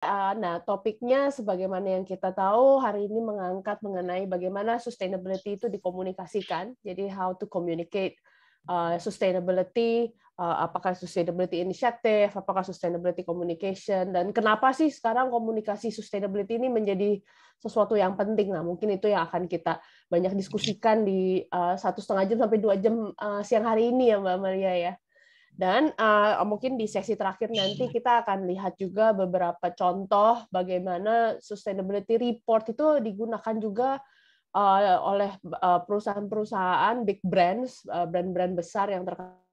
Nah, topiknya sebagaimana yang kita tahu hari ini mengangkat mengenai bagaimana sustainability itu dikomunikasikan. Jadi how to communicate sustainability, apakah sustainability initiative, apakah sustainability communication, dan kenapa sih sekarang komunikasi sustainability ini menjadi sesuatu yang penting. Nah, mungkin itu yang akan kita banyak diskusikan di 1,5 jam sampai 2 jam siang hari ini ya, Mbak Maria ya. Dan mungkin di sesi terakhir nanti kita akan lihat juga beberapa contoh bagaimana sustainability report itu digunakan juga oleh perusahaan-perusahaan big brands, brand-brand besar yang terkenal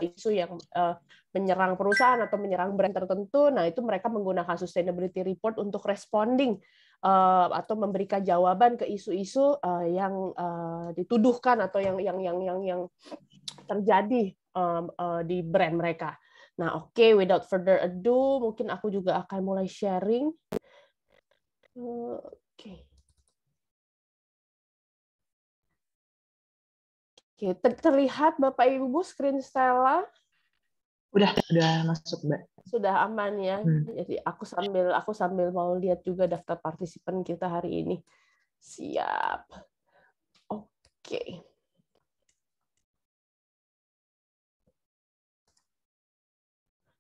isu yang menyerang perusahaan atau menyerang brand tertentu. Nah, itu mereka menggunakan sustainability report untuk responding atau memberikan jawaban ke isu-isu yang dituduhkan atau yang terjadi di brand mereka. Nah, oke, without further ado, mungkin aku juga akan mulai sharing. Oke. Oke, terlihat Bapak Ibu screen Stella? Udah masuk, Mbak. Sudah aman ya. Jadi aku sambil mau lihat juga daftar partisipan kita hari ini. Siap. Oke.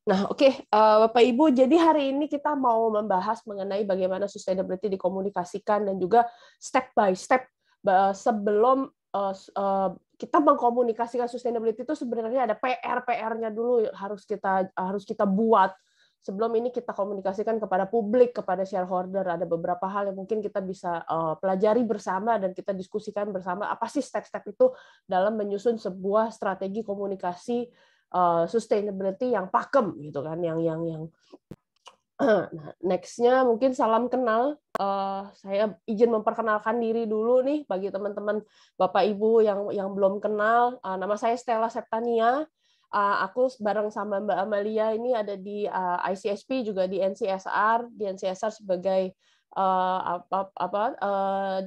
Nah, oke, Bapak Ibu, jadi hari ini kita mau membahas mengenai bagaimana sustainability dikomunikasikan dan juga step by step sebelum kita mengkomunikasikan sustainability itu sebenarnya ada PR-nya dulu harus kita buat. Sebelum ini kita komunikasikan kepada publik, kepada shareholder, ada beberapa hal yang mungkin kita bisa pelajari bersama dan kita diskusikan bersama apa sih step-step itu dalam menyusun sebuah strategi komunikasi sustainability yang pakem gitu kan, yang nah, nextnya mungkin salam kenal. Saya izin memperkenalkan diri dulu nih bagi teman-teman Bapak Ibu yang belum kenal. Nama saya Stella Septania. Aku bareng sama Mbak Amalia ini ada di ICSP juga di NCSR sebagai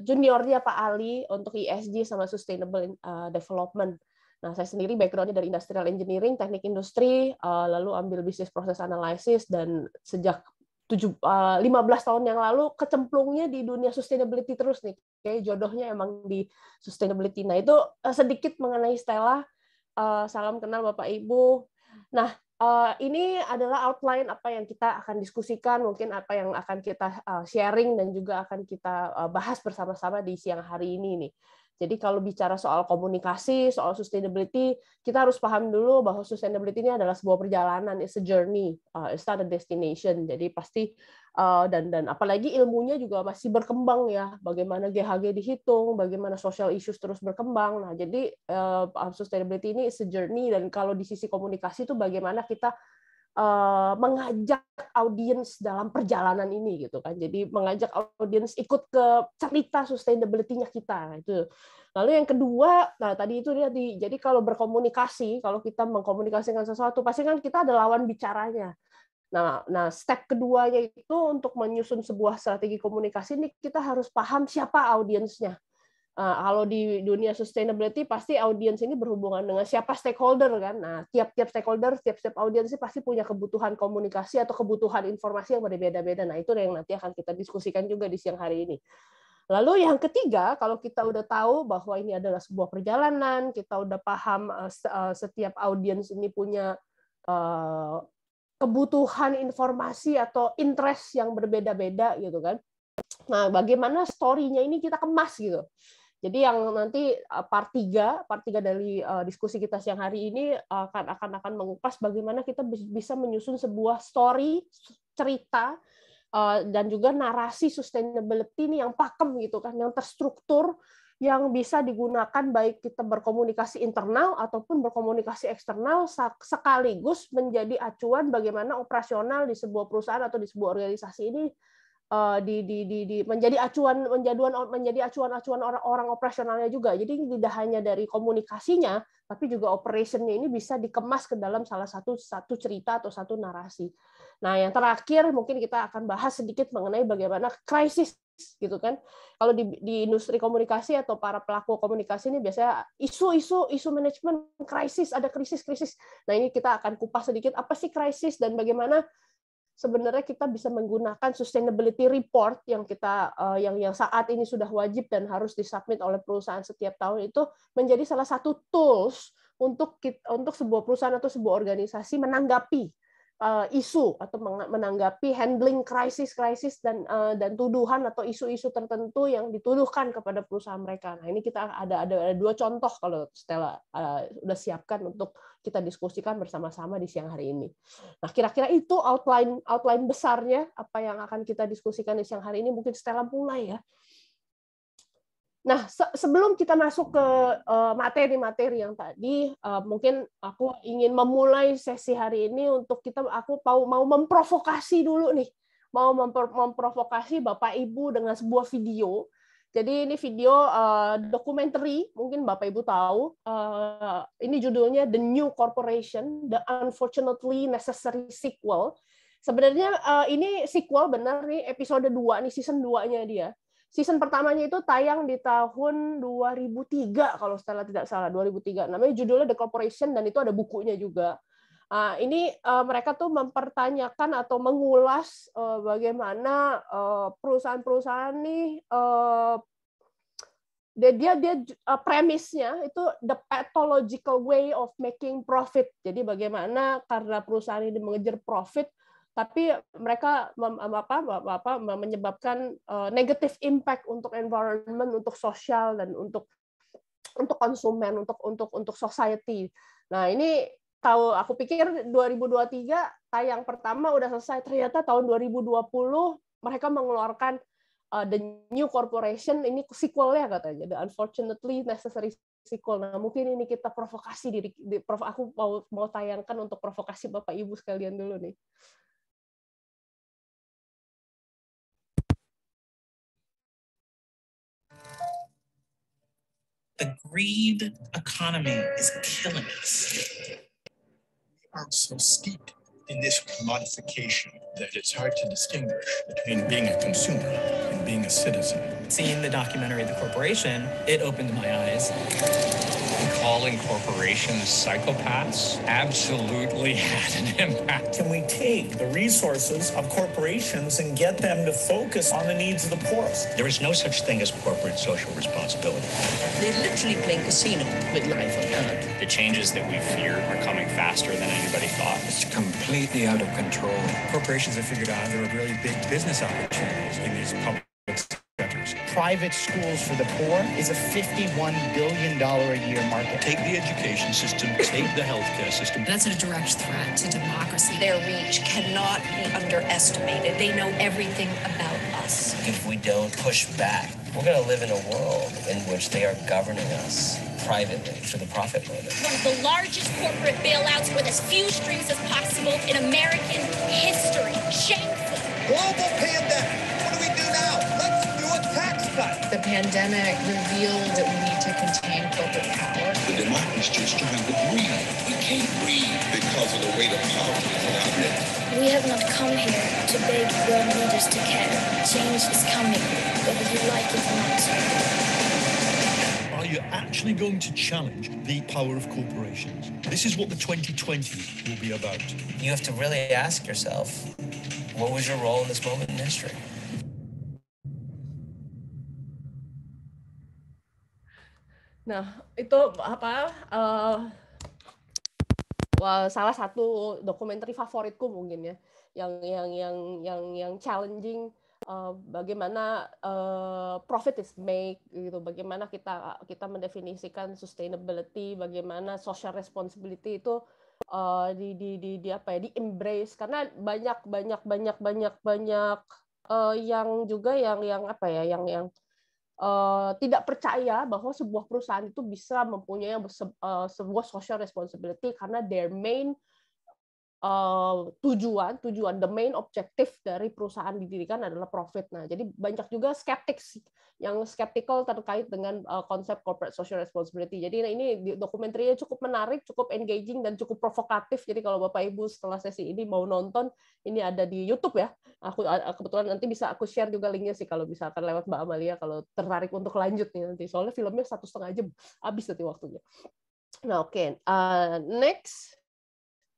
juniornya Pak Ali untuk ESG sama Sustainable Development. Nah, saya sendiri background-nya dari industrial engineering, teknik industri, lalu ambil business process analysis, dan sejak 15 tahun yang lalu kecemplungnya di dunia sustainability terus nih. Kayak jodohnya emang di sustainability. Nah, itu sedikit mengenai Stella. Salam kenal Bapak Ibu. Nah, ini adalah outline apa yang kita akan diskusikan, mungkin apa yang akan kita sharing dan juga akan kita bahas bersama-sama di siang hari ini nih. Jadi kalau bicara soal komunikasi, soal sustainability, kita harus paham dulu bahwa sustainability ini adalah sebuah perjalanan, it's a journey, it's not a destination. Jadi pasti dan apalagi ilmunya juga masih berkembang ya, bagaimana GHG dihitung, bagaimana social issues terus berkembang. Nah, jadi sustainability ini is a journey, dan kalau di sisi komunikasi itu bagaimana kita mengajak audiens dalam perjalanan ini gitu kan. Jadi mengajak audiens ikut ke cerita sustainability-nya kita itu. Lalu yang kedua, nah tadi itu dia jadi kalau berkomunikasi, kalau kita mengkomunikasikan sesuatu pasti kan kita ada lawan bicaranya. Nah, step keduanya itu untuk menyusun sebuah strategi komunikasi ini kita harus paham siapa audiensnya. Kalau di dunia sustainability pasti audiens ini berhubungan dengan siapa stakeholder kan. Nah, tiap-tiap stakeholder, tiap-tiap audiens pasti punya kebutuhan komunikasi atau kebutuhan informasi yang berbeda-beda. Nah, itu yang nanti akan kita diskusikan juga di siang hari ini. Lalu yang ketiga, kalau kita udah tahu bahwa ini adalah sebuah perjalanan, kita udah paham setiap audiens ini punya kebutuhan informasi atau interest yang berbeda-beda gitu kan. Nah, bagaimana story-nya ini kita kemas gitu. Jadi yang nanti part 3 dari diskusi kita siang hari ini akan mengupas bagaimana kita bisa menyusun sebuah story, cerita, dan juga narasi sustainability ini yang pakem gitu kan, yang terstruktur, yang bisa digunakan baik kita berkomunikasi internal ataupun berkomunikasi eksternal, sekaligus menjadi acuan bagaimana operasional di sebuah perusahaan atau di sebuah organisasi ini menjadi acuan orang operasionalnya juga. Jadi tidak hanya dari komunikasinya, tapi juga operationnya ini bisa dikemas ke dalam salah satu cerita atau satu narasi. Nah, yang terakhir mungkin kita akan bahas sedikit mengenai bagaimana krisis gitu kan. Kalau di industri komunikasi atau para pelaku komunikasi ini biasanya isu manajemen krisis, ada krisis. Nah, ini kita akan kupas sedikit apa sih krisis dan bagaimana sebenarnya kita bisa menggunakan sustainability report yang yang saat ini sudah wajib dan harus disubmit oleh perusahaan setiap tahun itu menjadi salah satu tools untuk sebuah perusahaan atau sebuah organisasi menanggapi isu atau menanggapi handling krisis dan tuduhan atau isu-isu tertentu yang dituduhkan kepada perusahaan mereka. Nah, ini kita ada 2 contoh kalau Stella sudah siapkan untuk kita diskusikan bersama-sama di siang hari ini. Nah, kira-kira itu outline besarnya apa yang akan kita diskusikan di siang hari ini. Mungkin Stella mulai ya. Nah, sebelum kita masuk ke materi-materi yang tadi, mungkin aku ingin memulai sesi hari ini untuk aku mau memprovokasi dulu nih, mau memprovokasi Bapak Ibu dengan sebuah video. Jadi ini video dokumenter, mungkin Bapak Ibu tahu. Ini judulnya The New Corporation, The Unfortunately Necessary Sequel. Sebenarnya ini sequel benar nih, episode 2 nih, season 2-nya dia. Season pertamanya itu tayang di tahun 2003 kalau Stella tidak salah, 2003. Namanya judulnya The Corporation dan itu ada bukunya juga. Ini mereka tuh mempertanyakan atau mengulas bagaimana perusahaan-perusahaan nih dia premisnya itu the pathological way of making profit. Jadi bagaimana karena perusahaan ini mengejar profit tapi mereka menyebabkan negative impact untuk environment, untuk sosial dan untuk konsumen, untuk society. Nah, ini aku pikir 2023 tayang pertama udah selesai, ternyata tahun 2020 mereka mengeluarkan The New Corporation, ini sequel-nya katanya, The Unfortunately Necessary Sequel. Nah, mungkin ini kita provokasi aku mau tayangkan untuk provokasi Bapak Ibu sekalian dulu nih. The greed economy is killing us. We are so steeped in this commodification that it's hard to distinguish between being a consumer and being a citizen. Seeing the documentary The Corporation, it opened my eyes. Calling corporations psychopaths absolutely had an impact. Can we take the resources of corporations and get them to focus on the needs of the poorest? There is no such thing as corporate social responsibility. They're literally playing casino with life on Earth. The changes that we feared are coming faster than anybody thought. It's completely out of control. Corporations have figured out there are really big business opportunities in these public sectors. Private schools for the poor is a $51 billion a year market. Take the education system, take the healthcare system. That's a direct threat to democracy. Their reach cannot be underestimated. They know everything about us. If we don't push back, we're going to live in a world in which they are governing us privately for the profit motive. One of the largest corporate bailouts with as few strings as possible in American history. Shameful. Global pandemic. What do we do now? Let's do a tax cut. The pandemic revealed that we need to contain corporate power. The democracy is trying to breathe. We can't breathe because of the weight of power in our neck. We have not come here to beg world leaders to care. Change is coming, whether you like it or not. Are you actually going to challenge the power of corporations? This is what the 2020 will be about. You have to really ask yourself, what was your role in this moment in history? Nah, itu salah satu dokumenter favoritku mungkin ya, yang challenging bagaimana profit is made gitu, bagaimana kita mendefinisikan sustainability, bagaimana social responsibility itu di embrace, karena banyak yang juga yang tidak percaya bahwa sebuah perusahaan itu bisa mempunyai sebuah social responsibility karena their main tujuan, the main objective dari perusahaan didirikan adalah profit. Nah, jadi banyak juga skeptics yang skeptical terkait dengan konsep corporate social responsibility. Jadi ini dokumenternya cukup menarik, cukup engaging, dan cukup provokatif. Jadi kalau Bapak Ibu setelah sesi ini mau nonton, ini ada di YouTube ya. Aku kebetulan nanti bisa aku share juga linknya sih kalau misalkan lewat Mbak Amalia kalau tertarik untuk lanjut nih nanti. Soalnya filmnya 1,5 jam, habis nanti waktunya. Nah, oke. Next.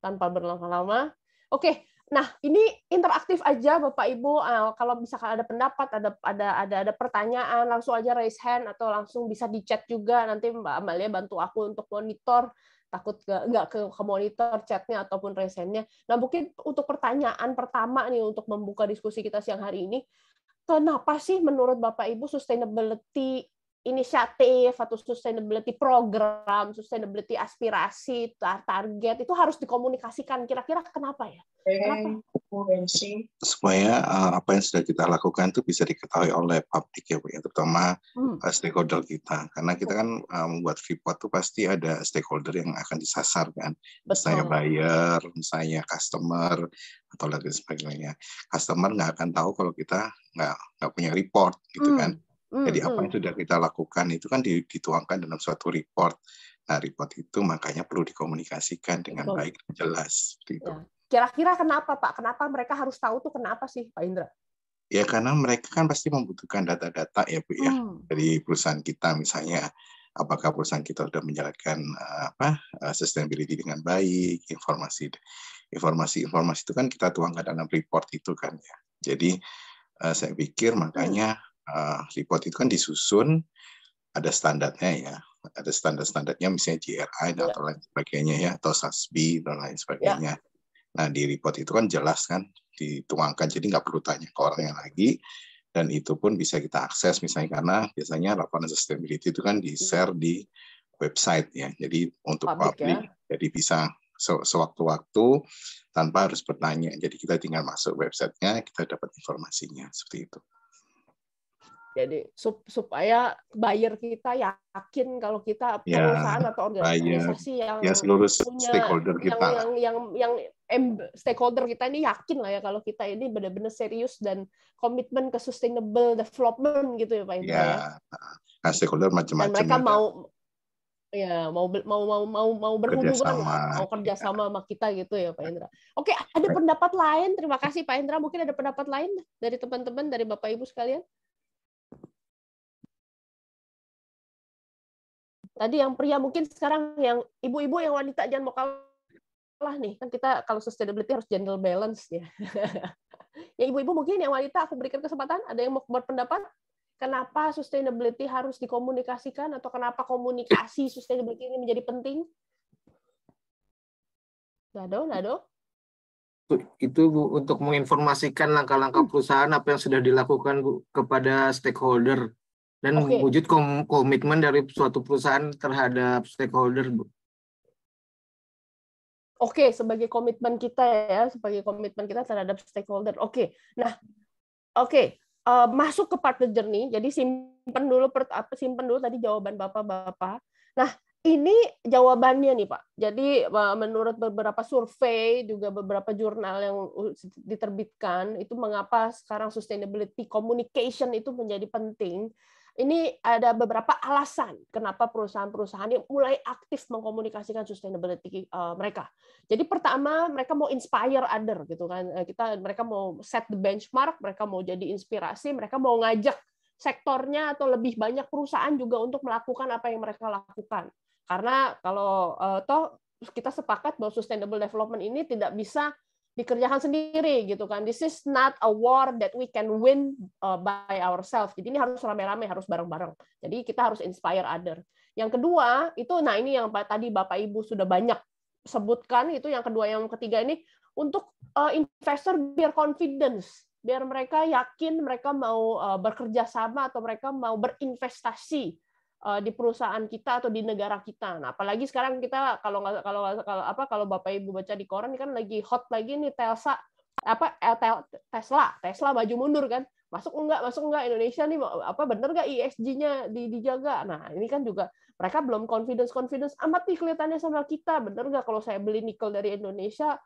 Tanpa berlama-lama. Oke, nah ini interaktif aja Bapak Ibu. Kalau misalkan ada pendapat, ada pertanyaan, langsung aja raise hand atau langsung bisa di chat juga. Nanti Mbak Amalia bantu aku untuk monitor. Takut nggak ke monitor chatnya ataupun raise hand-nya. Nah mungkin untuk pertanyaan pertama nih untuk membuka diskusi kita siang hari ini, kenapa sih menurut Bapak Ibu sustainability inisiatif atau sustainability program, sustainability aspirasi, target itu harus dikomunikasikan. Kira-kira kenapa ya? Kenapa? Supaya apa yang sudah kita lakukan itu bisa diketahui oleh publik ya Bu ya, terutama stakeholder kita. Karena kita kan membuat report itu pasti ada stakeholder yang akan disasar kan. Misalnya buyer, misalnya customer, atau lagi sebagainya. Customer nggak akan tahu kalau kita nggak punya report gitu kan. Jadi apa yang sudah kita lakukan itu kan dituangkan dalam suatu report. Nah, report itu makanya perlu dikomunikasikan dengan baik dan jelas. Gitu. Ya. Kira-kira kenapa Pak? Kenapa mereka harus tahu tuh kenapa sih Pak Indra? Ya karena mereka kan pasti membutuhkan data-data ya Bu ya. Dari perusahaan kita misalnya, apakah perusahaan kita sudah menjalankan sustainability dengan baik, informasi itu kan kita tuangkan dalam report itu kan ya. Jadi saya pikir makanya report itu kan disusun, ada standarnya ya, ada standar-standarnya misalnya GRI atau lain sebagainya ya, atau SASB dan lain sebagainya. Nah di report itu kan jelas kan dituangkan, jadi nggak perlu tanya ke orang yang lagi, dan itu pun bisa kita akses misalnya karena biasanya laporan sustainability itu kan di-share di website ya, jadi untuk publik jadi bisa sewaktu-waktu tanpa harus bertanya, jadi kita tinggal masuk websitenya, kita dapat informasinya seperti itu. Jadi supaya buyer kita yakin kalau kita perusahaan atau organisasi yang seluruh punya stakeholder kita yang stakeholder kita ini yakin lah ya kalau kita ini benar-benar serius dan komitmen ke sustainable development gitu ya Pak Indra ya. Nah, stakeholder macam-macam. Dan mereka mau berhubungan mau kerjasama sama kita gitu ya Pak Indra. Oke, ada pendapat lain? Terima kasih Pak Indra. Mungkin ada pendapat lain dari teman-teman, dari Bapak Ibu sekalian? Tadi yang pria, mungkin sekarang yang ibu-ibu, yang wanita jangan mau kalah nih. Kan kita kalau sustainability harus gender balance ya. Ya ibu-ibu mungkin yang wanita aku berikan kesempatan, ada yang mau berpendapat? Kenapa sustainability harus dikomunikasikan atau kenapa komunikasi sustainability ini menjadi penting? Nado? Itu Bu, untuk menginformasikan langkah-langkah perusahaan apa yang sudah dilakukan Bu kepada stakeholder. Dan wujud komitmen dari suatu perusahaan terhadap stakeholder, Bu. Oke, sebagai komitmen kita ya, terhadap stakeholder. Oke, nah, masuk ke partner journey. Jadi simpen dulu tadi jawaban Bapak-bapak. Nah, ini jawabannya nih Pak. Jadi menurut beberapa survei, juga beberapa jurnal yang diterbitkan, itu mengapa sekarang sustainability communication itu menjadi penting. Ini ada beberapa alasan kenapa perusahaan-perusahaan ini mulai aktif mengkomunikasikan sustainability mereka. Jadi pertama, mereka mau inspire other gitu kan. Mereka mau set the benchmark, mereka mau jadi inspirasi, mereka mau ngajak sektornya atau lebih banyak perusahaan juga untuk melakukan apa yang mereka lakukan. Karena kalau kita sepakat bahwa sustainable development ini tidak bisa dikerjakan sendiri gitu kan. This is not a war that we can win by ourselves. Jadi ini harus rame-rame, harus bareng-bareng. Jadi kita harus inspire other. Yang kedua itu, nah ini yang tadi Bapak Ibu sudah banyak sebutkan, itu yang kedua. Yang ketiga ini untuk investor biar confidence, biar mereka yakin mereka mau bekerja sama atau mereka mau berinvestasi di perusahaan kita atau di negara kita. Nah, apalagi sekarang kita kalau Bapak Ibu baca di koran kan lagi hot lagi nih Tesla maju mundur kan. masuk enggak Indonesia nih apa bener nggak ESG-nya dijaga. Nah ini kan juga mereka belum confidence amat nih kelihatannya sama kita, bener nggak kalau saya beli nikel dari Indonesia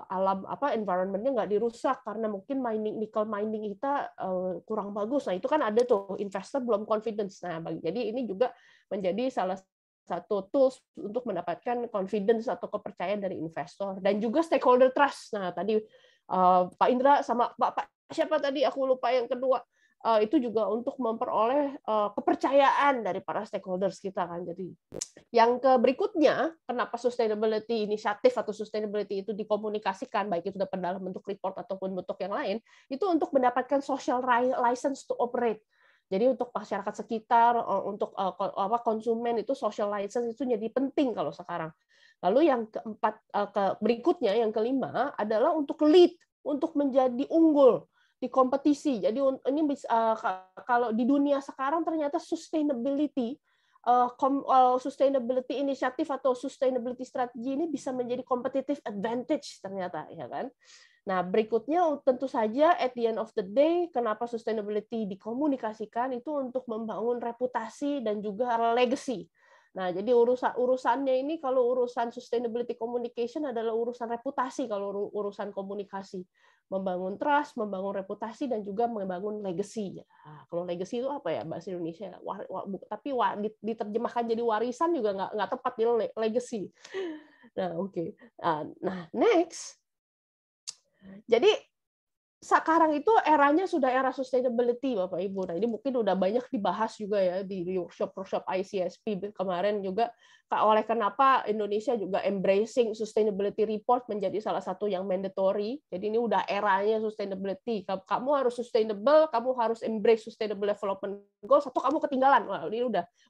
alam environment-nya nggak dirusak karena mungkin nikel mining kita kurang bagus. Nah itu kan ada tuh investor belum confidence. Nah jadi ini juga menjadi salah satu tools untuk mendapatkan confidence atau kepercayaan dari investor dan juga stakeholder trust. Nah tadi Pak Indra sama Pak siapa tadi aku lupa yang kedua, itu juga untuk memperoleh kepercayaan dari para stakeholders kita kan. Jadi yang berikutnya, kenapa sustainability inisiatif atau sustainability itu dikomunikasikan baik itu dalam bentuk report ataupun bentuk yang lain, itu untuk mendapatkan social license to operate. Jadi untuk masyarakat sekitar, untuk konsumen itu social license itu jadi penting kalau sekarang. Lalu yang keempat, berikutnya yang kelima adalah untuk lead, untuk menjadi unggul di kompetisi. Jadi ini kalau di dunia sekarang ternyata sustainability inisiatif atau sustainability strategi ini bisa menjadi competitive advantage ternyata, ya kan? Nah, berikutnya tentu saja at the end of the day, kenapa sustainability dikomunikasikan itu untuk membangun reputasi dan juga legacy. Nah, jadi urusannya ini kalau urusan sustainability communication adalah urusan reputasi, kalau urusan komunikasi. Membangun trust, membangun reputasi, dan juga membangun legacy. Nah, kalau legacy itu apa ya bahasa Indonesia? Tapi diterjemahkan jadi warisan juga nggak tepat, di legacy. Nah, oke. Nah, next. Jadi sekarang itu eranya sudah era sustainability, Bapak Ibu. Nah, ini mungkin udah banyak dibahas juga ya di workshop ICSP kemarin juga, oleh kenapa Indonesia juga embracing sustainability report menjadi salah satu yang mandatory. Jadi ini udah eranya sustainability. Kamu harus sustainable, kamu harus embrace sustainable development goals, atau kamu ketinggalan. Wah, ini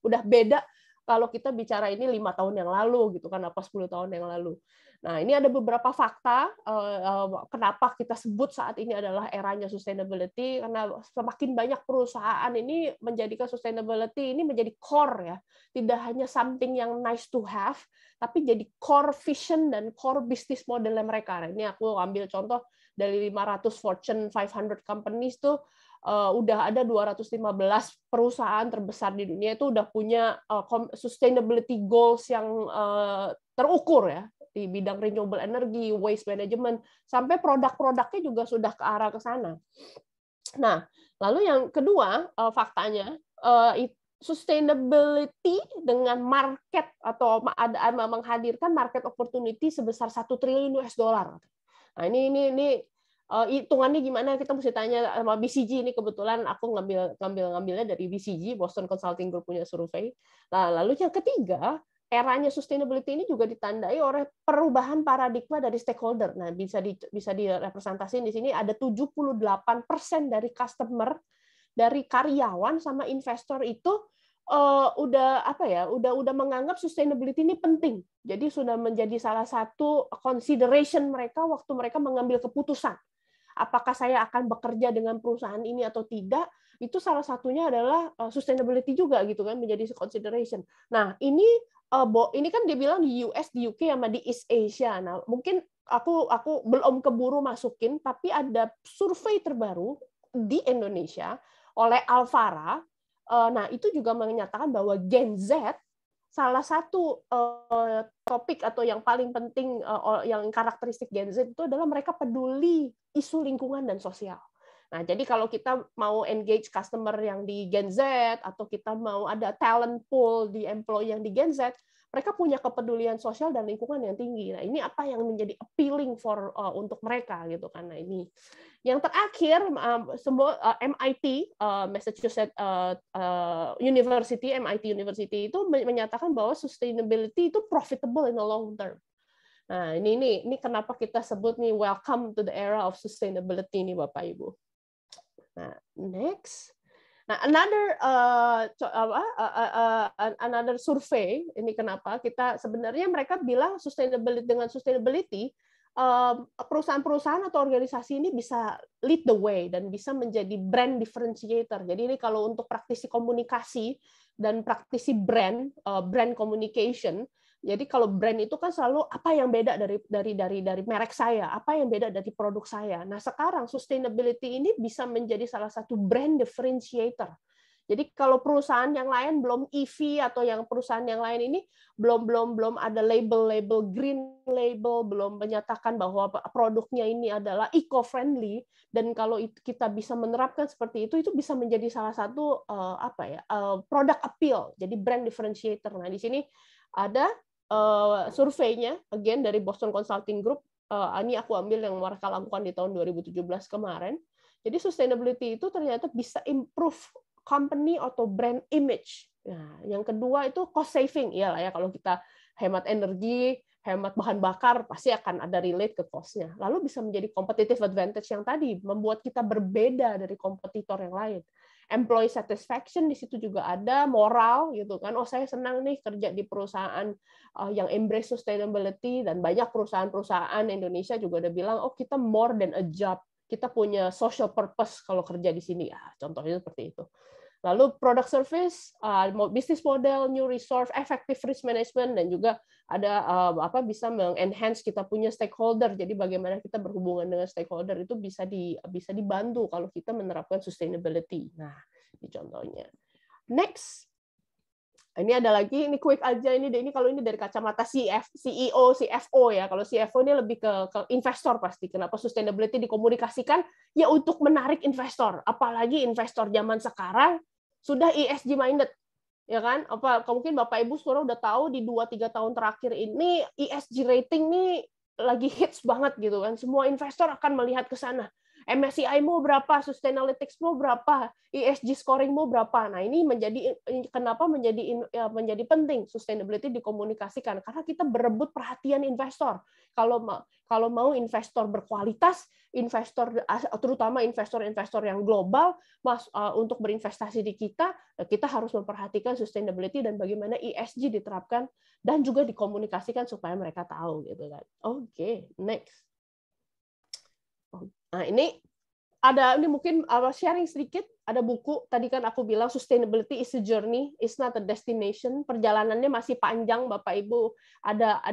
udah beda kalau kita bicara ini 5 tahun yang lalu gitu kan, apa 10 tahun yang lalu. Nah, ini ada beberapa fakta kenapa kita sebut saat ini adalah eranya sustainability, karena semakin banyak perusahaan ini menjadikan sustainability ini menjadi core ya. Tidak hanya something yang nice to have, tapi jadi core vision dan core business modelnya mereka. Nah, ini aku ambil contoh dari 500 Fortune 500 companies tuh, udah ada 215 perusahaan terbesar di dunia itu udah punya sustainability goals yang terukur ya, di bidang renewable energy, waste management, sampai produk-produknya juga sudah ke arah ke sana. Nah, lalu yang kedua faktanya, sustainability dengan market atau menghadirkan market opportunity sebesar $1 triliun. Nah, ini hitungannya gimana, kita mesti tanya sama BCG. Ini kebetulan aku ngambilnya dari BCG, Boston Consulting Group punya survei. Nah, lalu yang ketiga, eranya sustainability ini juga ditandai oleh perubahan paradigma dari stakeholder. Nah, bisa direpresentasikan di sini ada 78% dari customer, dari karyawan sama investor itu udah menganggap sustainability ini penting. Jadi sudah menjadi salah satu consideration mereka waktu mereka mengambil keputusan. Apakah saya akan bekerja dengan perusahaan ini atau tidak? Itu salah satunya adalah sustainability juga gitu kan, menjadi consideration. Nah, ini kan dia bilang di US, di UK, sama di East Asia. Nah, mungkin aku belum keburu masukin, tapi ada survei terbaru di Indonesia oleh Alfara. Nah, itu juga menyatakan bahwa Gen Z, salah satu topik atau yang paling penting, yang karakteristik Gen Z itu adalah mereka peduli isu lingkungan dan sosial. Nah, jadi kalau kita mau engage customer yang di Gen Z, atau kita mau ada talent pool di employee yang di Gen Z, mereka punya kepedulian sosial dan lingkungan yang tinggi. Nah, ini apa yang menjadi appealing untuk mereka gitu kan. Nah, ini yang terakhir, semua MIT, Massachusetts University, MIT University itu menyatakan bahwa sustainability itu profitable in the long term. Nah, ini kenapa kita sebut nih welcome to the era of sustainability nih Bapak Ibu. Nah, next. Nah, another survey, ini kenapa kita sebenarnya mereka bilang sustainability perusahaan-perusahaan atau organisasi ini bisa lead the way dan bisa menjadi brand differentiator. Jadi ini kalau untuk praktisi komunikasi dan praktisi brand communication, Jadi kalau brand itu kan selalu apa yang beda dari merek saya, apa yang beda dari produk saya. Nah, sekarang sustainability ini bisa menjadi salah satu brand differentiator. Jadi kalau perusahaan yang lain belum EV atau yang perusahaan yang lain ini belum ada label green label, belum menyatakan bahwa produknya ini adalah eco-friendly, dan kalau kita bisa menerapkan seperti itu bisa menjadi salah satu product appeal. Jadi brand differentiator. Nah, di sini ada surveinya again dari Boston Consulting Group. Ini aku ambil yang mereka lakukan di tahun 2017 kemarin. Jadi sustainability itu ternyata bisa improve company atau brand image. Nah, yang kedua itu cost saving. Iyalah ya, kalau kita hemat energi, hemat bahan bakar, pasti akan ada relate ke cost-nya. Lalu bisa menjadi competitive advantage yang tadi, membuat kita berbeda dari kompetitor yang lain. Employee satisfaction di situ juga ada, moral gitu kan. Oh, saya senang nih kerja di perusahaan yang embrace sustainability, dan banyak perusahaan-perusahaan Indonesia juga udah bilang, oh kita more than a job. Kita punya social purpose kalau kerja di sini. Ya, contohnya seperti itu. Lalu product service, business model, new resource, effective risk management, dan juga ada bisa mengenhance kita punya stakeholder. Jadi bagaimana kita berhubungan dengan stakeholder itu bisa dibantu kalau kita menerapkan sustainability. Nah, ini contohnya. Next. Ini ada lagi, ini quick aja, ini kalau ini dari kacamata CEO, CFO ya. Kalau CFO ini lebih ke investor pasti. Kenapa sustainability dikomunikasikan? Ya untuk menarik investor. Apalagi investor zaman sekarang sudah ESG minded. Ya kan? Mungkin Bapak Ibu sekarang udah tahu di 2-3 tahun terakhir ini ESG rating nih lagi hits banget gitu kan. Semua investor akan melihat ke sana. MSCI mau berapa, Sustainalytics mau berapa, ESG scoring mau berapa. Nah, ini kenapa menjadi penting sustainability dikomunikasikan, karena kita berebut perhatian investor. Kalau mau investor berkualitas, investor terutama investor-investor yang global untuk berinvestasi di kita harus memperhatikan sustainability dan bagaimana ESG diterapkan dan juga dikomunikasikan supaya mereka tahu gitu kan. Oke, next. Nah, ini mungkin sharing sedikit, ada buku tadi kan aku bilang sustainability is a journey, it's not a destination. Perjalanannya masih panjang Bapak Ibu. Ada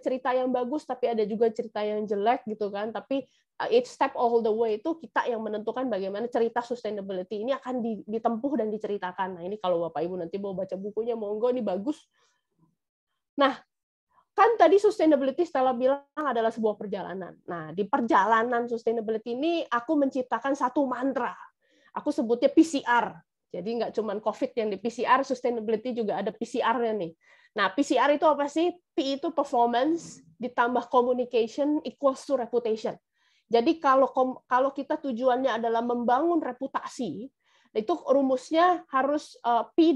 cerita yang bagus tapi ada juga cerita yang jelek gitu kan. Tapi each step all the way itu kita yang menentukan bagaimana cerita sustainability ini akan ditempuh dan diceritakan. Nah, ini kalau Bapak Ibu nanti mau baca bukunya monggo, ini bagus. Nah, kan tadi sustainability Stella bilang adalah sebuah perjalanan. Nah, di perjalanan sustainability ini aku menciptakan satu mantra. Aku sebutnya PCR. Jadi nggak cuma COVID yang di PCR, sustainability juga ada PCR-nya nih. Nah, PCR itu apa sih? P itu performance ditambah communication equals to reputation. Jadi kalau kita tujuannya adalah membangun reputasi, itu rumusnya harus P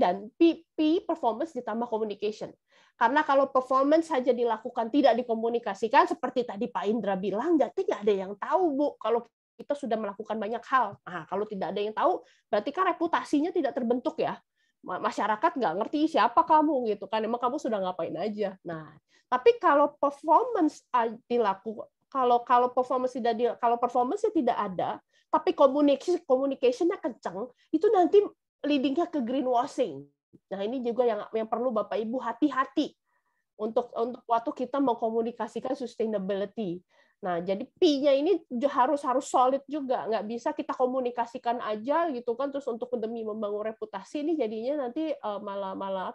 performance ditambah communication. Karena kalau performance saja dilakukan tidak dikomunikasikan, seperti tadi Pak Indra bilang, jadi nggak ada yang tahu, Bu, kalau kita sudah melakukan banyak hal. Nah, kalau tidak ada yang tahu, berarti kan reputasinya tidak terbentuk ya. Masyarakat nggak ngerti siapa kamu gitu kan, emang kamu sudah ngapain aja. Nah, tapi kalau performance dilakukan, kalau performance-nya tidak ada, tapi communication-nya kencang, itu nanti leading-nya ke greenwashing. Nah, ini juga yang perlu Bapak Ibu hati-hati untuk waktu kita mengkomunikasikan sustainability. Nah, jadi P-nya ini harus solid juga, nggak bisa kita komunikasikan aja gitu kan, terus untuk demi membangun reputasi ini jadinya nanti malah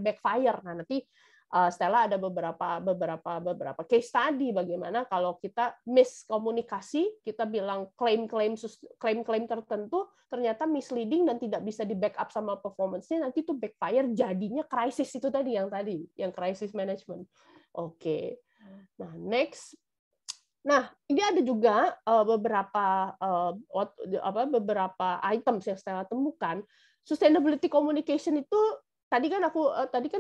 backfire. Nah, nanti Stella ada beberapa case study bagaimana kalau kita miskomunikasi, kita bilang klaim-klaim tertentu ternyata misleading dan tidak bisa di backup sama performance-nya, nanti itu backfire, jadinya krisis itu tadi yang crisis management. Oke. Nah, next. Nah, ini ada juga beberapa items yang Stella temukan. Sustainability communication itu tadi kan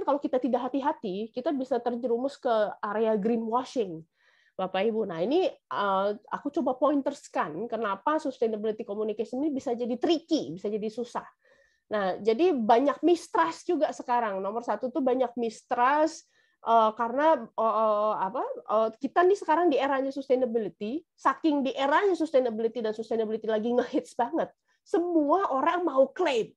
kalau kita tidak hati-hati, kita bisa terjerumus ke area greenwashing, Bapak Ibu. Nah, ini aku coba pointerskan kenapa sustainability communication ini bisa jadi tricky, bisa jadi susah. Nah, jadi banyak mistrust juga sekarang. Nomor satu tuh banyak mistrust karena kita nih sekarang di eranya sustainability, saking di eranya sustainability dan sustainability lagi ngehits banget, semua orang mau klaim.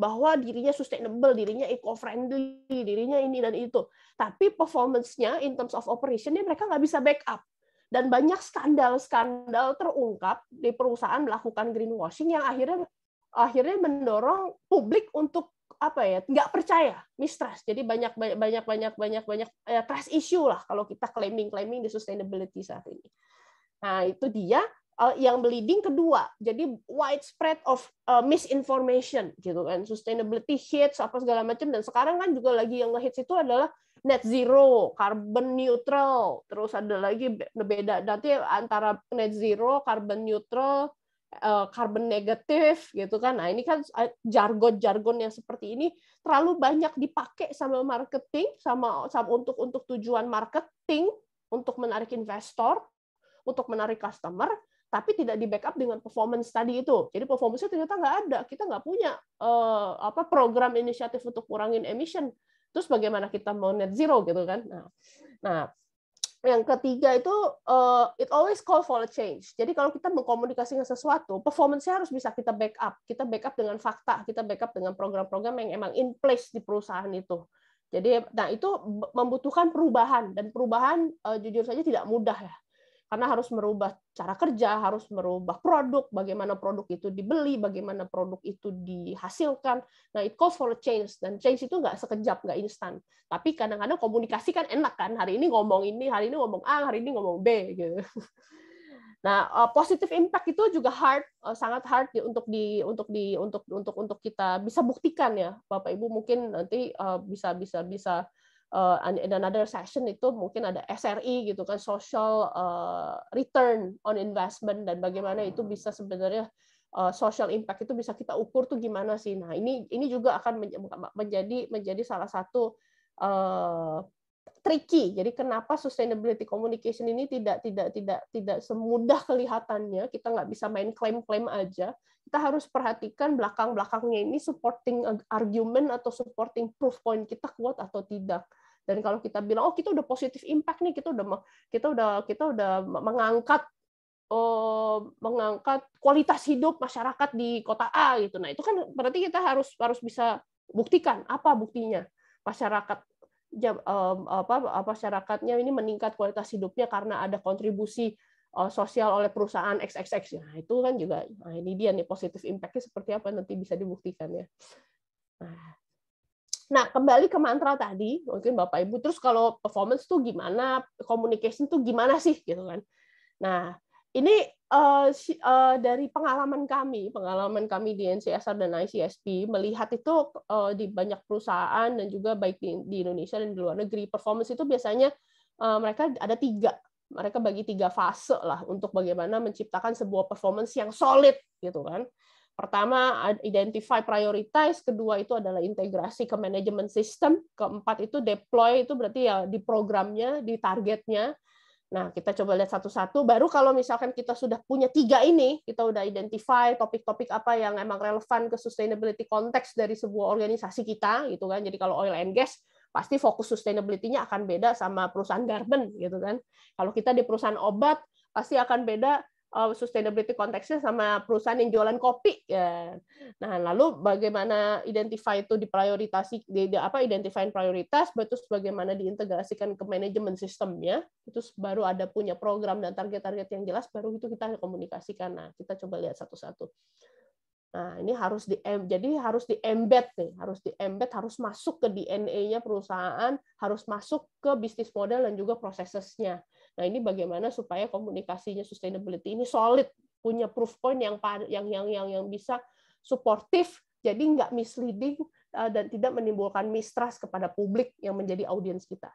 bahwa dirinya sustainable, dirinya eco-friendly, dirinya ini dan itu. Tapi performance-nya in terms of operation-nya mereka nggak bisa backup. Dan banyak skandal-skandal terungkap di perusahaan melakukan greenwashing yang akhirnya mendorong publik untuk nggak percaya, mistrust. Jadi banyak trust issue lah kalau kita claiming di sustainability saat ini. Nah, itu dia yang bleeding kedua. Jadi widespread of misinformation gitu kan, sustainability hits apa segala macam, dan sekarang kan juga lagi yang ngehits itu adalah net zero, carbon neutral, terus ada lagi beda nanti antara net zero, carbon neutral, carbon negatif gitu kan. Nah, ini kan jargon-jargon yang seperti ini terlalu banyak dipakai sama marketing, sama untuk tujuan marketing, untuk menarik investor, untuk menarik customer, tapi tidak di backup dengan performance tadi itu. Jadi performance-nya ternyata nggak ada. Kita nggak punya program inisiatif untuk kurangin emission. Terus bagaimana kita mau net zero gitu kan? Nah, yang ketiga itu it always call for a change. Jadi kalau kita mengkomunikasikan sesuatu, performance-nya harus bisa kita backup. Kita backup dengan fakta, kita backup dengan program-program yang emang in place di perusahaan itu. Jadi, nah itu membutuhkan perubahan, dan perubahan jujur saja tidak mudah ya. Karena harus merubah cara kerja, harus merubah produk, bagaimana produk itu dibeli, bagaimana produk itu dihasilkan. Nah, it calls for a change, dan change itu nggak sekejap, nggak instan. Tapi kadang-kadang komunikasi kan enak kan, hari ini ngomong ini, hari ini ngomong A, hari ini ngomong B, gitu. Nah, positive impact itu juga sangat hard untuk kita bisa buktikan ya, Bapak Ibu. Mungkin nanti bisa in another session itu mungkin ada SRI gitu kan, social return on investment, dan bagaimana itu bisa sebenarnya social impact itu bisa kita ukur tuh gimana sih. Nah, ini juga akan menjadi salah satu tricky. Jadi kenapa sustainability communication ini tidak semudah kelihatannya. Kita nggak bisa main klaim-klaim aja. Kita harus perhatikan belakang-belakangnya ini supporting argument atau supporting proof point kita kuat atau tidak. Dan kalau kita bilang, oh kita udah positive impact nih, kita udah mengangkat kualitas hidup masyarakat di kota A gitu. Nah, itu kan berarti kita harus bisa buktikan apa buktinya. Masyarakatnya ini meningkat kualitas hidupnya karena ada kontribusi sosial oleh perusahaan XXX. Nah, itu kan juga, nah ini dia nih positive impact-nya seperti apa nanti bisa dibuktikan ya. Nah, kembali ke mantra tadi, mungkin Bapak Ibu, terus kalau performance tuh gimana, communication tuh gimana sih gitu kan. Nah, ini dari pengalaman kami di NCSR dan ICSP, melihat itu di banyak perusahaan dan juga baik di Indonesia dan di luar negeri, performance itu biasanya mereka ada mereka bagi 3 fase lah untuk bagaimana menciptakan sebuah performance yang solid gitu kan. Pertama, identify, prioritize. Kedua itu adalah integrasi ke manajemen system. Keempat itu deploy, itu berarti ya di programnya, di targetnya. Nah, kita coba lihat satu-satu. Baru kalau misalkan kita sudah punya 3 ini, kita udah identify topik-topik apa yang emang relevan ke sustainability konteks dari sebuah organisasi kita, gitu kan. Jadi kalau oil and gas, pasti fokus sustainability-nya akan beda sama perusahaan garment, gitu kan. Kalau kita di perusahaan obat, pasti akan beda sustainability konteksnya sama perusahaan yang jualan kopi ya. Nah, lalu bagaimana identify itu identify prioritas, terus bagaimana diintegrasikan ke manajemen sistemnya, itu baru ada punya program dan target-target yang jelas, baru itu kita komunikasikan. Nah, kita coba lihat satu-satu. Nah, ini harus di-embed nih, harus masuk ke DNA-nya perusahaan, harus masuk ke bisnis model dan juga prosesnya. Nah, ini bagaimana supaya komunikasinya sustainability ini solid, punya proof point yang bisa suportif, jadi nggak misleading dan tidak menimbulkan mistrust kepada publik yang menjadi audiens kita.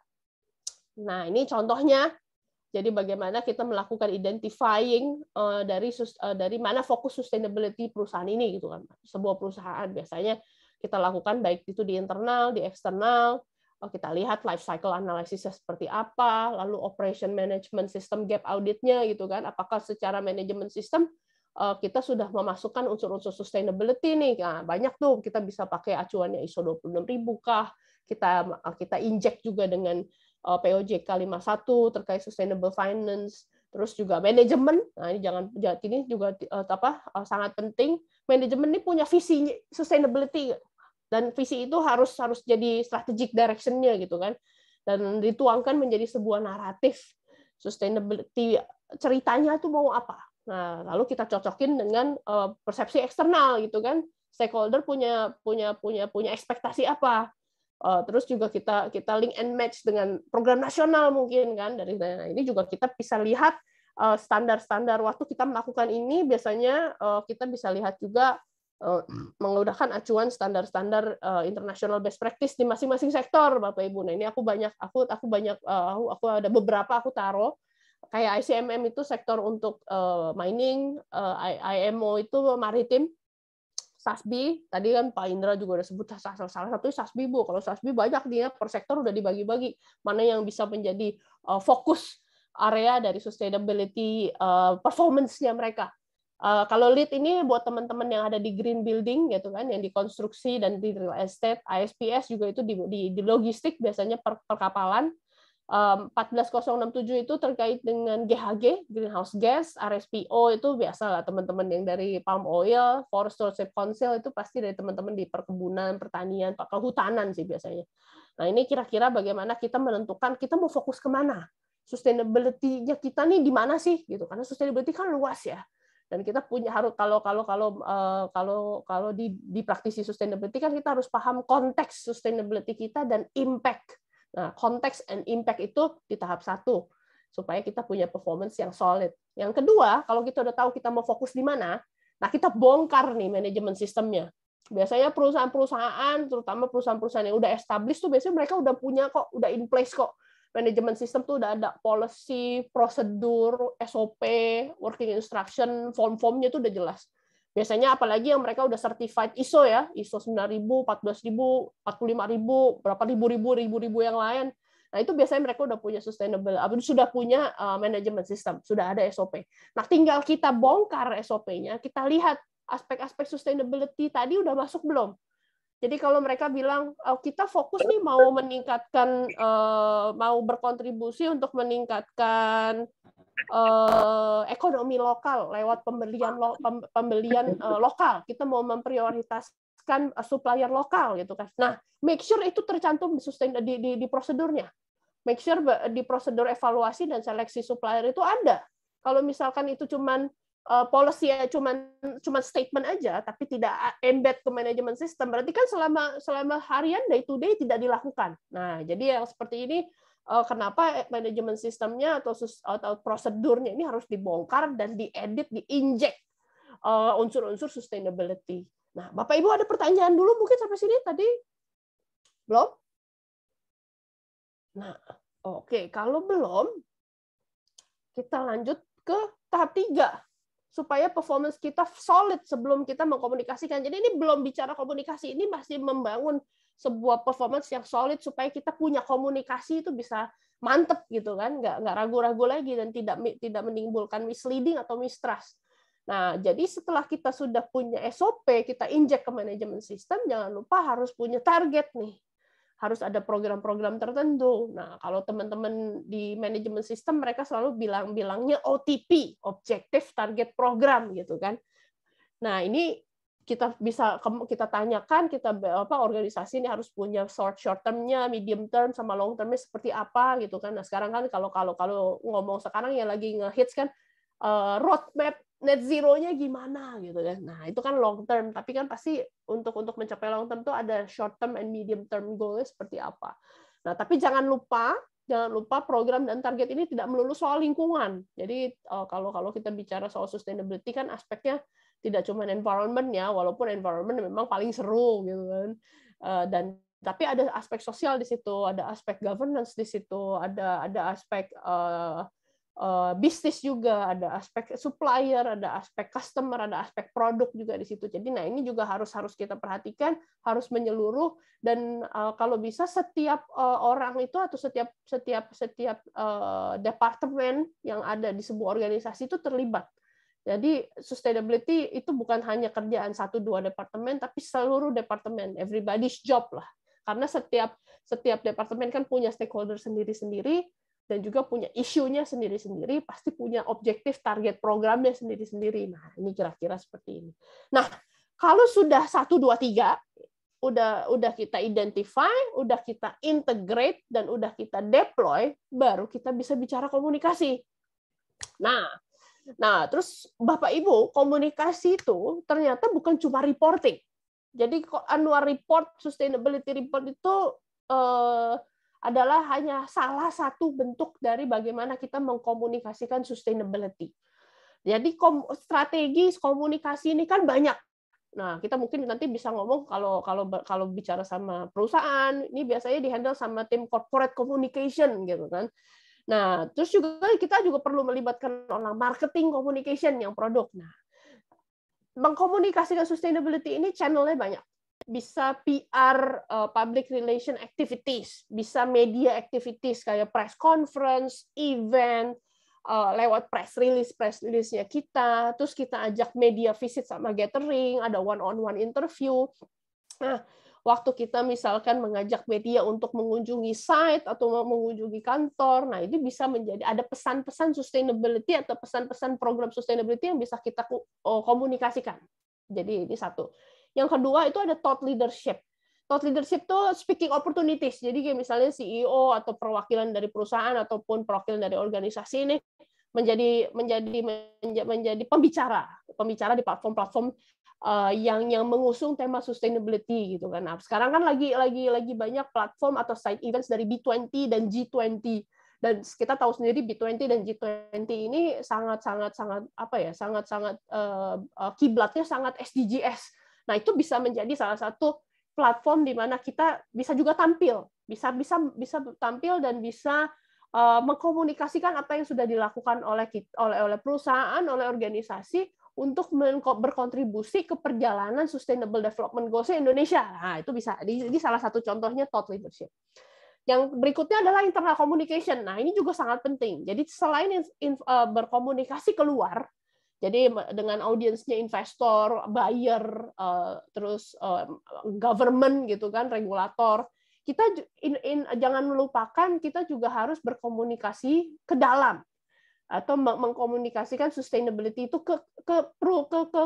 Nah, ini contohnya. Jadi bagaimana kita melakukan identifying dari mana fokus sustainability perusahaan ini gitu kan. Sebuah perusahaan biasanya kita lakukan baik itu di internal, di eksternal. Kita lihat life cycle analysis seperti apa, lalu operation management system gap auditnya gitu kan. Apakah secara manajemen sistem kita sudah memasukkan unsur-unsur sustainability nih. Nah, banyak tuh kita bisa pakai acuannya ISO 26000 kah. Kita inject juga dengan POJK 51 terkait sustainable finance, terus juga manajemen. Nah, ini juga sangat penting. Manajemen ini punya visi sustainability, Dan visi itu harus jadi strategic direction-nya gitu kan. Dan dituangkan menjadi sebuah naratif sustainability, ceritanya itu mau apa. Nah, lalu kita cocokin dengan persepsi eksternal gitu kan. Stakeholder punya ekspektasi apa. Terus juga kita link and match dengan program nasional mungkin kan. Dari ini juga kita bisa lihat standar-standar waktu kita melakukan ini, biasanya kita bisa lihat juga menggunakan acuan standar-standar international best practice di masing-masing sektor, Bapak Ibu. Nah, ini aku ada beberapa aku taruh. Kayak ICMM itu sektor untuk mining, IMO itu maritim, SASBI, tadi kan Pak Indra juga udah sebut salah satunya SASBI, Bu. Kalau SASBI banyak dia per sektor udah dibagi-bagi mana yang bisa menjadi fokus area dari sustainability performance-nya mereka. Kalau LEED ini buat teman-teman yang ada di green building gitu kan, yang di konstruksi dan di real estate, ISPS juga itu di logistik biasanya perkapalan. 14067 itu terkait dengan GHG, greenhouse gas, RSPO itu biasa lah teman-teman yang dari palm oil, Forest Stewardship Council itu pasti dari teman-teman di perkebunan, pertanian, kehutanan sih biasanya. Nah, ini kira-kira bagaimana kita menentukan kita mau fokus kemana, sustainability-nya kita nih di mana sih gitu, karena sustainability kan luas ya. Dan kita punya harus kalau di praktisi sustainability kan kita harus paham konteks sustainability kita dan impact. Nah, konteks and impact itu di tahap 1 supaya kita punya performance yang solid. Yang kedua, kalau kita udah tahu kita mau fokus di mana, nah kita bongkar nih manajemen sistemnya. Biasanya perusahaan-perusahaan, terutama perusahaan-perusahaan yang udah established tuh biasanya mereka udah punya kok, udah in place kok. Manajemen sistem tuh udah ada policy, prosedur, SOP, working instruction, form-formnya tuh udah jelas. Biasanya apalagi yang mereka udah certified ISO ya, ISO 9000, 14000, 45000, berapa ribu yang lain. Nah, itu biasanya mereka udah punya sustainable, sudah punya manajemen sistem, sudah ada SOP. Nah, tinggal kita bongkar SOP-nya, kita lihat aspek-aspek sustainability tadi udah masuk belum. Jadi kalau mereka bilang kita fokus nih mau meningkatkan, mau berkontribusi untuk meningkatkan ekonomi lokal lewat pembelian lokal, kita mau memprioritaskan supplier lokal gitu kan. Nah, make sure itu tercantum di prosedurnya. Make sure di prosedur evaluasi dan seleksi supplier itu ada. Kalau misalkan itu cuman policy ya cuman statement aja tapi tidak embed ke manajemen sistem, berarti kan selama harian day to day tidak dilakukan. Nah, jadi yang seperti ini kenapa manajemen sistemnya atau prosedurnya ini harus dibongkar dan diedit, diinjek unsur-unsur sustainability. Nah, Bapak Ibu ada pertanyaan dulu mungkin sampai sini tadi? Belum? Nah, oke, kalau belum kita lanjut ke tahap 3 supaya performance kita solid sebelum kita mengkomunikasikan. Jadi ini belum bicara komunikasi, ini masih membangun sebuah performance yang solid supaya kita punya komunikasi itu bisa mantep gitu kan, nggak ragu-ragu lagi dan tidak menimbulkan misleading atau mistrust. Nah, jadi setelah kita sudah punya SOP, kita injek ke manajemen sistem, jangan lupa harus punya target nih. Harus ada program-program tertentu. Nah, kalau teman-teman di manajemen sistem mereka selalu bilangnya OTP, Objective Target Program gitu kan. Nah, ini kita tanyakan organisasi ini harus punya short term-nya, medium term sama long term-nya seperti apa gitu kan. Nah, sekarang kan kalau ngomong sekarang yang lagi ngehits kan roadmap net zero-nya gimana gitu kan. Nah, itu kan long term, tapi kan pasti untuk mencapai long term tuh ada short term and medium term goal-nya seperti apa. Nah, tapi jangan lupa program dan target ini tidak melulu soal lingkungan. Jadi kalau kita bicara soal sustainability kan aspeknya tidak cuma environment ya, walaupun environment memang paling seru gitu kan. Tapi ada aspek sosial di situ, ada aspek governance di situ, ada aspek bisnis juga, ada aspek supplier, ada aspek customer, ada aspek produk juga di situ. Jadi, nah ini juga harus kita perhatikan, harus menyeluruh dan kalau bisa setiap orang itu atau setiap departemen yang ada di sebuah organisasi itu terlibat. Jadi sustainability itu bukan hanya kerjaan 1-2 departemen, tapi seluruh departemen, everybody's job lah. Karena setiap departemen kan punya stakeholder sendiri-sendiri. Dan juga punya isunya sendiri-sendiri, pasti punya objektif target programnya sendiri-sendiri. Nah, ini kira-kira seperti ini. Nah, kalau sudah 1, 2, 3, udah kita identify, udah kita integrate, dan udah kita deploy, baru kita bisa bicara komunikasi. Nah, terus Bapak Ibu, komunikasi itu ternyata bukan cuma reporting. Jadi annual report, sustainability report itu adalah hanya salah satu bentuk dari bagaimana kita mengkomunikasikan sustainability. Jadi strategi komunikasi ini kan banyak. Nah, kita mungkin nanti bisa ngomong kalau bicara sama perusahaan, ini biasanya dihandle sama tim corporate communication gitu kan. Nah, terus juga kita juga perlu melibatkan orang marketing communication yang produk. Nah, mengkomunikasikan sustainability ini channelnya banyak. Bisa PR, public relation activities, bisa media activities kayak press conference, event, lewat press release-nya kita, terus kita ajak media visit sama gathering, ada one-on-one interview. Nah, waktu kita misalkan mengajak media untuk mengunjungi site atau mengunjungi kantor, nah ini bisa menjadi ada pesan-pesan sustainability atau pesan-pesan program sustainability yang bisa kita komunikasikan. Jadi ini satu. Yang kedua itu ada thought leadership. Thought leadership itu speaking opportunities. Jadi kayak misalnya CEO atau perwakilan dari perusahaan ataupun perwakilan dari organisasi ini menjadi pembicara di platform-platform yang mengusung tema sustainability gitu kan. Nah, sekarang kan lagi banyak platform atau side events dari B20 dan G20. Dan kita tahu sendiri B20 dan G20 ini sangat kiblatnya sangat SDGs. Nah, itu bisa menjadi salah satu platform di mana kita bisa juga tampil, bisa tampil dan bisa mengkomunikasikan apa yang sudah dilakukan oleh perusahaan, oleh organisasi untuk berkontribusi ke perjalanan Sustainable Development Goals Indonesia. Nah, itu bisa. Ini salah satu contohnya thought leadership. Yang berikutnya adalah internal communication. Nah, ini juga sangat penting. Jadi selain berkomunikasi keluar, jadi dengan audiensnya investor, buyer, terus government gitu kan, regulator. Kita jangan melupakan kita juga harus berkomunikasi ke dalam atau mengkomunikasikan sustainability itu ke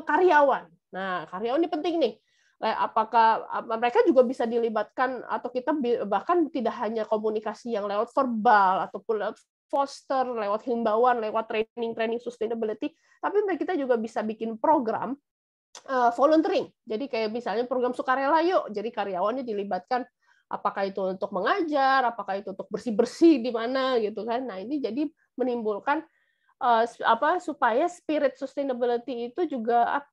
karyawan. Nah, karyawan ini penting nih. Apakah mereka juga bisa dilibatkan atau kita bahkan tidak hanya komunikasi yang lewat verbal ataupun lewat foster, lewat himbauan, lewat training sustainability, tapi kita juga bisa bikin program volunteering. Jadi kayak misalnya program sukarela yuk, jadi karyawannya dilibatkan, apakah itu untuk mengajar, apakah itu untuk bersih-bersih di mana gitu kan. Nah, ini jadi menimbulkan supaya spirit sustainability itu juga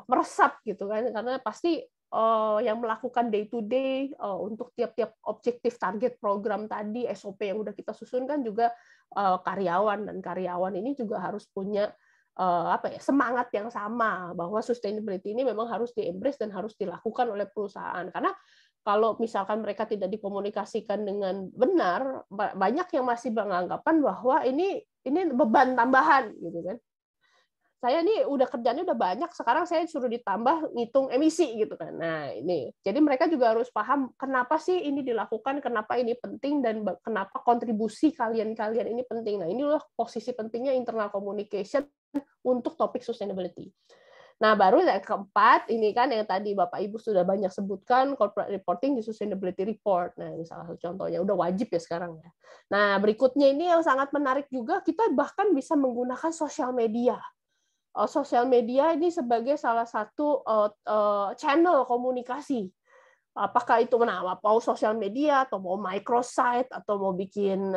meresap gitu kan, karena pasti yang melakukan day to day untuk tiap-tiap objektif target program tadi, SOP yang udah kita susun kan juga karyawan, dan karyawan ini juga harus punya semangat yang sama bahwa sustainability ini memang harus di-embrace dan harus dilakukan oleh perusahaan. Karena kalau misalkan mereka tidak dikomunikasikan dengan benar, banyak yang masih beranggapan bahwa ini beban tambahan gitu kan. Saya ini udah kerjanya udah banyak, sekarang saya suruh ditambah ngitung emisi gitu kan. Nah, ini. Jadi mereka juga harus paham kenapa sih ini dilakukan, kenapa ini penting, dan kenapa kontribusi kalian-kalian ini penting. Nah, inilah posisi pentingnya internal communication untuk topik sustainability. Nah, baru yang keempat, ini kan yang tadi Bapak Ibu sudah banyak sebutkan, corporate reporting di sustainability report. Nah, ini salah satu contohnya, udah wajib ya sekarang ya. Nah, berikutnya ini yang sangat menarik juga, kita bahkan bisa menggunakan sosial media. Sosial media ini sebagai salah satu channel komunikasi. Apakah itu mau sosial media atau mau microsite atau mau bikin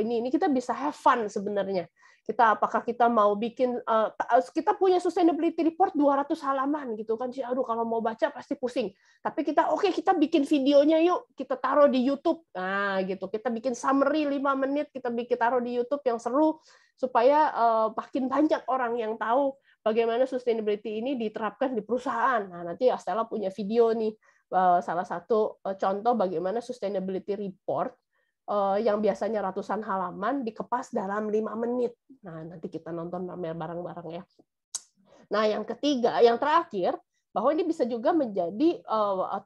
ini kita bisa have fun sebenarnya. Apakah kita mau bikin kita punya sustainability report 200 halaman gitu kan. Aduh, kalau mau baca pasti pusing. Tapi kita kita bikin videonya yuk, kita taruh di YouTube. Nah, gitu. Kita bikin summary 5 menit, kita taruh di YouTube yang seru supaya makin banyak orang yang tahu bagaimana sustainability ini diterapkan di perusahaan. Nah, nanti Astella punya video nih, salah satu contoh bagaimana sustainability report yang biasanya ratusan halaman dikepas dalam 5 menit. Nah, nanti kita nonton bareng-bareng ya. Nah, yang ketiga, yang terakhir, bahwa ini bisa juga menjadi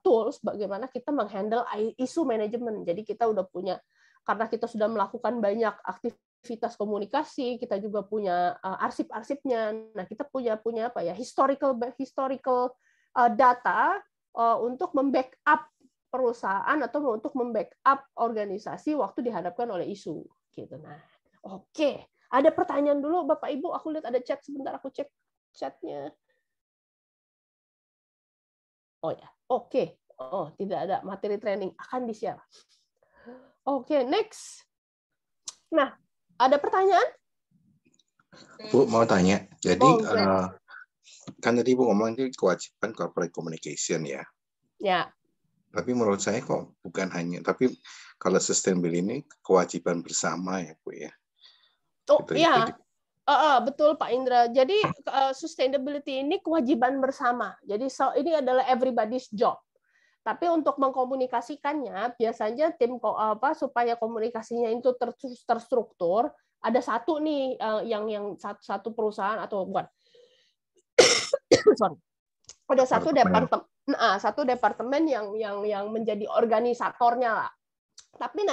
tools bagaimana kita menghandle isu manajemen. Jadi kita udah punya, karena kita sudah melakukan banyak aktivitas komunikasi, kita juga punya arsip-arsipnya. Nah, kita punya historical data untuk membackup perusahaan atau untuk membackup organisasi waktu dihadapkan oleh isu gitu. Nah, oke. Ada pertanyaan dulu Bapak Ibu, aku lihat ada chat sebentar, aku cek chatnya. Oh ya, oke. Oh, tidak ada materi training akan di-share. Oke, next. Nah, ada pertanyaan? Bu, mau tanya. Jadi, kan tadi Bu ngomong ini kewajiban corporate communication ya. Ya. Tapi menurut saya kok bukan hanya, tapi kalau sustainability ini kewajiban bersama ya Bu ya. Oh iya, betul Pak Indra. Jadi sustainability ini kewajiban bersama. Jadi ini adalah everybody's job. Tapi untuk mengkomunikasikannya, biasanya tim supaya komunikasinya itu terstruktur, ada satu nih yang satu perusahaan atau bukan, sorry, ada satu departemen yang menjadi organisatornya lah. Tapi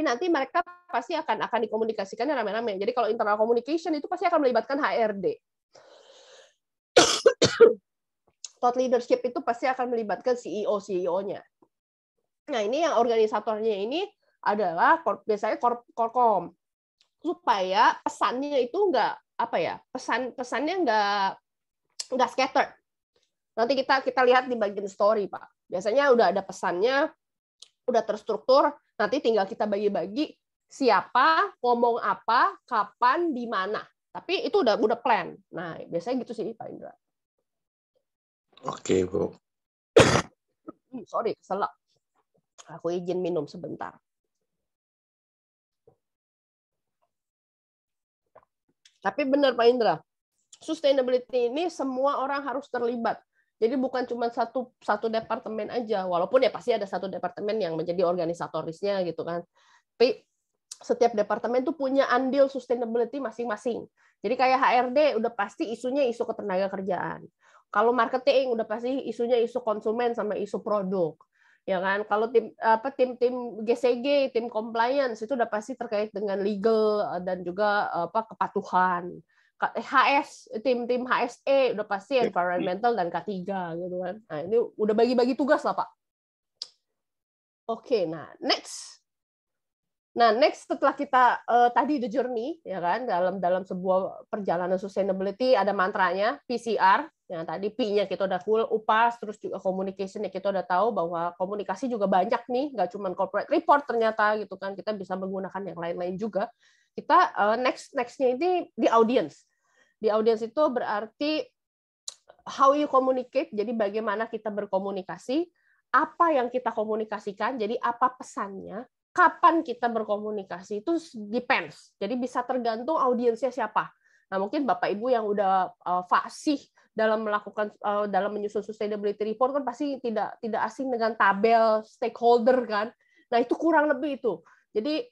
nanti mereka pasti akan dikomunikasikannya rame-rame. Jadi kalau internal communication itu pasti akan melibatkan HRD. Thought leadership itu pasti akan melibatkan CEO-nya. Nah, ini yang organisatornya ini adalah biasanya Korkom. Supaya pesannya itu enggak pesannya enggak scattered. Nanti kita lihat di bagian story, Pak. Biasanya udah ada pesannya, udah terstruktur, nanti tinggal kita bagi-bagi siapa, ngomong apa, kapan, di mana. Tapi itu udah plan. Nah, biasanya gitu sih, Pak Indra. Oke, Bu. Sorry, keselak. Aku izin minum sebentar. Tapi benar Pak Indra, sustainability ini semua orang harus terlibat. Jadi bukan cuma satu departemen aja, walaupun ya pasti ada satu departemen yang menjadi organisatorisnya gitu kan. Tapi setiap departemen tuh punya andil sustainability masing-masing. Jadi kayak HRD udah pasti isunya isu ketenaga kerjaan. Kalau marketing udah pasti isunya isu konsumen sama isu produk. Ya kan? Kalau tim GCG, tim compliance itu udah pasti terkait dengan legal dan juga kepatuhan. tim HSE udah pasti environmental dan K3 gitu kan. Nah, ini udah bagi-bagi tugas lah, Pak. Oke, nah next setelah kita tadi the journey ya kan dalam sebuah perjalanan sustainability ada mantranya PCR. Yang tadi P-nya kita udah full, UPAS, terus juga communication-nya kita udah tahu bahwa komunikasi juga banyak nih, nggak cuma corporate report ternyata gitu kan, kita bisa menggunakan yang lain-lain juga. Kita next-nya ini di audience. Di audience itu berarti how you communicate, jadi bagaimana kita berkomunikasi, apa yang kita komunikasikan, jadi apa pesannya, kapan kita berkomunikasi itu depends. Jadi bisa tergantung audiensnya siapa. Nah, mungkin Bapak Ibu yang udah fasih dalam menyusun sustainability report kan pasti tidak asing dengan tabel stakeholder kan. Nah, itu kurang lebih itu. Jadi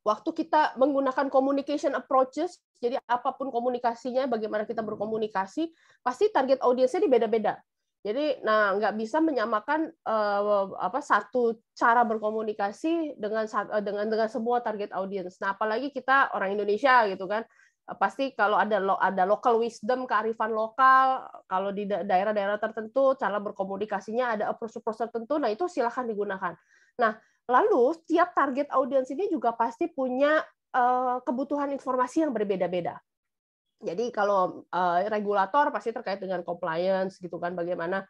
waktu kita menggunakan communication approaches, jadi apapun komunikasinya, bagaimana kita berkomunikasi, pasti target audiensnya beda-beda. Jadi, nggak bisa menyamakan satu cara berkomunikasi dengan semua target audience. Nah, apalagi kita orang Indonesia gitu kan. Pasti kalau ada local wisdom, kearifan lokal, kalau di daerah-daerah tertentu cara berkomunikasinya ada approach tertentu, nah itu silakan digunakan. Nah, lalu tiap target audiens ini juga pasti punya kebutuhan informasi yang berbeda-beda. Jadi kalau regulator pasti terkait dengan compliance gitu kan, bagaimana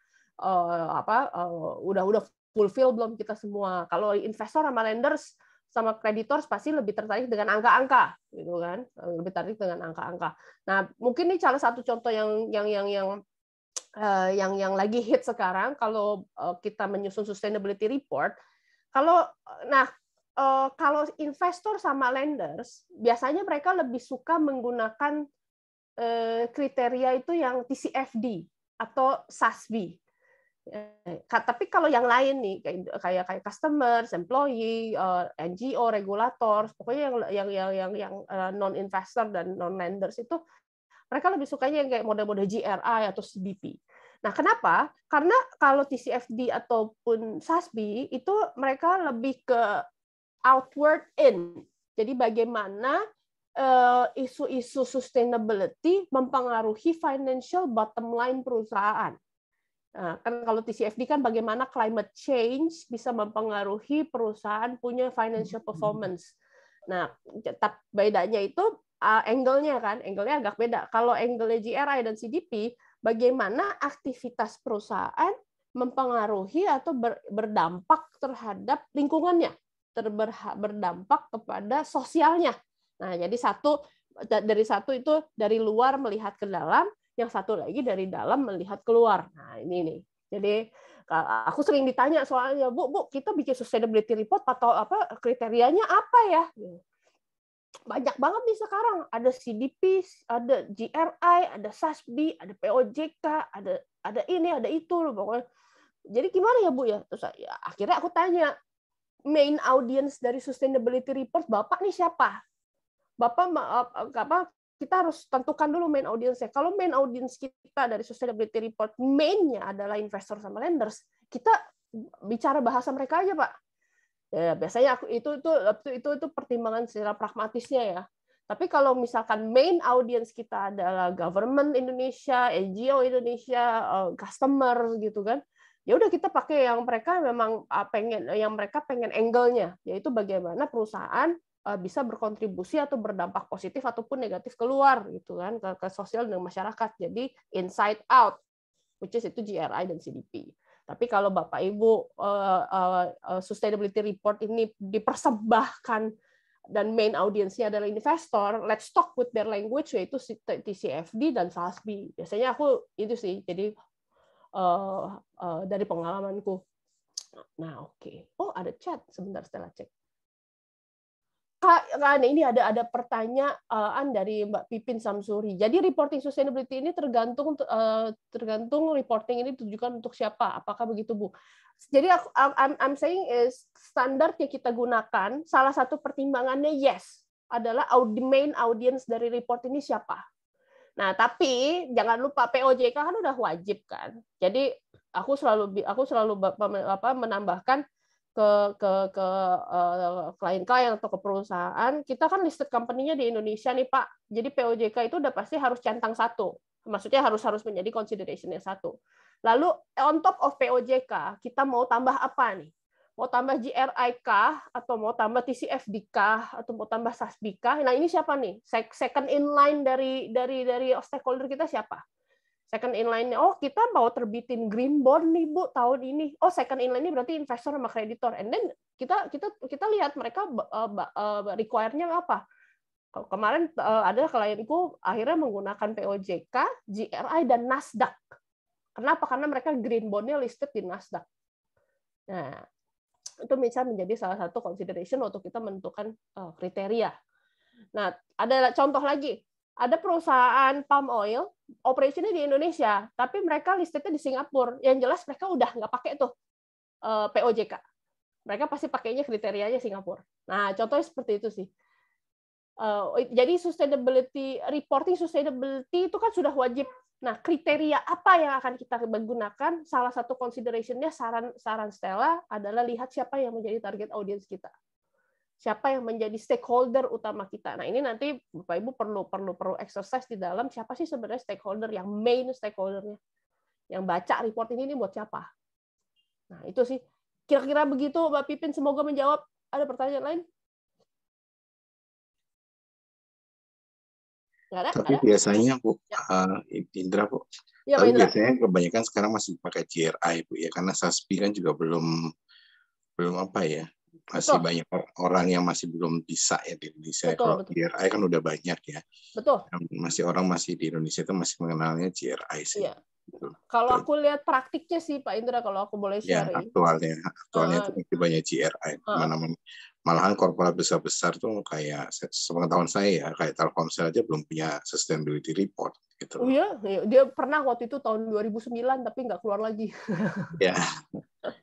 udah fulfill belum kita semua. Kalau investor sama lenders sama kreditors pasti lebih tertarik dengan angka-angka gitu kan, lebih tertarik dengan angka-angka. Nah, mungkin ini salah satu contoh yang lagi hit sekarang kalau kita menyusun sustainability report. Kalau investor sama lenders biasanya mereka lebih suka menggunakan kriteria itu yang TCFD atau SASB. Tapi kalau yang lain nih kayak customers, employee, NGO, regulator, pokoknya yang non investor dan non lenders itu mereka lebih sukanya yang kayak model-model GRI atau CDP. Nah, kenapa? Karena kalau TCFD ataupun SASB itu mereka lebih ke outward in. Jadi bagaimana isu-isu sustainability mempengaruhi financial bottom line perusahaan. Nah, kan kalau TCFD kan bagaimana climate change bisa mempengaruhi perusahaan punya financial performance. Nah, bedanya itu angle-nya agak beda. Kalau angle-nya GRI dan CDP, bagaimana aktivitas perusahaan mempengaruhi atau berdampak terhadap lingkungannya, berdampak kepada sosialnya. Nah, jadi dari satu itu dari luar melihat ke dalam, yang satu lagi dari dalam melihat keluar. Nah, ini nih. Jadi aku sering ditanya soalnya, Bu, kita bikin sustainability report atau kriterianya apa ya? Banyak banget nih sekarang. Ada CDP, ada GRI, ada SASB, ada POJK, ada ini, ada itu pokoknya. Jadi gimana ya, Bu ya? Terus akhirnya aku tanya, main audience dari sustainability report Bapak nih siapa? Bapak kita harus tentukan dulu main audience-nya. Kalau main audience kita dari sustainability report main-nya adalah investor sama lenders, kita bicara bahasa mereka aja, Pak. Ya, biasanya itu pertimbangan secara pragmatisnya ya. Tapi kalau misalkan main audience kita adalah government Indonesia, NGO Indonesia, customer gitu kan, ya udah kita pakai yang mereka memang pengen angle-nya, yaitu bagaimana perusahaan bisa berkontribusi atau berdampak positif ataupun negatif keluar gitu kan ke sosial dan masyarakat. Jadi inside out, which is itu GRI dan CDP. Tapi kalau Bapak Ibu sustainability report ini dipersembahkan dan main audience-nya adalah investor, let's talk with their language, yaitu TCFD dan SASB. Biasanya aku itu sih, jadi dari pengalamanku. Nah, oke. Oh, ada chat. Sebentar, Stella cek. Kak, ini ada pertanyaan dari Mbak Pipin Samsuri. Jadi reporting sustainability ini tergantung reporting ini ditujukan untuk siapa? Apakah begitu, Bu? Jadi I'm saying is standar yang kita gunakan, salah satu pertimbangannya yes adalah main audience dari report ini siapa. Nah, tapi jangan lupa POJK kan udah wajib kan. Jadi aku selalu menambahkan ke klien-klien atau ke perusahaan, kita kan listed company-nya di Indonesia nih, Pak. Jadi POJK itu udah pasti harus centang satu. Maksudnya harus menjadi consideration-nya satu. Lalu on top of POJK, kita mau tambah apa nih? Mau tambah GRI kah? Atau mau tambah TCFD kah? Atau mau tambah SASB kah? Nah, ini siapa nih? Second in line dari stakeholder kita siapa? Second in line-nya, oh kita mau terbitin green bond nih Bu tahun ini. Oh second in line ini berarti investor sama kreditor. And then kita lihat mereka require-nya apa. Kemarin ada klienku akhirnya menggunakan POJK, GRI dan Nasdaq. Kenapa? Karena mereka green bond-nya listed di Nasdaq. Nah, itu bisa menjadi salah satu consideration untuk kita menentukan kriteria. Nah, ada contoh lagi. Ada perusahaan palm oil, operasinya di Indonesia, tapi mereka listednya di Singapura. Yang jelas mereka udah nggak pakai tuh POJK. Mereka pasti pakainya kriterianya Singapura. Nah, contohnya seperti itu sih. Jadi reporting sustainability itu kan sudah wajib. Nah, kriteria apa yang akan kita gunakan? Salah satu consideration-nya saran Stella adalah lihat siapa yang menjadi target audience kita. Siapa yang menjadi stakeholder utama kita. Nah, ini nanti Bapak Ibu perlu exercise di dalam siapa sih sebenarnya stakeholder, yang main stakeholdernya. Yang baca report ini buat siapa. Nah, itu sih. Kira-kira begitu, Mbak Pipin. Semoga menjawab. Ada pertanyaan lain? Nggak ada? Tapi biasanya, Bu, Indra, Bu. Ya, tapi Indra. biasanya kebanyakan sekarang masih pakai GRI, Bu, ya. Karena SASB kan juga belum apa ya. Masih banyak orang yang masih belum bisa ya di Indonesia. Kalau GRI kan udah banyak ya. Betul. Orang masih di Indonesia itu masih mengenalnya GRI sih. Iya. Kalau aku lihat praktiknya sih Pak Indra, kalau aku boleh share. Ya, aktualnya itu masih banyak GRI. Malahan korporat besar-besar tuh kayak sepengetahuan saya ya, kayak Telkomsel aja belum punya sustainability report gitu. Oh iya, dia pernah waktu itu tahun 2009 tapi nggak keluar lagi. Ya,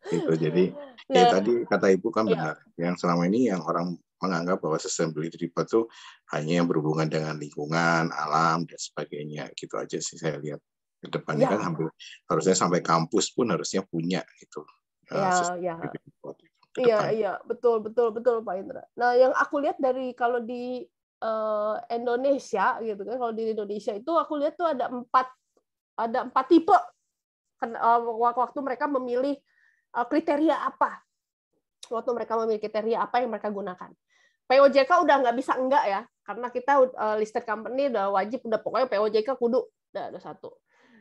gitu. Jadi ya tadi kata Ibu kan benar. Yang selama ini yang orang menganggap bahwa sustainability report itu hanya yang berhubungan dengan lingkungan, alam dan sebagainya. Gitu aja sih saya lihat. Kedepannya kan harusnya sampai kampus pun harusnya punya itu. Iya, betul Pak Indra. Nah, yang aku lihat dari kalau di Indonesia gitu kan, kalau di Indonesia itu aku lihat tuh ada empat tipe waktu mereka memilih kriteria apa. Waktu mereka memilih kriteria apa yang mereka gunakan. POJK udah nggak bisa enggak ya, karena kita listed company udah wajib, udah pokoknya POJK kudu, udah satu.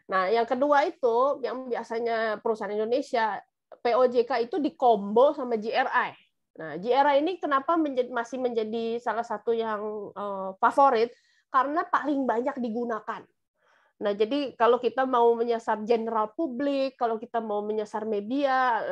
Nah, yang kedua itu yang biasanya perusahaan Indonesia POJK itu dikombo sama GRI. Nah, GRI ini kenapa masih menjadi salah satu yang favorit? Karena paling banyak digunakan. Nah, jadi kalau kita mau menyasar general publik, kalau kita mau menyasar media,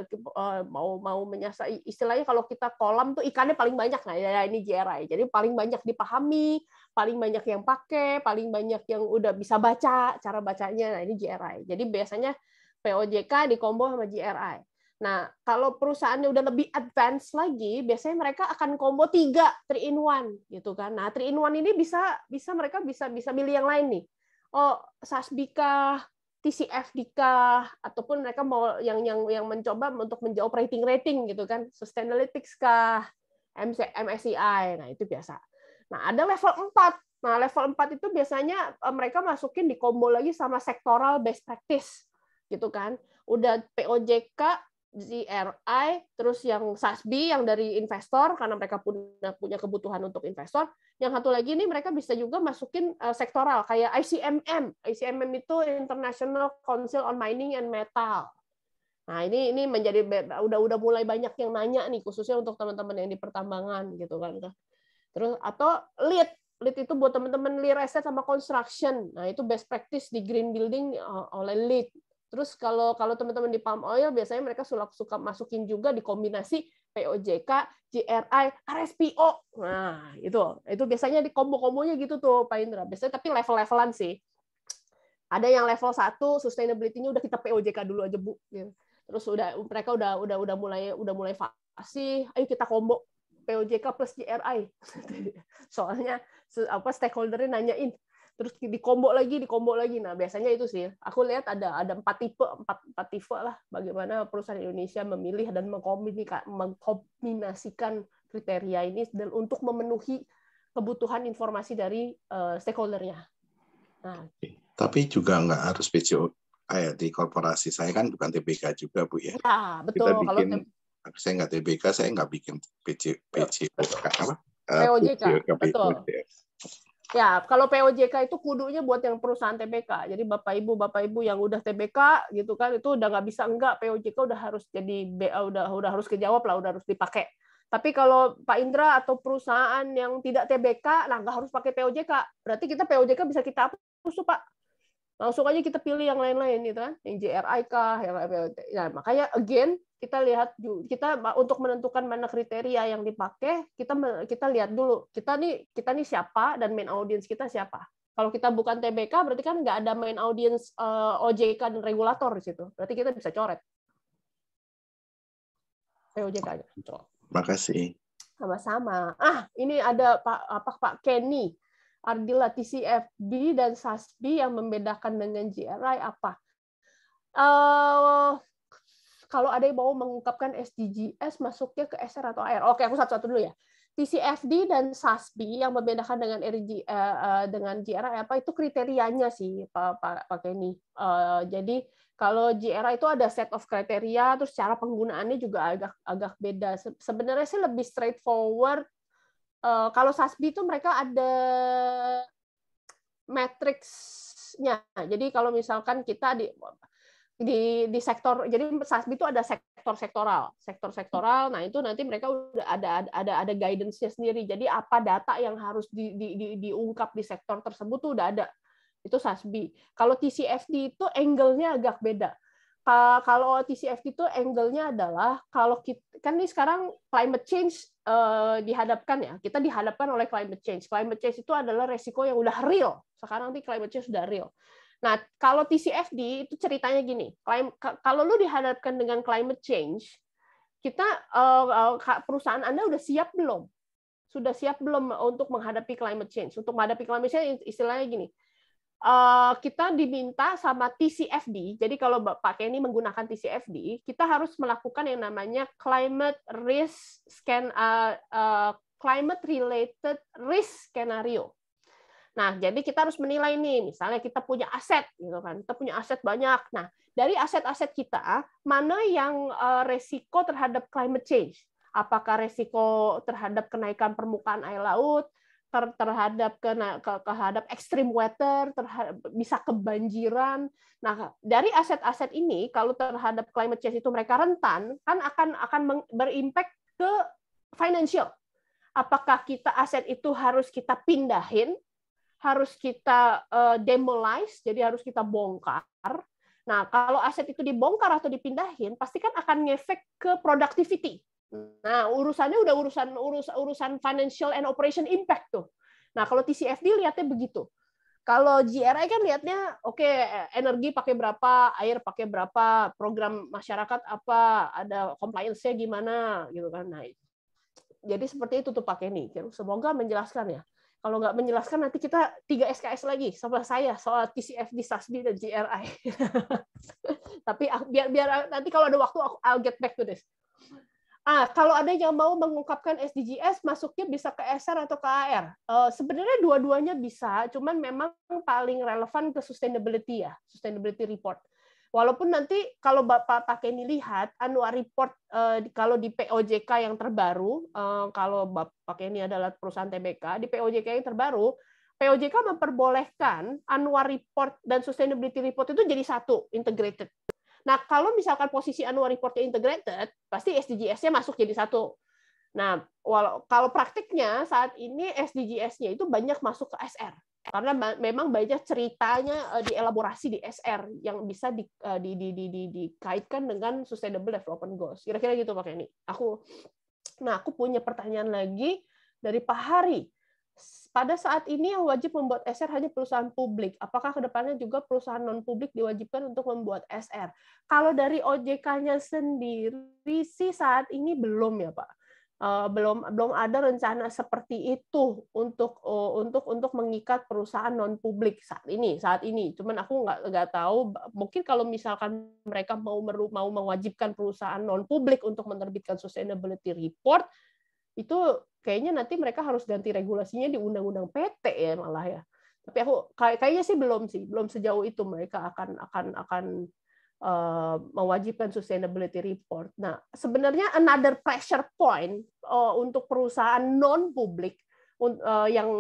mau menyasar istilahnya kalau kita kolam tuh ikannya paling banyak, nah ya ini GRI. Jadi paling banyak dipahami, paling banyak yang pakai, paling banyak yang udah bisa baca, cara bacanya, nah ini GRI. Jadi biasanya POJK dikombo sama GRI. Nah, kalau perusahaannya udah lebih advance lagi, biasanya mereka akan combo 3 in 1 gitu kan. Nah, 3 in 1 ini mereka bisa milih yang lain nih. Oh, SASB kah, TCFD kah, ataupun mereka mau yang mencoba untuk menjawab rating gitu kan, Sustainalytics kah, MSCI. Nah, itu biasa. Nah, ada level 4. Nah, level 4 itu biasanya mereka masukin di combo lagi sama sectoral best practice gitu kan. Udah POJK, GRI, terus yang SASB yang dari investor karena mereka punya kebutuhan untuk investor. Yang satu lagi ini mereka bisa juga masukin sektoral kayak ICMM. ICMM itu International Council on Mining and Metal. Nah, ini menjadi udah mulai banyak yang nanya nih khususnya untuk teman-teman yang di pertambangan gitu kan. Terus atau lead itu buat teman-teman real estate sama construction. Nah, itu best practice di green building oleh lead. Terus kalau teman-teman di palm oil biasanya mereka suka masukin juga di kombinasi POJK, GRI, RSPO. Nah, itu biasanya di kombo-kombonya gitu tuh Pak Indra. Biasanya tapi level-levelan sih. Ada yang level 1 sustainability-nya udah kita POJK dulu aja, Bu. Terus mereka udah mulai fasih, ayo kita kombo POJK plus GRI. Soalnya stakeholder-nya nanyain. Terus dikombo lagi. Nah, biasanya itu sih. Aku lihat ada 4 tipe lah bagaimana perusahaan Indonesia memilih dan mengkombinasikan kriteria ini dan untuk memenuhi kebutuhan informasi dari stakeholder-nya. Nah, tapi juga nggak harus PCO kayak di korporasi saya kan bukan TBK juga, Bu ya. Ya, betul. Kita bikin, saya nggak TBK, saya nggak bikin POJK. Betul. Ya, kalau POJK itu kudunya buat yang perusahaan TBK. Jadi Bapak Ibu yang udah TBK gitu kan, itu udah nggak bisa enggak, POJK udah harus jadi udah harus kejawab lah, udah harus dipakai. Tapi kalau Pak Indra atau perusahaan yang tidak TBK, nah nggak harus pakai POJK. Berarti kita POJK bisa kita hapus tuh, Pak. Langsung aja kita pilih yang lain-lain gitu kan, yang GRI kah, yang nah, makanya again kita lihat untuk menentukan mana kriteria yang dipakai, kita lihat dulu kita nih siapa dan main audience kita siapa. Kalau kita bukan TBK berarti kan nggak ada main audience OJK dan regulator di situ. Berarti kita bisa coret POJK-nya. Makasih. Sama-sama. Ini ada Pak Kenny. Ardila, TCFD dan SASB yang membedakan dengan GRI apa? Kalau ada yang mau mengungkapkan SDGs, masuknya ke SR atau AR. Oke, aku satu-satu dulu ya. TCFD dan SASB yang membedakan dengan GRI apa? Itu kriterianya sih, Pak Kenny. Jadi kalau GRI itu ada set of kriteria, terus cara penggunaannya juga agak beda. Sebenarnya sih lebih straightforward. Kalau SASB itu mereka ada matriksnya. Jadi kalau misalkan kita di sektor, jadi SASB itu ada sektor-sektoral. Nah itu nanti mereka udah ada guidance-nya sendiri. Jadi apa data yang harus diungkap di sektor tersebut tuh udah ada. Itu SASB. Kalau TCFD itu angle-nya agak beda. Kalau TCFD itu angle-nya adalah kalau kita kan ini sekarang climate change dihadapkan ya, kita dihadapkan oleh climate change. Climate change itu adalah resiko yang udah real. Sekarang nanti climate change sudah real. Nah, kalau TCFD itu ceritanya gini, kalau lu dihadapkan dengan climate change, perusahaan Anda udah siap belum? Sudah siap belum untuk menghadapi climate change? Untuk menghadapi climate change istilahnya gini. Kita diminta sama TCFD, jadi kalau Pak Kenny menggunakan TCFD, kita harus melakukan yang namanya climate risk climate related risk scenario. Nah, jadi kita harus menilai nih, misalnya kita punya aset, gitu kan? Kita punya aset banyak. Nah, dari aset-aset kita, mana yang resiko terhadap climate change? Apakah resiko terhadap kenaikan permukaan air laut, terhadap extreme weather, bisa kebanjiran. Nah, dari aset-aset ini, kalau terhadap climate change itu mereka rentan, kan akan berimpact ke financial. Apakah kita aset itu harus kita pindahin, harus kita demolish, jadi harus kita bongkar. Nah, kalau aset itu dibongkar atau dipindahin, pasti kan akan ngefek ke productivity. Nah, urusannya udah urusan financial and operation impact tuh. Nah, kalau TCFD lihatnya begitu. Kalau GRI kan lihatnya, oke, energi pakai berapa, air pakai berapa, program masyarakat apa, ada compliance-nya gimana, gitu kan. Nah, jadi seperti itu tuh Pak Kenny. Semoga menjelaskan ya. Kalau nggak menjelaskan, nanti kita 3 SKS lagi sama saya soal TCFD, SASB, dan GRI. Tapi biar nanti kalau ada waktu, I'll get back to this. Kalau ada yang mau mengungkapkan SDGs, masuknya bisa ke SR atau ke AR. Sebenarnya dua-duanya bisa, cuman memang paling relevan ke sustainability ya, sustainability report. Walaupun nanti kalau Bapak Kenny lihat annual report kalau di POJK yang terbaru, kalau Bapak Kenny adalah perusahaan TBK, di POJK yang terbaru, POJK memperbolehkan annual report dan sustainability report itu jadi satu, integrated. Nah, kalau misalkan posisi annual report-nya integrated, pasti SDGs-nya masuk jadi satu. Nah, kalau praktiknya saat ini SDGs-nya itu banyak masuk ke SR. Karena memang banyak ceritanya dielaborasi di SR yang bisa dikaitkan dengan Sustainable Development Goals. Kira-kira gitu Pak Kenny. Aku punya pertanyaan lagi dari Pak Hari. Pada saat ini yang wajib membuat SR hanya perusahaan publik. Apakah kedepannya juga perusahaan non-publik diwajibkan untuk membuat SR? Kalau dari OJK-nya sendiri sih saat ini belum ya Pak. Belum ada rencana seperti itu untuk mengikat perusahaan non-publik saat ini. Cuman aku nggak tahu. Mungkin kalau misalkan mereka mau mewajibkan perusahaan non-publik untuk menerbitkan sustainability report, itu kayaknya nanti mereka harus ganti regulasinya di undang-undang PT ya malah ya. Tapi aku kayaknya sih belum sejauh itu mereka akan mewajibkan sustainability report. Nah, sebenarnya another pressure point untuk perusahaan non-publik yang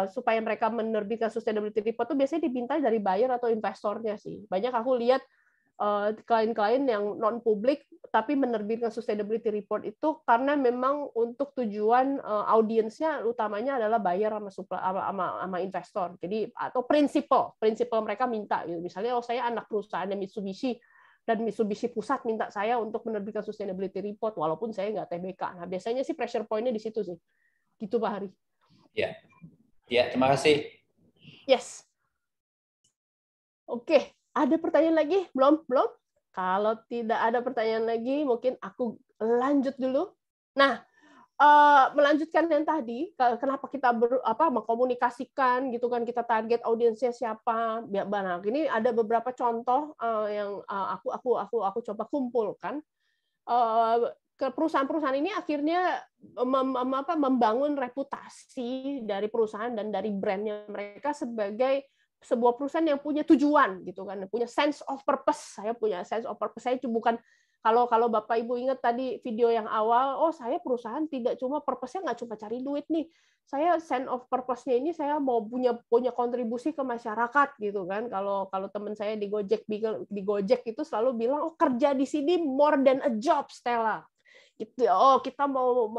supaya mereka menerbitkan sustainability report itu biasanya dipintai dari buyer atau investornya sih. Banyak aku lihat klien-klien yang non-publik tapi menerbitkan sustainability report itu karena memang untuk tujuan audiensnya utamanya adalah buyer sama investor. Jadi atau prinsipal mereka minta gitu. Misalnya saya anak perusahaannya Mitsubishi dan Mitsubishi pusat minta saya untuk menerbitkan sustainability report walaupun saya nggak TBK. Nah, biasanya sih pressure point-nya di situ sih. Gitu Pak Hari. Ya, terima kasih. Yes. Oke. Ada pertanyaan lagi? Belum? Kalau tidak ada pertanyaan lagi, mungkin aku lanjut dulu. Nah, melanjutkan yang tadi, kenapa kita mengkomunikasikan gitu kan, kita target audiensnya siapa? Nah, ini ada beberapa contoh yang aku coba kumpulkan. Ke perusahaan-perusahaan ini akhirnya membangun reputasi dari perusahaan dan dari brandnya mereka sebagai sebuah perusahaan yang punya tujuan gitu kan, punya sense of purpose. Saya punya sense of purpose. Saya bukan kalau Bapak Ibu ingat tadi video yang awal, saya perusahaan tidak cuma purpose-nya nggak cuma cari duit nih. Saya sense of purpose-nya ini saya mau punya kontribusi ke masyarakat gitu kan. Kalau teman saya di Gojek itu selalu bilang, kerja di sini more than a job, Stella. Gitu. Kita mau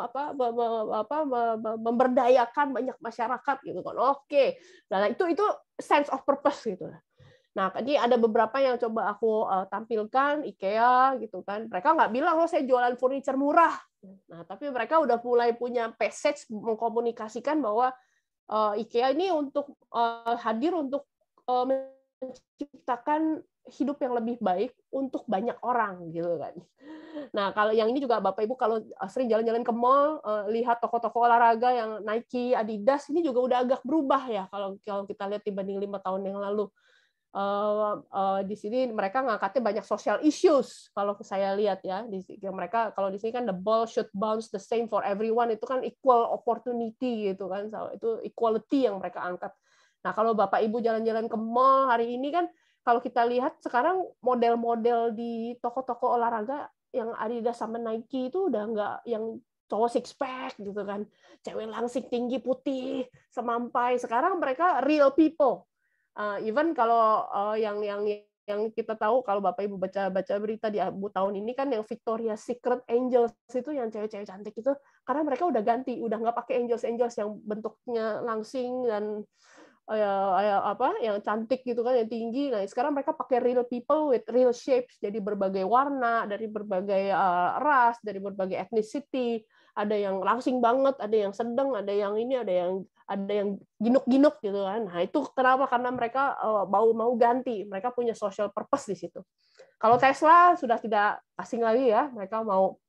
memberdayakan banyak masyarakat gitu kan. Oke. Nah, itu sense of purpose gitu. Nah, ini ada beberapa yang coba aku tampilkan, IKEA gitu kan. Mereka nggak bilang saya jualan furniture murah. Nah, tapi mereka udah mulai punya message mengkomunikasikan bahwa IKEA ini untuk hadir untuk menciptakan hidup yang lebih baik untuk banyak orang gitu kan. Nah, kalau yang ini juga Bapak Ibu kalau sering jalan-jalan ke mall, lihat toko-toko olahraga yang Nike, Adidas, ini juga udah agak berubah ya kalau kita lihat dibanding 5 tahun yang lalu. Di sini mereka ngangkatnya banyak social issues kalau saya lihat ya. Mereka kalau di sini kan the ball should bounce the same for everyone, itu kan equal opportunity gitu kan. Itu equality yang mereka angkat. Nah, kalau Bapak Ibu jalan-jalan ke mall hari ini kan kalau kita lihat sekarang model-model di toko-toko olahraga yang Adidas sama Nike itu udah nggak yang cowok six pack gitu kan. Cewek langsing tinggi putih semampai. Sekarang mereka real people. Even kalau yang kita tahu kalau Bapak Ibu baca berita di tahun ini kan yang Victoria's Secret Angels itu yang cewek-cewek cantik itu karena mereka udah ganti, udah nggak pakai angels yang bentuknya langsing dan yang cantik gitu kan, yang tinggi. Nah, sekarang mereka pakai real people with real shapes, jadi berbagai warna, dari berbagai ras, dari berbagai ethnicity. Ada yang langsing banget, ada yang sedang, ada yang ini, ada yang ginuk-ginuk gitu kan. Nah, itu kenapa? Karena mereka mau ganti. Mereka punya social purpose di situ. Kalau Tesla sudah tidak asing lagi ya, mereka mau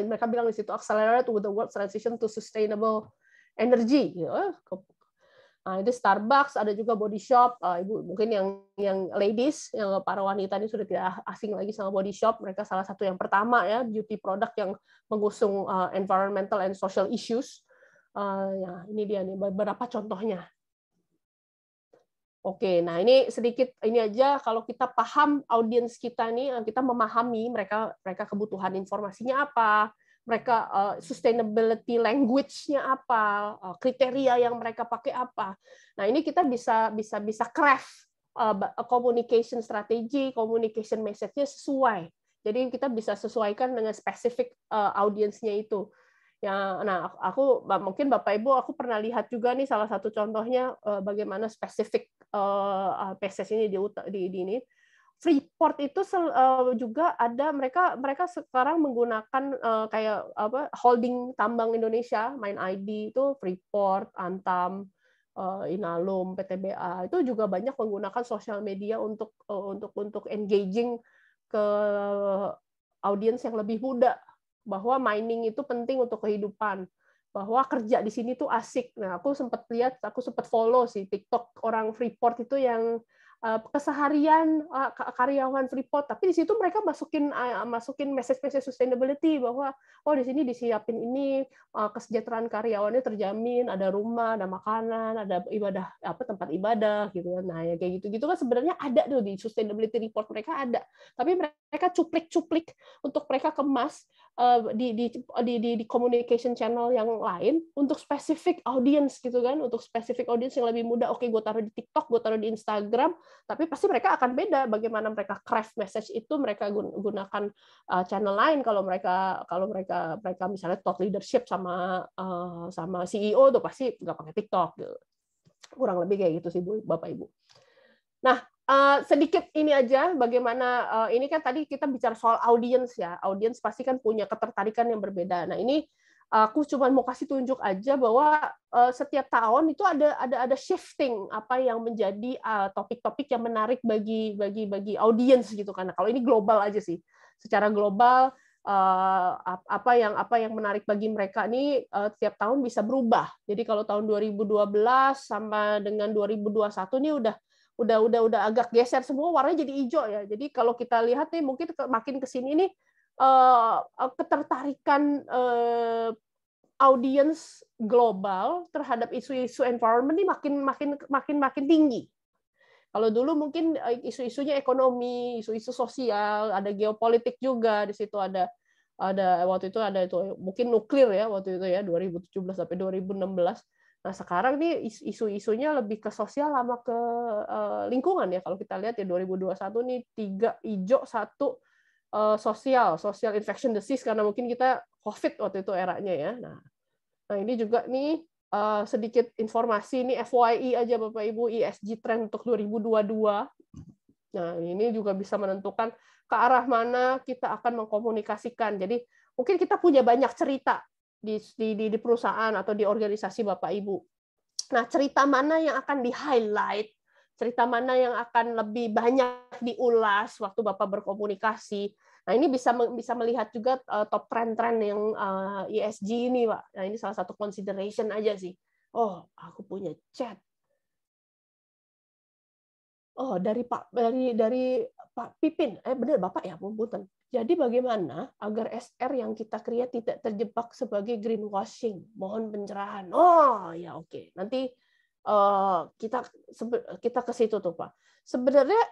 mereka bilang di situ accelerate with the world transition to sustainable energy. Nah, itu Starbucks, ada juga Body Shop. Ibu mungkin yang ladies, yang para wanita ini sudah tidak asing lagi sama Body Shop. Mereka salah satu yang pertama ya beauty product yang mengusung environmental and social issues. Ya, ini dia nih beberapa contohnya. Oke, nah ini sedikit ini aja kalau kita paham audiens kita nih, kita memahami mereka kebutuhan informasinya apa, mereka sustainability language-nya apa, kriteria yang mereka pakai apa. Nah, ini kita bisa craft communication strategy, communication message-nya sesuai. Jadi kita bisa sesuaikan dengan spesifik audiensnya itu. Ya, nah mungkin Bapak Ibu aku pernah lihat juga nih salah satu contohnya bagaimana spesifik message ini di ini. Freeport itu juga ada mereka sekarang menggunakan kayak holding tambang Indonesia, Main ID itu Freeport, Antam, Inalum, PTBA itu juga banyak menggunakan sosial media untuk engaging ke audiens yang lebih muda bahwa mining itu penting untuk kehidupan, bahwa kerja di sini tuh asik. Nah, aku sempat follow sih TikTok orang Freeport itu yang keseharian karyawan Freeport, tapi di situ mereka masukin message sustainability bahwa di sini disiapin ini kesejahteraan karyawannya terjamin, ada rumah, ada makanan, ada ibadah tempat ibadah gitu kan. Nah, ya kayak gitu kan sebenarnya ada tuh di sustainability report mereka ada. Tapi mereka cuplik-cuplik untuk mereka kemas di communication channel yang lain untuk spesifik audience gitu kan, untuk spesifik audience yang lebih muda. Oke, gue taruh di TikTok, gue taruh di Instagram, tapi pasti mereka akan beda bagaimana mereka craft message itu. Mereka gunakan channel lain kalau mereka misalnya thought leadership sama CEO tuh pasti nggak pakai TikTok gitu. Kurang lebih kayak gitu sih Bu, Bapak Ibu. Nah, sedikit ini aja bagaimana ini kan tadi kita bicara soal audiens ya. Audiens pasti kan punya ketertarikan yang berbeda. Nah, ini aku cuma mau kasih tunjuk aja bahwa setiap tahun itu ada shifting apa yang menjadi topik-topik yang menarik bagi audiens gitu kan. Nah, kalau ini global aja sih. Secara global apa yang menarik bagi mereka ini tiap tahun bisa berubah. Jadi kalau tahun 2012 sama dengan 2021 ini udah agak geser semua, warnanya jadi hijau ya. Jadi kalau kita lihat nih mungkin makin ke sini nih ketertarikan audiens global terhadap isu-isu environment ini makin tinggi. Kalau dulu mungkin isu-isunya ekonomi, isu-isu sosial, ada geopolitik juga di situ, ada waktu itu ada itu mungkin nuklir ya waktu itu ya 2017 sampai 2016. Nah, sekarang nih isu-isunya lebih ke sosial sama ke lingkungan ya. Kalau kita lihat ya 2021 nih 3 hijau, 1 social infection disease karena mungkin kita COVID waktu itu eranya ya. Nah ini juga nih sedikit informasi ini FYI aja Bapak Ibu, ESG trend untuk 2022. Nah, ini juga bisa menentukan ke arah mana kita akan mengkomunikasikan. Jadi mungkin kita punya banyak cerita di perusahaan atau di organisasi Bapak Ibu. Nah, cerita mana yang akan di-highlight, cerita mana yang akan lebih banyak diulas waktu Bapak berkomunikasi. Nah, ini bisa melihat juga top tren-tren yang ESG ini, Pak. Nah, ini salah satu consideration aja sih. Oh, aku punya chat. Oh, dari Pak Pipin, benar Bapak ya, punten. Jadi bagaimana agar SR yang kita create tidak terjebak sebagai greenwashing? Mohon pencerahan. Oh, ya oke. Nanti kita ke situ tuh Pak. Sebenarnya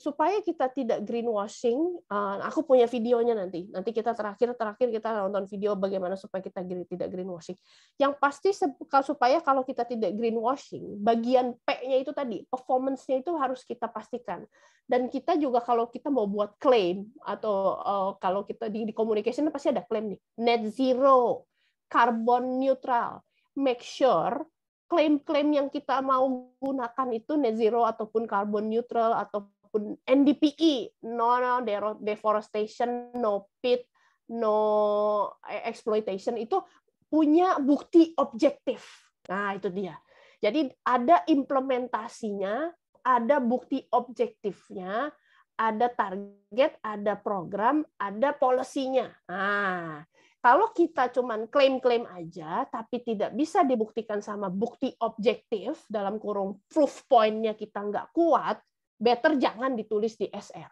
supaya kita tidak greenwashing, aku punya videonya nanti. Nanti kita terakhir kita nonton video bagaimana supaya kita tidak greenwashing. Yang pasti supaya kalau kita tidak greenwashing, bagian P-nya itu tadi, performance-nya itu harus kita pastikan. Dan kita juga kalau kita mau buat klaim atau kalau kita di communication pasti ada klaim nih, net zero, carbon neutral, make sure klaim-klaim yang kita mau gunakan itu net zero ataupun carbon neutral ataupun NDPE, no deforestation, no pit, no exploitation, itu punya bukti objektif. Nah, itu dia. Jadi ada implementasinya, ada bukti objektifnya, ada target, ada program, ada policy-nya. Nah, kalau kita cuman klaim-klaim aja, tapi tidak bisa dibuktikan sama bukti objektif, dalam kurung proof point-nya kita nggak kuat, better jangan ditulis di SR.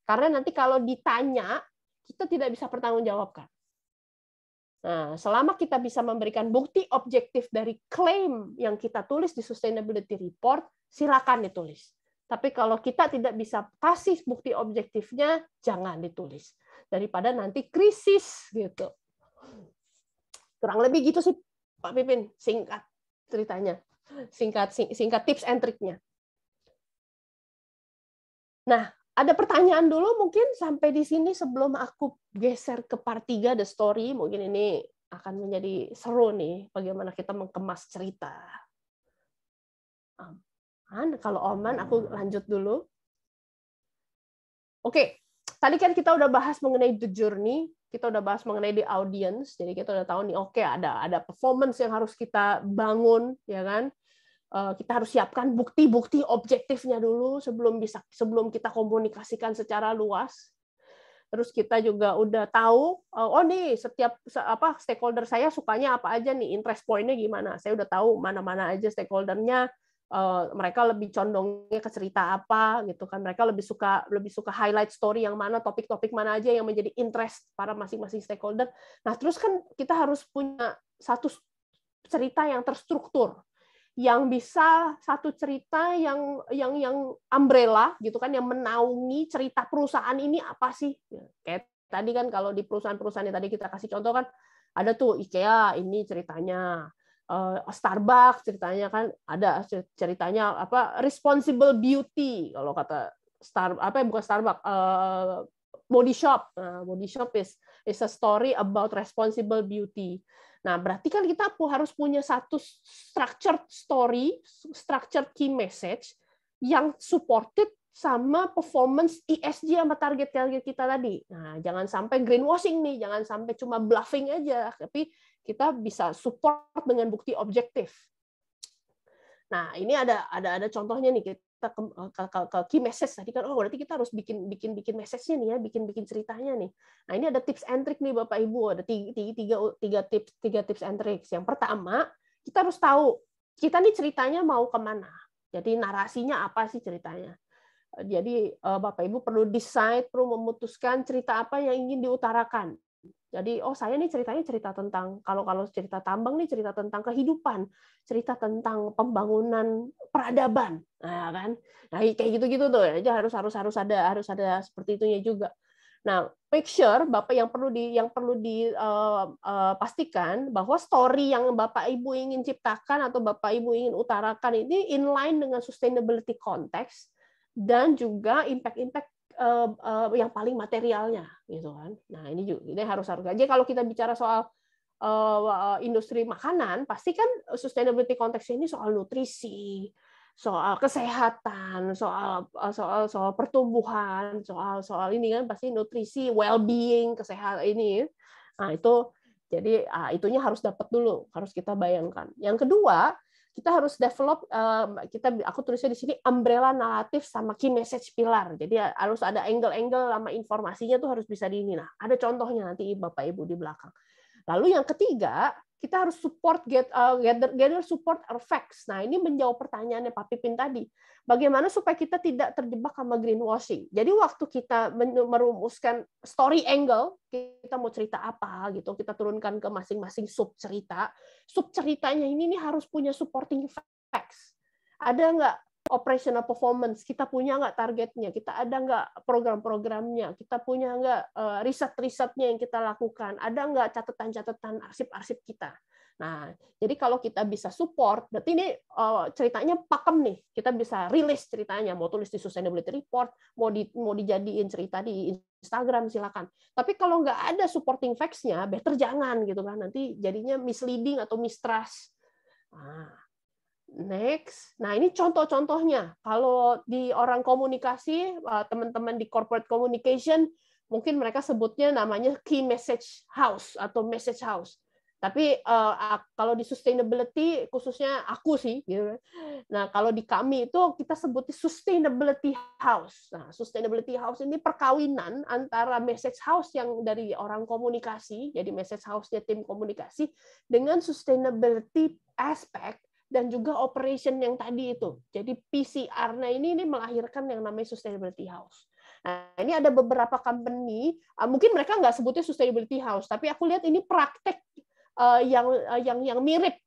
Karena nanti kalau ditanya, kita tidak bisa pertanggungjawabkan. Nah, selama kita bisa memberikan bukti objektif dari klaim yang kita tulis di Sustainability Report, silakan ditulis. Tapi kalau kita tidak bisa kasih bukti objektifnya, jangan ditulis. Daripada nanti krisis gitu. Kurang lebih gitu sih Pak Pipin, singkat ceritanya. Singkat tips and triknya. Nah, ada pertanyaan dulu mungkin sampai di sini sebelum aku geser ke part 3 The Story. Mungkin ini akan menjadi seru nih bagaimana kita mengemas cerita. Kalau Oman aku lanjut dulu. Oke. Tadi kan kita udah bahas mengenai the journey, kita udah bahas mengenai the audience, jadi kita udah tahu nih, oke, ada performance yang harus kita bangun, ya kan? Kita harus siapkan bukti-bukti objektifnya dulu sebelum kita komunikasikan secara luas. Terus kita juga udah tahu, oh nih setiap stakeholder saya sukanya apa aja nih, interest point-nya gimana. Saya udah tahu mana-mana aja stakeholder-nya. Mereka lebih condongnya ke cerita apa gitu kan, mereka lebih suka highlight story yang mana, topik-topik mana aja yang menjadi interest para masing-masing stakeholder. Nah, terus kan kita harus punya satu cerita yang terstruktur, yang bisa satu cerita yang umbrella gitu kan, yang menaungi cerita perusahaan ini apa sih. Kayak tadi kan kalau di perusahaan-perusahaan yang tadi kita kasih contoh kan, ada tuh IKEA ini ceritanya, Starbucks ceritanya kan, ada ceritanya responsible beauty kalau kata bukan Starbucks, Body Shop. Nah, Body Shop is a story about responsible beauty. Nah, berarti kan kita harus punya satu structured story, structured key message yang supported sama performance ESG sama target-target kita tadi. Nah, jangan sampai greenwashing nih, jangan sampai cuma bluffing aja, tapi kita bisa support dengan bukti objektif. Nah, ini ada contohnya nih, kita ke key message tadi kan, berarti kita harus bikin message-nya nih ya, bikin ceritanya nih. Nah, ini ada tips and trick nih Bapak Ibu, ada tiga tips and tricks. Yang pertama, kita harus tahu kita nih ceritanya mau kemana. Jadi narasinya apa sih ceritanya? Jadi Bapak Ibu perlu decide, perlu memutuskan cerita apa yang ingin diutarakan. Jadi, saya nih ceritanya cerita tentang, kalau cerita tambang nih cerita tentang kehidupan, cerita tentang pembangunan peradaban, nah kan, nah kayak gitu-gitu tuh, aja harus ada seperti itunya juga. Nah, make sure Bapak yang perlu dipastikan bahwa story yang Bapak Ibu ingin ciptakan atau Bapak Ibu ingin utarakan ini in line dengan sustainability context dan juga impact yang paling materialnya gitu kan. Nah, ini harus aja kalau kita bicara soal industri makanan, pasti kan sustainability konteksnya ini soal nutrisi, soal kesehatan, soal pertumbuhan, soal ini kan pasti nutrisi, well-being, kesehatan ini. Nah, itu jadi itunya harus dapat dulu, harus kita bayangkan. Yang kedua, kita harus develop, aku tulisnya di sini umbrella naratif sama key message pilar. Jadi harus ada angle-angle sama informasinya tuh harus bisa di ini. Nah, ada contohnya nanti Bapak Ibu di belakang. Lalu yang ketiga, kita harus support gather support our facts. Nah, ini menjawab pertanyaannya Pak Pipin tadi. Bagaimana supaya kita tidak terjebak sama greenwashing. Jadi waktu kita merumuskan story angle, kita mau cerita apa gitu, kita turunkan ke masing-masing sub cerita. Sub ceritanya ini harus punya supporting facts. Ada nggak operational performance, kita punya nggak targetnya, kita ada nggak program-programnya, kita punya nggak riset-risetnya yang kita lakukan, ada nggak catatan-catatan arsip-arsip kita. Nah, jadi kalau kita bisa support, berarti ini ceritanya pakem nih, kita bisa rilis ceritanya, mau tulis di sustainability report, mau dijadiin cerita di Instagram silakan. Tapi kalau nggak ada supporting facts-nya, better jangan gitu kan, nanti jadinya misleading atau mistrust. Next, nah ini contoh-contohnya. Kalau di orang komunikasi, teman-teman di corporate communication, mungkin mereka sebutnya namanya key message house atau message house. Tapi kalau di sustainability, khususnya aku sih, gitu. Nah kalau di kami itu kita sebutnya sustainability house. Nah sustainability house ini perkawinan antara message house yang dari orang komunikasi, jadi message house-nya tim komunikasi, dengan sustainability aspect dan juga operation yang tadi itu. Jadi PCR-nya ini melahirkan yang namanya sustainability house. Nah, ini ada beberapa company, mungkin mereka nggak sebutnya sustainability house, tapi aku lihat ini praktek yang mirip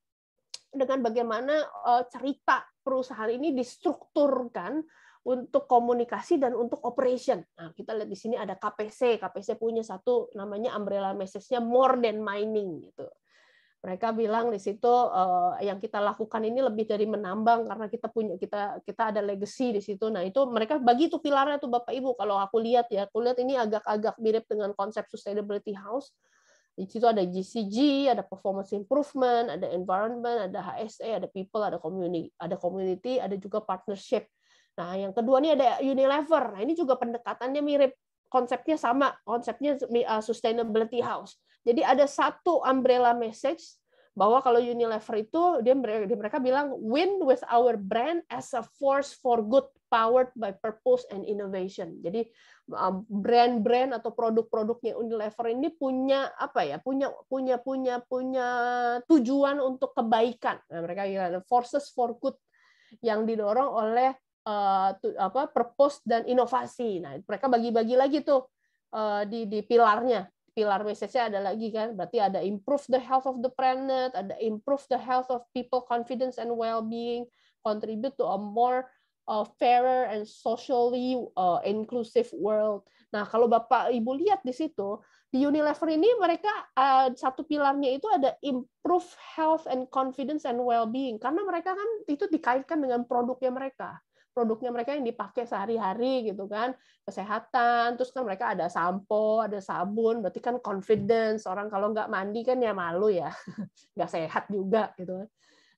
dengan bagaimana cerita perusahaan ini distrukturkan untuk komunikasi dan untuk operation. Nah, kita lihat di sini ada KPC. KPC punya satu namanya umbrella message-nya more than mining gitu. Mereka bilang di situ yang kita lakukan ini lebih dari menambang karena kita ada legacy di situ. Nah, itu mereka bagi itu pilarnya tuh Bapak Ibu. Kalau aku lihat ini agak-agak mirip dengan konsep sustainability house. Di situ ada GCG, ada performance improvement, ada environment, ada HSE, ada people, ada community, ada juga partnership. Nah, yang kedua ini ada Unilever. Nah, ini juga pendekatannya mirip. Konsepnya sama, konsepnya sustainability house. Jadi ada satu umbrella message bahwa kalau Unilever itu mereka bilang win with our brand as a force for good powered by purpose and innovation. Jadi brand-brand atau produk-produknya Unilever ini punya tujuan untuk kebaikan. Nah, mereka bilang forces for good yang didorong oleh purpose dan inovasi. Nah, mereka bagi-bagi lagi tuh di pilarnya. Pilar message-nya ada lagi kan, berarti ada improve the health of the planet, ada improve the health of people confidence and well-being, contribute to a more fairer and socially inclusive world. Nah, kalau Bapak Ibu lihat di situ, di Unilever ini mereka satu pilarnya itu ada improve health and confidence and well-being, karena mereka kan itu dikaitkan dengan produknya mereka yang dipakai sehari-hari gitu kan, kesehatan, terus kan mereka ada sampo, ada sabun, berarti kan confidence, orang kalau nggak mandi kan ya malu ya, nggak sehat juga gitu kan.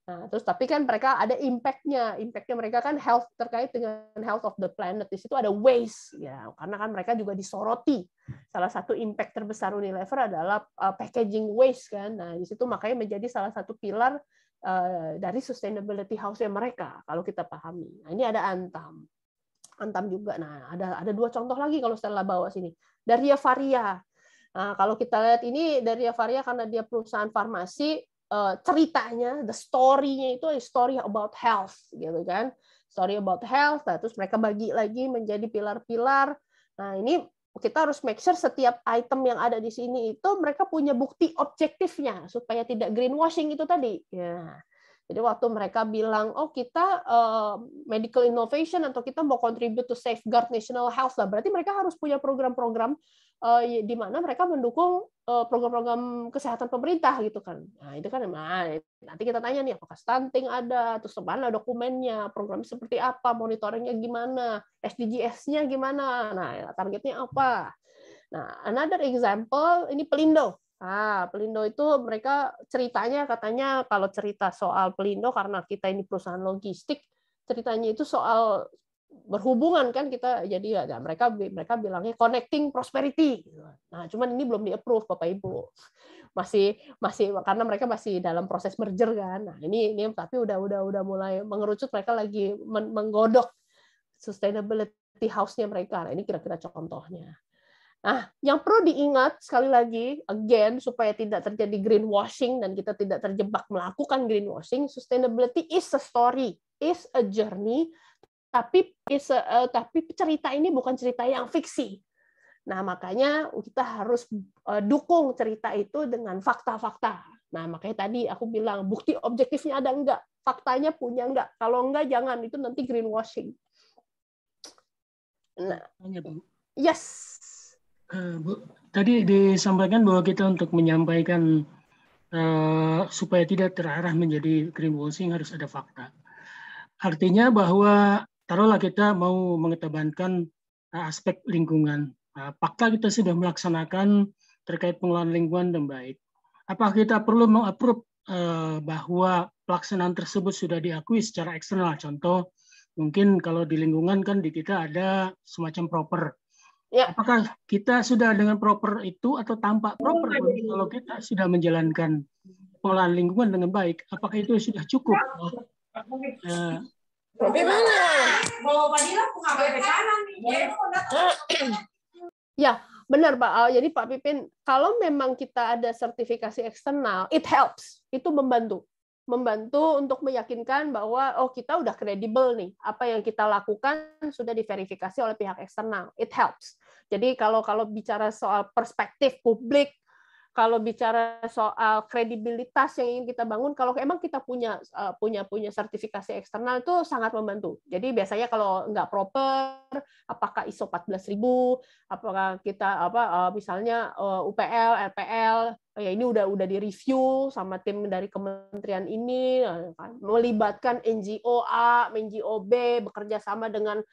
Nah, terus tapi kan mereka ada impact-nya mereka kan health, terkait dengan health of the planet. Di situ ada waste ya, karena kan mereka juga disoroti. Salah satu impact terbesar Unilever adalah packaging waste kan. Nah, di situ makanya menjadi salah satu pilar dari sustainability house-nya mereka kalau kita pahami. Nah, ini ada Antam juga. Nah, ada dua contoh lagi kalau Stella bawa sini. Daria Varia. Nah, kalau kita lihat ini Daria Varia karena dia perusahaan farmasi, ceritanya, the story-nya itu story about health gitu kan. Story about health. Nah, terus mereka bagi lagi menjadi pilar-pilar. Nah, ini kita harus make sure setiap item yang ada di sini itu mereka punya bukti objektifnya supaya tidak greenwashing itu tadi. Ya. Jadi waktu mereka bilang, oh kita medical innovation atau kita mau contribute to safeguard national health, lah berarti mereka harus punya program-program di mana mereka mendukung program-program kesehatan pemerintah gitu kan. Nah itu kan nanti kita tanya nih apakah stunting ada, terus mana dokumennya, program seperti apa, monitoringnya gimana, SDGs-nya gimana, nah targetnya apa. Nah another example ini Pelindo. Nah, Pelindo itu mereka ceritanya katanya kalau cerita soal Pelindo karena kita ini perusahaan logistik, ceritanya itu soal berhubungan kan kita jadi ya mereka bilangnya connecting prosperity. Nah, cuman ini belum di-approve Bapak Ibu. Masih karena mereka masih dalam proses merger kan. Nah, ini tapi udah mulai mengerucut, mereka lagi menggodok sustainability house-nya mereka. Nah, ini kira-kira contohnya. Nah, yang perlu diingat sekali lagi, again, supaya tidak terjadi greenwashing dan kita tidak terjebak melakukan greenwashing, sustainability is a story, is a journey, tapi cerita ini bukan cerita yang fiksi. Nah, makanya kita harus dukung cerita itu dengan fakta-fakta. Nah, makanya tadi aku bilang, bukti objektifnya ada enggak? Faktanya punya enggak? Kalau enggak, jangan. Itu nanti greenwashing. Nah, Bu. Yes. Bu, tadi disampaikan bahwa kita untuk menyampaikan supaya tidak terarah menjadi greenwashing harus ada fakta. Artinya bahwa, taruhlah kita mau mengedepankan aspek lingkungan. Fakta kita sudah melaksanakan terkait pengelolaan lingkungan dengan baik. Apakah kita perlu meng-approve bahwa pelaksanaan tersebut sudah diakui secara eksternal? Contoh, mungkin kalau di lingkungan kan di kita ada semacam proper. Ya. Apakah kita sudah dengan proper itu atau tanpa proper? Kalau kita sudah menjalankan pengelolaan lingkungan dengan baik, apakah itu sudah cukup? Bagaimana? Ya, benar Pak. Jadi Pak Pipin, kalau memang kita ada sertifikasi eksternal, it helps. Itu membantu untuk meyakinkan bahwa kita udah kredibel nih. Apa yang kita lakukan sudah diverifikasi oleh pihak eksternal. It helps. Jadi kalau bicara soal perspektif publik, kalau bicara soal kredibilitas yang ingin kita bangun, kalau emang kita punya sertifikasi eksternal itu sangat membantu. Jadi biasanya kalau nggak proper, apakah ISO 14000, apakah kita misalnya UPL, LPL, ya ini udah direview sama tim dari kementerian ini, melibatkan NGO A, NGO B, bekerja sama dengan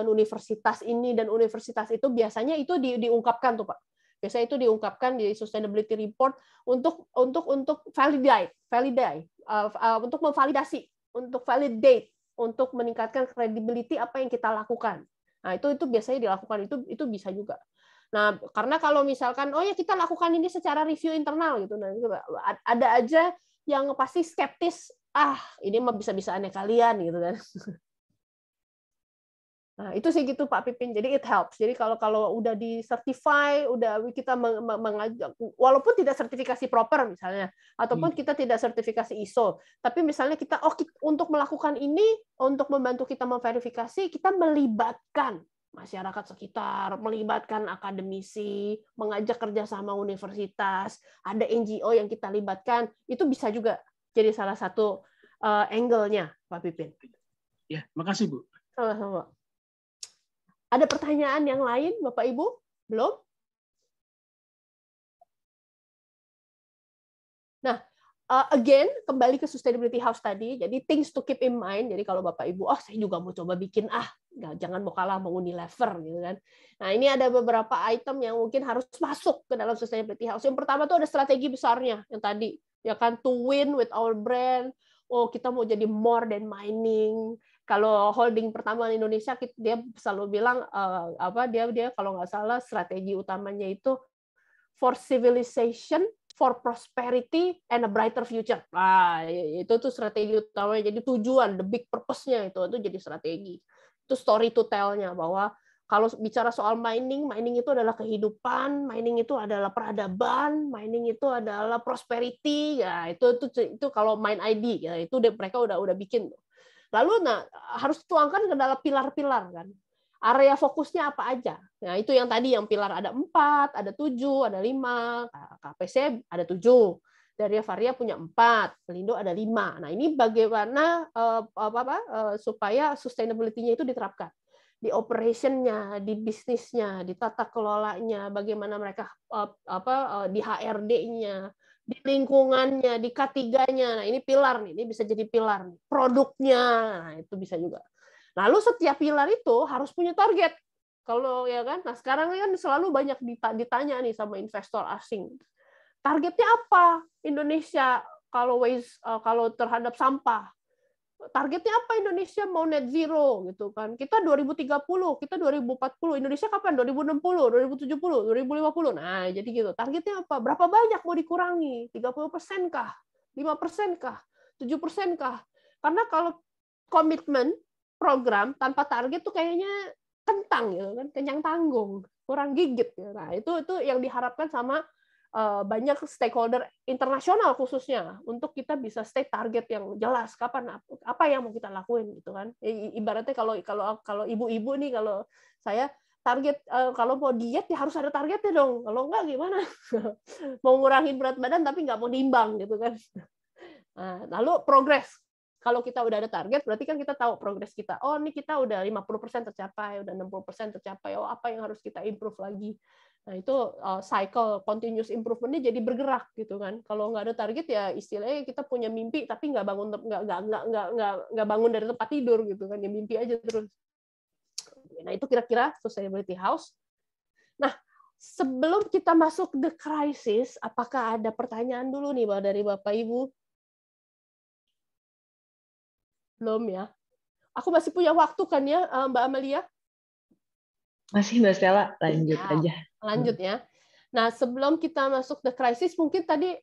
universitas ini dan universitas itu biasanya itu diungkapkan tuh Pak. Biasanya itu diungkapkan di sustainability report untuk validate, untuk memvalidasi, untuk validate, untuk meningkatkan credibility apa yang kita lakukan. Nah, itu biasanya dilakukan, itu bisa juga. Nah, karena kalau misalkan ya kita lakukan ini secara review internal gitu, nah ada aja yang pasti skeptis, ini mah bisa-bisaannya kalian gitu kan. Nah, itu sih gitu Pak Pipin. Jadi it helps. Jadi kalau udah di-certify, udah kita mengajak, walaupun tidak sertifikasi proper misalnya, ataupun kita tidak sertifikasi ISO, tapi misalnya kita untuk melakukan ini, untuk membantu kita memverifikasi, kita melibatkan masyarakat sekitar, melibatkan akademisi, mengajak kerjasama universitas, ada NGO yang kita libatkan, itu bisa juga jadi salah satu angle-nya Pak Pipin. Ya, makasih Bu. Sama-sama. Ada pertanyaan yang lain, Bapak Ibu? Belum? Nah, again, kembali ke Sustainability House tadi, jadi things to keep in mind. Jadi kalau Bapak Ibu, saya juga mau coba bikin, jangan mau kalah mau Unilever, gitu kan. Nah, ini ada beberapa item yang mungkin harus masuk ke dalam Sustainability House. Yang pertama itu ada strategi besarnya, yang tadi, ya kan, to win with our brand. Kita mau jadi more than mining. Kalau holding pertama di Indonesia, dia selalu bilang dia kalau nggak salah strategi utamanya itu for civilization, for prosperity, and a brighter future. Itu tuh strategi utamanya. Jadi tujuan, the big purpose-nya itu jadi strategi. Itu story to tell-nya bahwa kalau bicara soal mining itu adalah kehidupan, mining itu adalah peradaban, mining itu adalah prosperity. Ya, itu kalau Mind ID, ya, itu mereka udah bikin. Lalu harus dituangkan ke dalam pilar-pilar kan. Area fokusnya apa aja? Nah, itu yang tadi yang pilar ada 4, ada 7, ada 5, KPC ada 7. Dari Varia punya 4, Pelindo ada 5. Nah, ini bagaimana supaya sustainability-nya itu diterapkan. Di operation-nya, di bisnisnya, di tata kelolanya, bagaimana mereka di HRD-nya, di lingkungannya, di K3-nya. Nah, ini pilar nih, ini bisa jadi pilar nih. Produknya, nah itu bisa juga. Lalu setiap pilar itu harus punya target. Kalau ya kan, nah sekarang kan selalu banyak ditanya nih sama investor asing. Targetnya apa Indonesia kalau terhadap sampah? Targetnya apa Indonesia mau net zero gitu kan? Kita 2030, kita 2040, Indonesia kapan? 2060, 2070, 2050. Nah, jadi gitu. Targetnya apa? Berapa banyak mau dikurangi? 30% kah? 5% kah? 7% kah? Karena kalau komitmen program tanpa target tuh kayaknya kentang gitu kan, kenyang tanggung, kurang gigit. Nah, itu yang diharapkan sama banyak stakeholder internasional khususnya untuk kita bisa state target yang jelas kapan apa yang mau kita lakuin gitu kan. Ibaratnya kalau ibu-ibu nih, kalau saya target kalau mau diet ya harus ada targetnya dong. Kalau enggak gimana? Mau ngurangin berat badan tapi nggak mau nimbang gitu kan. Nah, lalu progres. Kalau kita udah ada target berarti kan kita tahu progres kita. Oh, ini kita udah 50% tercapai, udah 60% tercapai. Oh, apa yang harus kita improve lagi? Nah, itu cycle continuous improvement-nya jadi bergerak gitu kan. Kalau nggak ada target ya istilahnya kita punya mimpi tapi nggak bangun dari tempat tidur gitu kan, ya mimpi aja terus. Nah, itu kira-kira Sustainability House. Nah, sebelum kita masuk the crisis, apakah ada pertanyaan dulu nih dari Bapak Ibu? Belum ya? Aku masih punya waktu kan ya, Mbak Amalia? Masih, Mbak Stella, lanjut aja. Lanjut ya. Nah, sebelum kita masuk the crisis, mungkin tadi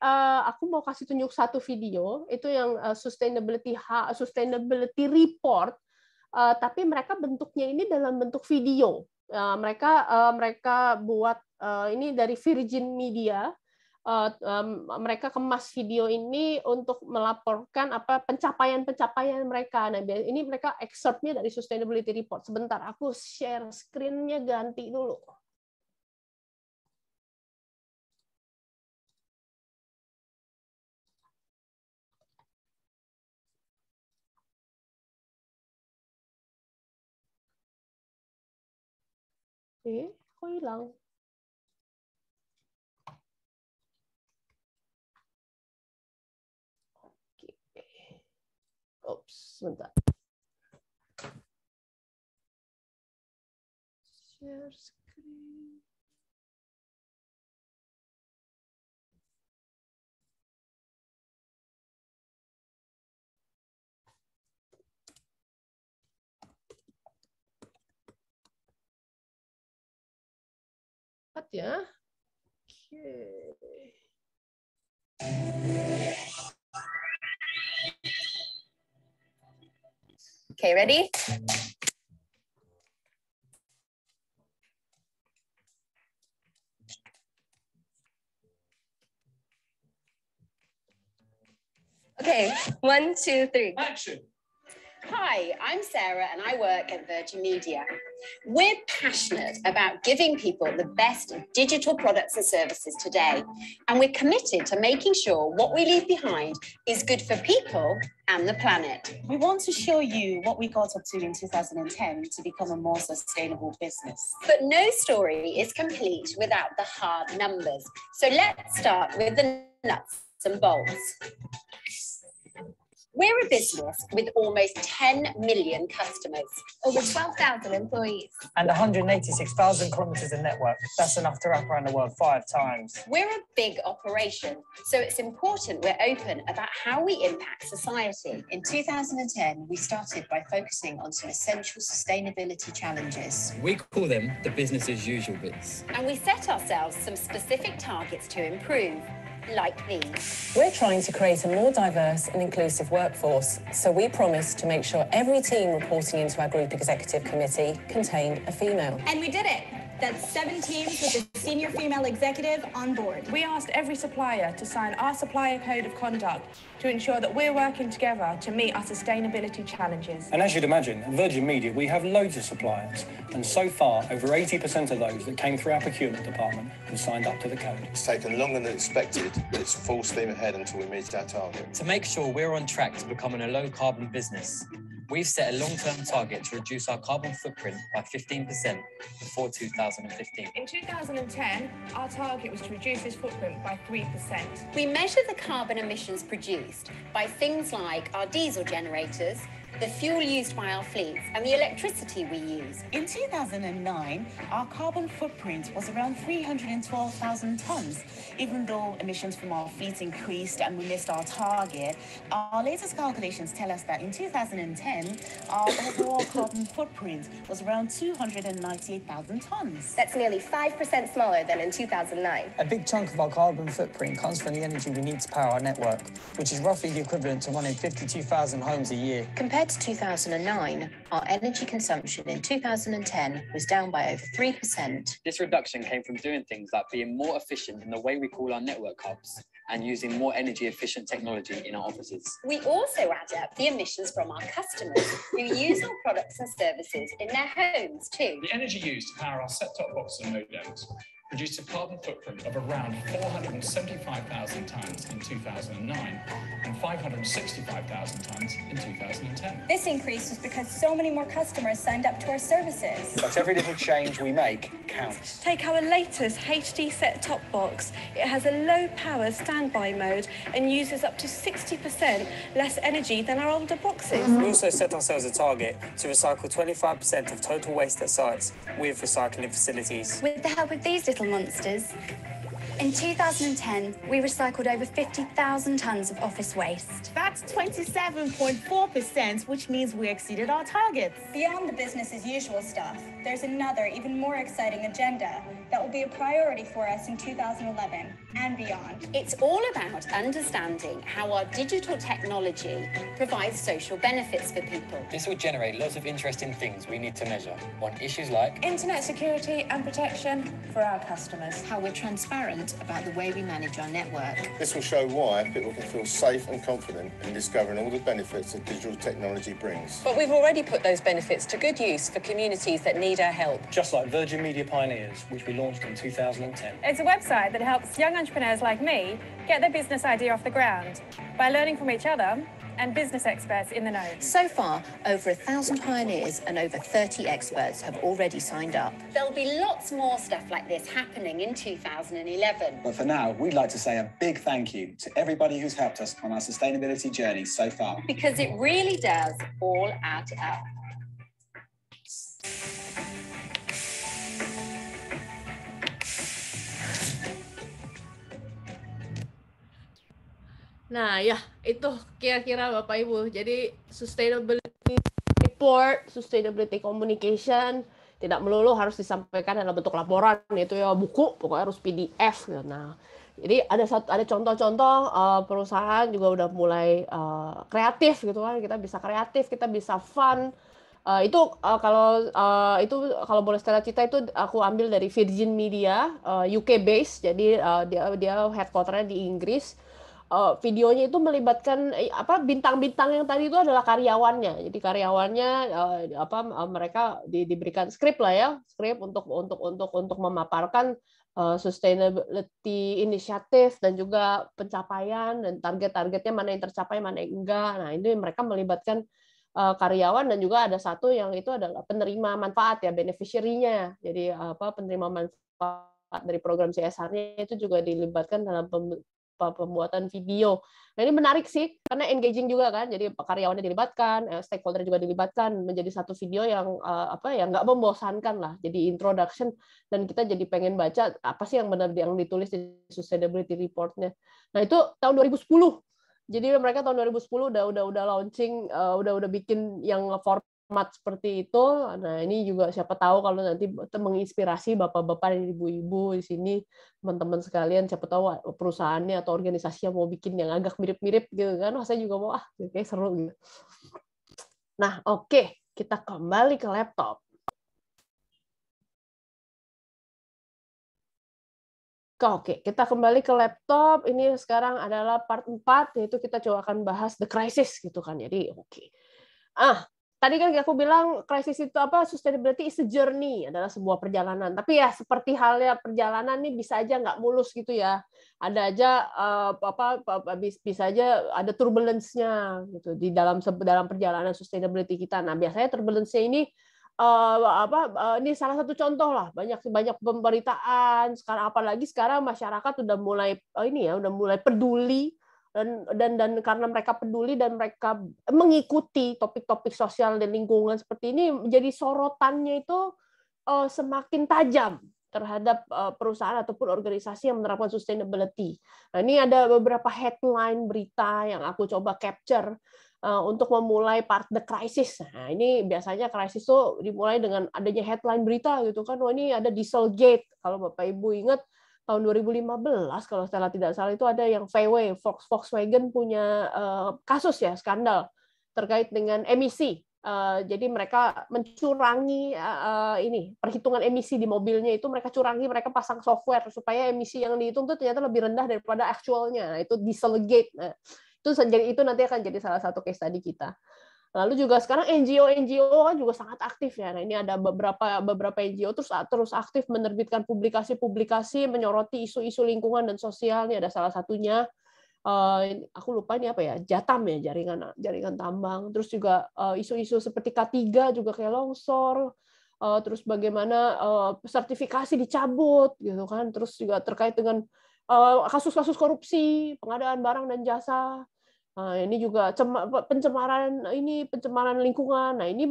aku mau kasih tunjuk satu video, itu yang sustainability report, tapi mereka bentuknya ini dalam bentuk video. Mereka buat ini dari Virgin Media. Mereka kemas video ini untuk melaporkan apa pencapaian-pencapaian mereka. Nah, ini mereka excerpt-nya dari sustainability report. Sebentar, aku share screen-nya ganti dulu. Kok hilang? Oke. Oops, sebentar. Share screen. Ya. Okay, ready? Okay, 1, 2, 3. Action. Hi, I'm Sarah and I work at Virgin Media. We're passionate about giving people the best digital products and services today, and we're committed to making sure what we leave behind is good for people and the planet. We want to show you what we got up to in 2010 to become a more sustainable business. But no story is complete without the hard numbers. So let's start with the nuts and bolts. We're a business with almost 10 million customers, over 12,000 employees, and 186,000 kilometers of network. That's enough to wrap around the world 5 times. We're a big operation, so it's important we're open about how we impact society. In 2010, we started by focusing on some essential sustainability challenges. We call them the business as usual bits. And we set ourselves some specific targets to improve. Like these. We're trying to create a more diverse and inclusive workforce, so we promise to make sure every team reporting into our group executive committee contained a female. And we did it. That's 7 teams with a senior female executive on board. We asked every supplier to sign our supplier code of conduct to ensure that we're working together to meet our sustainability challenges. And as you'd imagine, at Virgin Media, we have loads of suppliers. And so far, over 80% of those that came through our procurement department have signed up to the code. It's taken longer than expected, but it's full steam ahead until we meet our target. To make sure we're on track to becoming a low-carbon business, we've set a long-term target to reduce our carbon footprint by 15% before 2015. In 2010, our target was to reduce this footprint by 3%. We measure the carbon emissions produced by things like our diesel generators, the fuel used by our fleets, and the electricity we use. In 2009, our carbon footprint was around 312,000 tons. Even though emissions from our fleet increased and we missed our target, our latest calculations tell us that in 2010, our overall carbon footprint was around 298,000 tons. That's nearly 5% smaller than in 2009. A big chunk of our carbon footprint comes from the energy we need to power our network, which is roughly the equivalent to running 52,000 homes a year. Compared Compared to 2009, our energy consumption in 2010 was down by over 3%. This reduction came from doing things like being more efficient in the way we call our network hubs and using more energy-efficient technology in our offices. We also add up the emissions from our customers who use our products and services in their homes too. The energy used to power our set-top boxes and modems produced a carbon footprint of around 475,000 tonnes in 2009 and 565,000 tonnes in 2010. This increase was because so many more customers signed up to our services. But every little change we make counts. Take our latest HD set-top box. It has a low-power standby mode and uses up to 60% less energy than our older boxes. We also set ourselves a target to recycle 25% of total waste at sites with recycling facilities. With the help of these little monsters, in 2010, we recycled over 50,000 tonnes of office waste. That's 27.4%, which means we exceeded our targets. Beyond the business as usual stuff, there's another, even more exciting agenda that will be a priority for us in 2011 and beyond. It's all about understanding how our digital technology provides social benefits for people. This will generate lots of interesting things we need to measure on issues like internet security and protection for our customers. How we're transparent about the way we manage our network. This will show why people can feel safe and confident in discovering all the benefits that digital technology brings. But we've already put those benefits to good use for communities that need our help. Just like Virgin Media Pioneers, which we launched in 2010. It's a website that helps young entrepreneurs like me get their business idea off the ground by learning from each other and business experts in the know. So far, over 1,000 pioneers and over 30 experts have already signed up. There'll be lots more stuff like this happening in 2011. But for now, we'd like to say a big thank you to everybody who's helped us on our sustainability journey so far. Because it really does all add up. Nah, ya itu kira-kira Bapak Ibu. Jadi sustainability report, sustainability communication tidak melulu harus disampaikan dalam bentuk laporan, itu ya buku, pokoknya harus PDF. Nah, jadi ada contoh-contoh perusahaan juga udah mulai kreatif gitu kan. Kita bisa kreatif, kita bisa fun. Kalau boleh cerita itu aku ambil dari Virgin Media, UK base. Jadi dia headquarter-nya di Inggris. Videonya itu melibatkan bintang-bintang yang tadi itu adalah karyawannya. Jadi karyawannya mereka diberikan skrip lah ya, skrip untuk memaparkan sustainability initiative dan juga pencapaian dan target-targetnya mana yang tercapai, mana yang enggak. Nah, ini mereka melibatkan karyawan dan juga ada satu yang itu adalah penerima manfaat ya, beneficiary-nya. Jadi penerima manfaat dari program CSR-nya itu juga dilibatkan dalam pembuatan video. Nah, ini menarik sih karena engaging juga kan. Jadi karyawannya dilibatkan, stakeholder juga dilibatkan menjadi satu video yang nggak membosankan lah. Jadi introduction dan kita jadi pengen baca apa sih yang benar yang ditulis di sustainability report-nya. Nah, itu tahun 2010. Jadi mereka tahun 2010 udah launching, udah bikin yang format seperti itu. Nah, ini juga siapa tahu kalau nanti menginspirasi bapak-bapak dan ibu-ibu di sini, teman-teman sekalian, siapa tahu perusahaannya atau organisasi yang mau bikin yang agak mirip-mirip gitu kan. Saya juga mau kayak seru gitu. Nah, oke, kita kembali ke laptop. Oke, kita kembali ke laptop. Ini sekarang adalah part 4, yaitu kita coba akan bahas the crisis gitu kan. Jadi, oke. Tadi kan aku bilang krisis itu sustainability is a journey, adalah sebuah perjalanan. Tapi ya seperti halnya perjalanan nih bisa aja nggak mulus gitu ya. Ada aja bisa aja ada turbulence-nya gitu di dalam perjalanan sustainability kita. Nah, biasanya turbulence-nya ini ini salah satu contoh lah, banyak pemberitaan sekarang, apalagi sekarang masyarakat udah mulai peduli. Dan karena mereka peduli dan mereka mengikuti topik-topik sosial dan lingkungan seperti ini, menjadi sorotannya itu semakin tajam terhadap perusahaan ataupun organisasi yang menerapkan sustainability. Nah, ini ada beberapa headline berita yang aku coba capture untuk memulai part the crisis. Nah, ini biasanya krisis itu dimulai dengan adanya headline berita gitu kan. Wah, ini ada Dieselgate. Kalau Bapak Ibu ingat, tahun 2015 kalau saya tidak salah itu ada yang VW, Volkswagen punya kasus ya, skandal terkait dengan emisi. Jadi mereka mencurangi perhitungan emisi di mobilnya itu mereka curangi, mereka pasang software supaya emisi yang dihitung itu ternyata lebih rendah daripada actualnya. Nah, itu Dieselgate. Nah, itu nanti akan jadi salah satu case study kita. Lalu juga sekarang NGO kan juga sangat aktif ya. Nah, ini ada beberapa NGO terus aktif menerbitkan publikasi menyoroti isu-isu lingkungan dan sosial. Ini ada salah satunya. Aku lupa ini apa ya, Jatam ya, jaringan tambang. Terus juga isu-isu seperti K3 juga kayak longsor. Terus bagaimana sertifikasi dicabut gitu kan. Terus juga terkait dengan kasus-kasus korupsi, pengadaan barang dan jasa. Ini juga pencemaran lingkungan. Nah, ini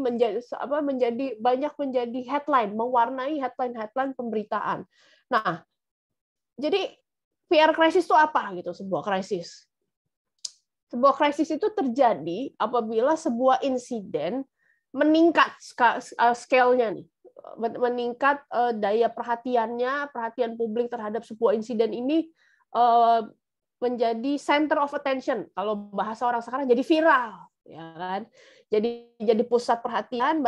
banyak menjadi headline, mewarnai headline pemberitaan. Nah, jadi PR krisis itu apa gitu? Sebuah krisis itu terjadi apabila sebuah insiden meningkat scale-nya nih, meningkat daya perhatian publik terhadap sebuah insiden ini menjadi center of attention. Kalau bahasa orang sekarang jadi viral, ya kan? Jadi pusat perhatian,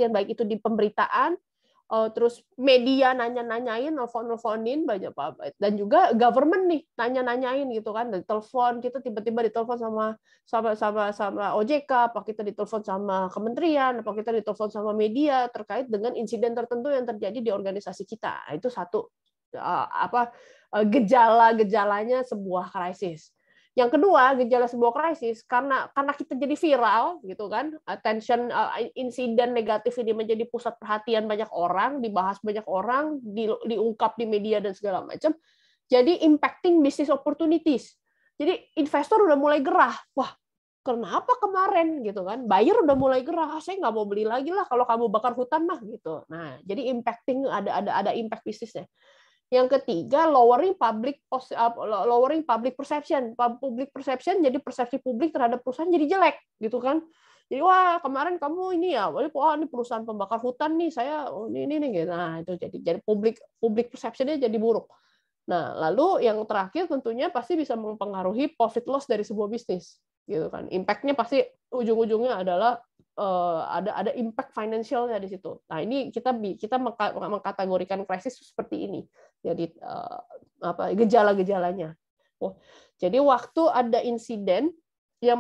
baik itu di pemberitaan. Terus media nanya-nanyain, nelfon-nelfonin banyak apa, dan juga government nih nanya-nanyain gitu kan, dari telepon kita tiba-tiba ditelepon sama OJK, apa kita ditelepon sama kementerian, apa kita ditelepon sama media terkait dengan insiden tertentu yang terjadi di organisasi kita. Itu satu gejala-gejalanya sebuah krisis. Yang kedua, gejala sebuah krisis karena kita jadi viral gitu kan, attention insiden negatif ini menjadi pusat perhatian banyak orang, dibahas banyak orang, diungkap di media dan segala macam. Jadi impacting business opportunities. Jadi investor udah mulai gerah. Wah, kenapa kemarin gitu kan? Buyer udah mulai gerah. Saya nggak mau beli lagi lah kalau kamu bakar hutan mah gitu. Nah, jadi impacting ada impact bisnisnya. Yang ketiga, lowering public perception. Public perception jadi persepsi publik terhadap perusahaan jadi jelek, gitu kan? Jadi wah kemarin kamu ini ya, wah ini perusahaan pembakar hutan nih, saya ini gitu. Nah itu jadi public perception-nya jadi buruk. Nah lalu yang terakhir tentunya pasti bisa mempengaruhi profit loss dari sebuah bisnis, gitu kan? Impact-nya pasti ujung-ujungnya adalah ada impact financialnya di situ. Nah ini kita mengkategorikan krisis seperti ini. Jadi gejala-gejalanya. Jadi waktu ada insiden yang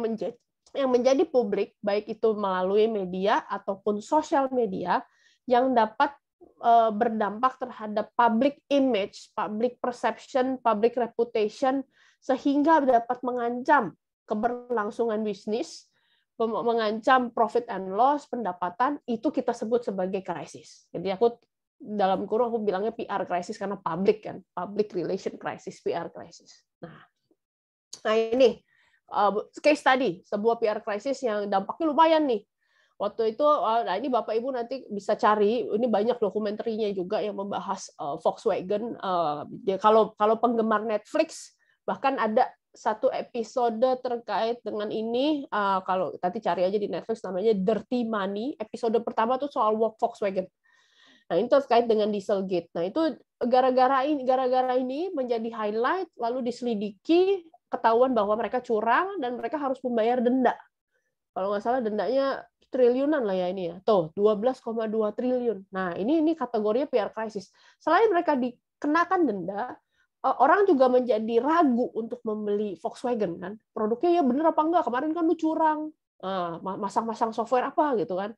menjadi publik, baik itu melalui media ataupun sosial media, yang dapat berdampak terhadap public image, public perception, public reputation, sehingga dapat mengancam keberlangsungan bisnis, mengancam profit and loss, pendapatan, itu kita sebut sebagai krisis. Jadi dalam kurung aku bilangnya PR krisis karena public kan, public relation crisis, PR krisis. Nah ini case study sebuah PR krisis yang dampaknya lumayan nih. Waktu itu, nah ini Bapak Ibu nanti bisa cari, ini banyak dokumenterinya juga yang membahas Volkswagen. Kalau penggemar Netflix, bahkan ada satu episode terkait dengan ini, kalau nanti cari aja di Netflix namanya Dirty Money. Episode pertama tuh soal Volkswagen. Nah, itu terkait dengan Dieselgate. Nah, itu gara-gara ini menjadi highlight, lalu diselidiki, ketahuan bahwa mereka curang dan mereka harus membayar denda. Kalau nggak salah dendanya triliunan lah ya ini ya. Tuh, 12,2 triliun. Nah, ini kategorinya PR crisis. Selain mereka dikenakan denda, orang juga menjadi ragu untuk membeli Volkswagen kan, produknya ya bener apa enggak, kemarin kan lu curang, masang-masang software apa gitu kan.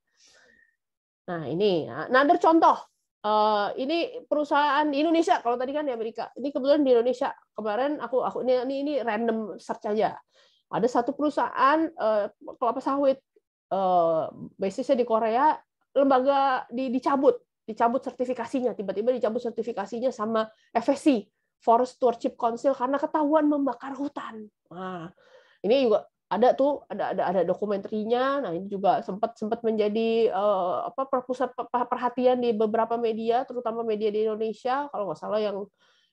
Nah ini, ada contoh, ini perusahaan di Indonesia, kalau tadi kan di Amerika, ini kebetulan di Indonesia. Kemarin aku ini random search aja, ada satu perusahaan kelapa sawit, basisnya di Korea, lembaga dicabut sertifikasinya, tiba-tiba dicabut sertifikasinya sama FSC, Forest Stewardship Council, karena ketahuan membakar hutan. Nah, ini juga ada dokumenterinya. Nah, ini juga sempat menjadi pusat perhatian di beberapa media, terutama media di Indonesia. Kalau nggak salah yang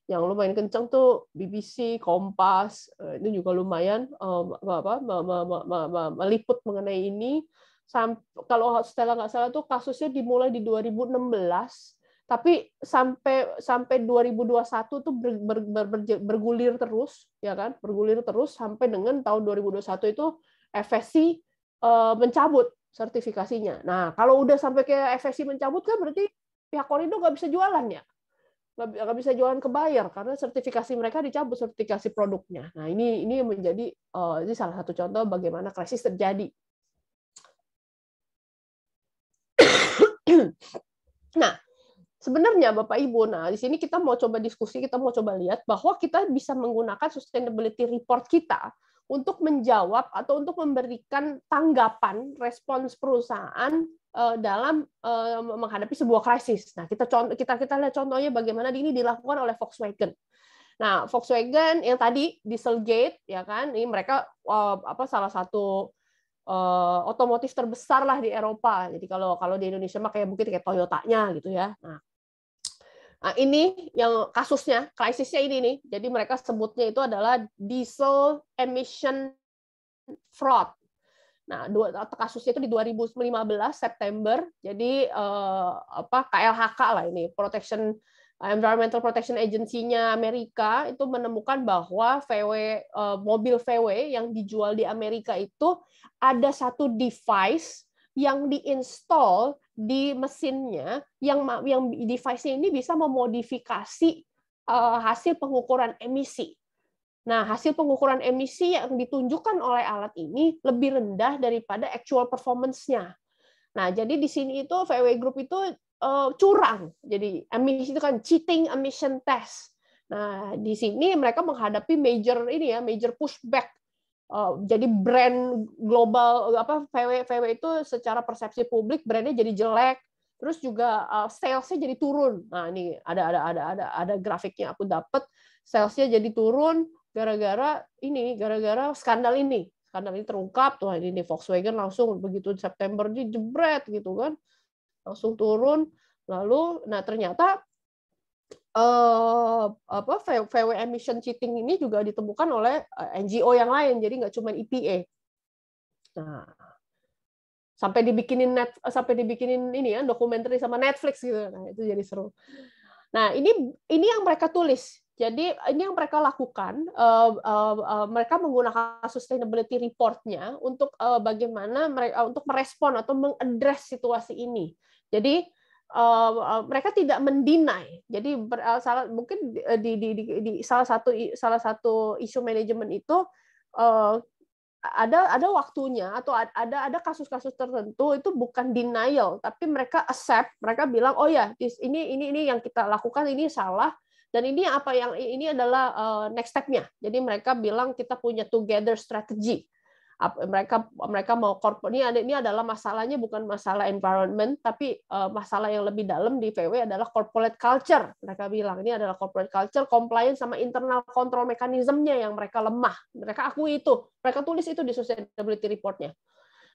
lumayan kencang tuh BBC, Kompas, itu juga lumayan meliput mengenai ini. Kalau Stella nggak salah tuh kasusnya dimulai di 2016. Tapi sampai 2021 tuh bergulir terus, ya kan? Bergulir terus sampai dengan tahun 2021 itu FSC mencabut sertifikasinya. Nah, kalau udah sampai ke FSC mencabut kan berarti pihak Korindo nggak bisa jualan ya, nggak bisa jualan ke buyer karena sertifikasi mereka dicabut, sertifikasi produknya. Nah, ini menjadi ini salah satu contoh bagaimana krisis terjadi. Nah, sebenarnya Bapak Ibu, nah di sini kita mau coba diskusi, kita mau coba lihat bahwa kita bisa menggunakan sustainability report kita untuk menjawab atau untuk memberikan tanggapan respons perusahaan dalam menghadapi sebuah krisis. Nah, kita lihat contohnya bagaimana ini dilakukan oleh Volkswagen. Nah, Volkswagen yang tadi Dieselgate ya kan, ini mereka salah satu otomotif terbesar lah di Eropa. Jadi kalau di Indonesia mah mungkin kayak Toyotanya gitu ya. Nah, ini yang kasusnya, krisisnya ini nih. Jadi mereka sebutnya itu adalah diesel emission fraud. Nah, kasusnya itu di 2015 September. Jadi KLHK lah ini, Environmental Protection Agency-nya Amerika itu menemukan bahwa mobil VW yang dijual di Amerika itu ada satu device yang diinstal di mesinnya, yang device-nya ini bisa memodifikasi hasil pengukuran emisi. Nah, hasil pengukuran emisi yang ditunjukkan oleh alat ini lebih rendah daripada actual performance-nya. Nah, jadi di sini itu VW Group itu curang. Jadi emisi itu kan cheating emission test. Nah, di sini mereka menghadapi major pushback. Jadi brand global VW itu secara persepsi publik brandnya jadi jelek, terus juga salesnya jadi turun. Nah, ini ada grafiknya aku dapat, salesnya jadi turun gara-gara skandal ini terungkap tuh. Ini Volkswagen langsung begitu September dijebret gitu kan, langsung turun. Lalu ternyata VW emission cheating ini juga ditemukan oleh NGO yang lain, jadi nggak cuma EPA. Nah, sampai dibikinin ini ya dokumenter sama Netflix gitu. Nah, itu jadi seru. Nah, ini yang mereka tulis. Jadi ini yang mereka lakukan, mereka menggunakan sustainability report-nya untuk bagaimana mereka untuk merespon atau mengadres situasi ini. Jadi mereka tidak mendinai. Jadi mungkin di salah satu isu manajemen itu ada waktunya atau ada kasus-kasus tertentu itu bukan denial, tapi mereka accept, mereka bilang oh ya ini yang kita lakukan ini salah dan ini adalah next step-nya. Jadi mereka bilang kita punya together strategy. Mereka mau ini adalah masalahnya bukan masalah environment, tapi masalah yang lebih dalam di VW adalah corporate culture. Mereka bilang ini adalah corporate culture, compliance sama internal control mechanism-nya yang mereka lemah. Mereka akui itu, mereka tulis itu di sustainability report-nya.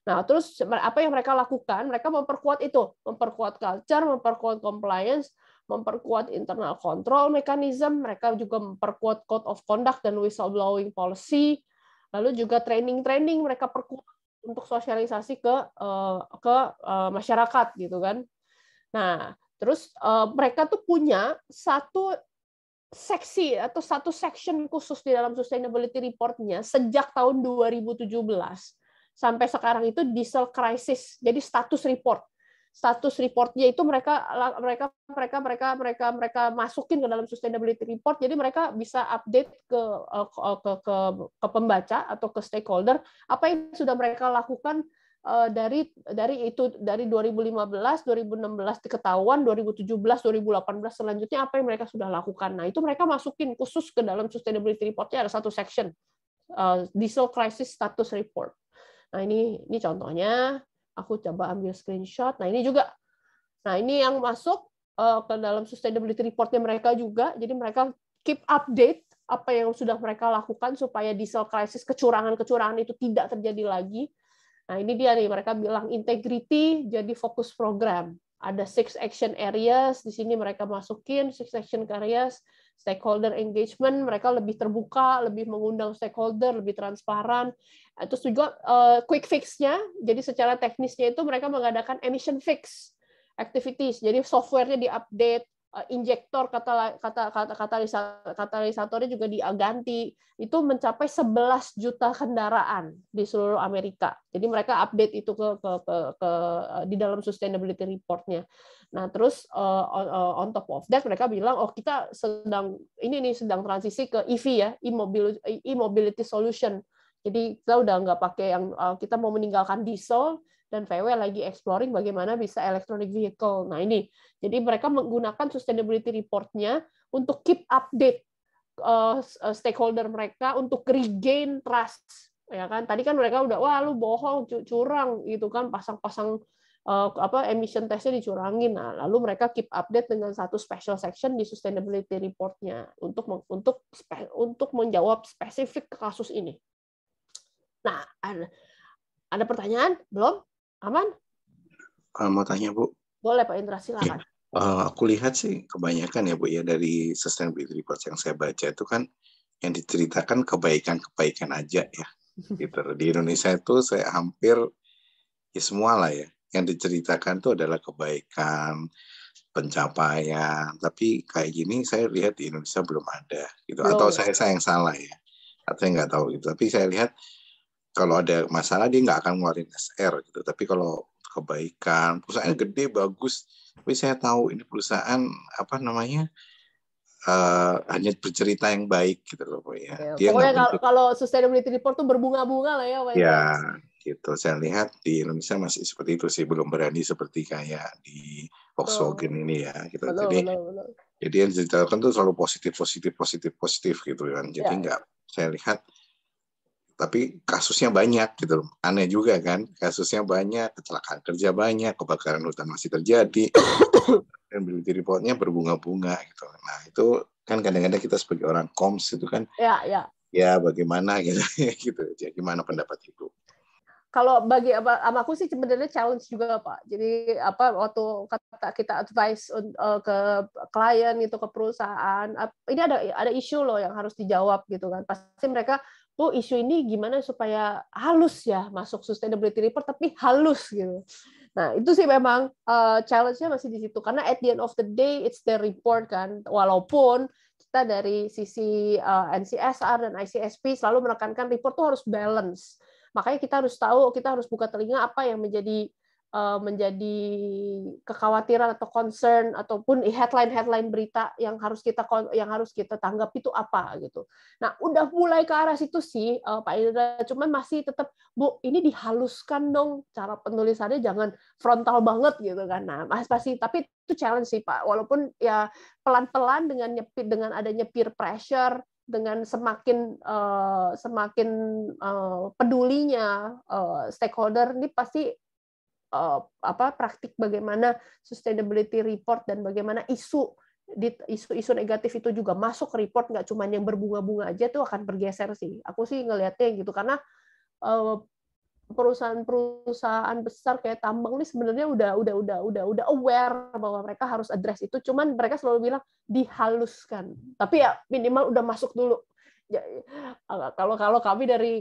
Nah, terus apa yang mereka lakukan? Mereka memperkuat itu, memperkuat culture, memperkuat compliance, memperkuat internal control mechanism. Mereka juga memperkuat code of conduct dan whistleblowing policy. Lalu juga training mereka perkuat untuk sosialisasi ke masyarakat gitu kan. Nah, terus mereka tuh punya satu seksi atau satu section khusus di dalam sustainability report-nya sejak tahun 2017 sampai sekarang itu diesel crisis. Jadi status report-nya itu mereka masukin ke dalam sustainability report. Jadi mereka bisa update ke pembaca atau ke stakeholder apa yang sudah mereka lakukan dari 2015, 2016 diketahuan, 2017, 2018 selanjutnya apa yang mereka sudah lakukan. Nah, itu mereka masukin khusus ke dalam sustainability report-nya ada satu section diesel crisis status report. Nah, ini contohnya. Aku coba ambil screenshot. Nah, ini juga. Nah, ini yang masuk ke dalam sustainability report-nya mereka juga. Jadi mereka keep update apa yang sudah mereka lakukan supaya diesel crisis, kecurangan-kecurangan itu tidak terjadi lagi. Nah, ini dia nih, mereka bilang integrity jadi fokus program. Ada 6 action areas, di sini mereka masukin 6 action areas, stakeholder engagement, mereka lebih terbuka, lebih mengundang stakeholder, lebih transparan. Terus juga quick fix-nya, jadi secara teknisnya itu mereka mengadakan emission fix activities, jadi software-nya diupdate, injektor katalisatornya juga diganti. Itu mencapai 11 juta kendaraan di seluruh Amerika. Jadi mereka update itu di dalam sustainability report-nya. Nah, terus on top of that mereka bilang, oh kita sedang transisi ke EV ya, e-mobility solution. Jadi kita udah nggak pakai yang kita mau meninggalkan diesel, dan VW lagi exploring bagaimana bisa electronic vehicle. Nah ini, jadi mereka menggunakan sustainability report-nya untuk keep update stakeholder mereka untuk regain trust, ya kan? Tadi kan mereka udah, wah lu bohong, curang gitu kan, pasang-pasang emission testnya dicurangin. Nah, lalu mereka keep update dengan satu special section di sustainability report-nya untuk menjawab spesifik kasus ini. Nah, ada pertanyaan belum? Aman? Mau tanya, Bu? Boleh, Pak Indra, silakan. Aku lihat sih kebanyakan ya, Bu, ya dari sustainability report yang saya baca itu kan yang diceritakan kebaikan-kebaikan aja ya. Gitu. Di Indonesia itu saya hampir ya semua lah ya. Yang diceritakan itu adalah kebaikan, pencapaian. Tapi kayak gini saya lihat di Indonesia belum ada. Gitu. Atau saya yang salah ya. Atau saya nggak tahu gitu. Tapi saya lihat kalau ada masalah dia nggak akan ngeluarin SR gitu. Tapi kalau kebaikan, perusahaan gede bagus. Tapi saya tahu ini perusahaan hanya bercerita yang baik gitu loh, ya. Dia pokoknya kalau sustainability report tuh berbunga-bunga lah ya, Pak. Ya, gitu. Saya lihat di Indonesia masih seperti itu sih, belum berani seperti kayak di Volkswagen ini ya. Gitu. Jadi yang diceritakan tuh selalu positif gitu kan. Jadi saya lihat. Tapi kasusnya banyak gitu, aneh juga kan, kasusnya banyak, kecelakaan kerja banyak, kebakaran hutan masih terjadi, dan sustainability report-nya berbunga-bunga gitu. Nah itu kan kadang-kadang kita sebagai orang koms itu kan, ya bagaimana gitu, gitu. Jadi gimana pendapat Ibu? Kalau bagi aku sih sebenarnya challenge juga, Pak. Jadi waktu kita advice ke klien itu, ke perusahaan, ini ada isu loh yang harus dijawab gitu kan. Pasti mereka isu ini gimana supaya halus ya masuk sustainability report tapi halus gitu. Nah itu sih memang challenge-nya masih di situ karena at the end of the day it's the report kan. Walaupun kita dari sisi NCSR dan ICSP selalu menekankan report tuh harus balance. Makanya kita harus tahu, kita harus buka telinga apa yang menjadi kekhawatiran atau concern ataupun headline berita yang harus kita tanggap itu apa gitu. Nah, udah mulai ke arah situ sih Pak Indra, cuman masih tetap Bu, ini dihaluskan dong cara penulisannya, jangan frontal banget gitu kan. Nah, pasti tapi itu challenge sih Pak. Walaupun ya pelan-pelan dengan adanya peer pressure, dengan semakin pedulinya stakeholder ini pasti praktik bagaimana sustainability report dan bagaimana isu negatif itu juga masuk ke report, nggak cuma yang berbunga-bunga aja tuh akan bergeser sih. Aku sih ngelihatnya gitu karena perusahaan besar kayak tambang ini sebenarnya udah aware bahwa mereka harus address itu, cuman mereka selalu bilang dihaluskan. Tapi ya minimal udah masuk dulu. Ya, kalau kami dari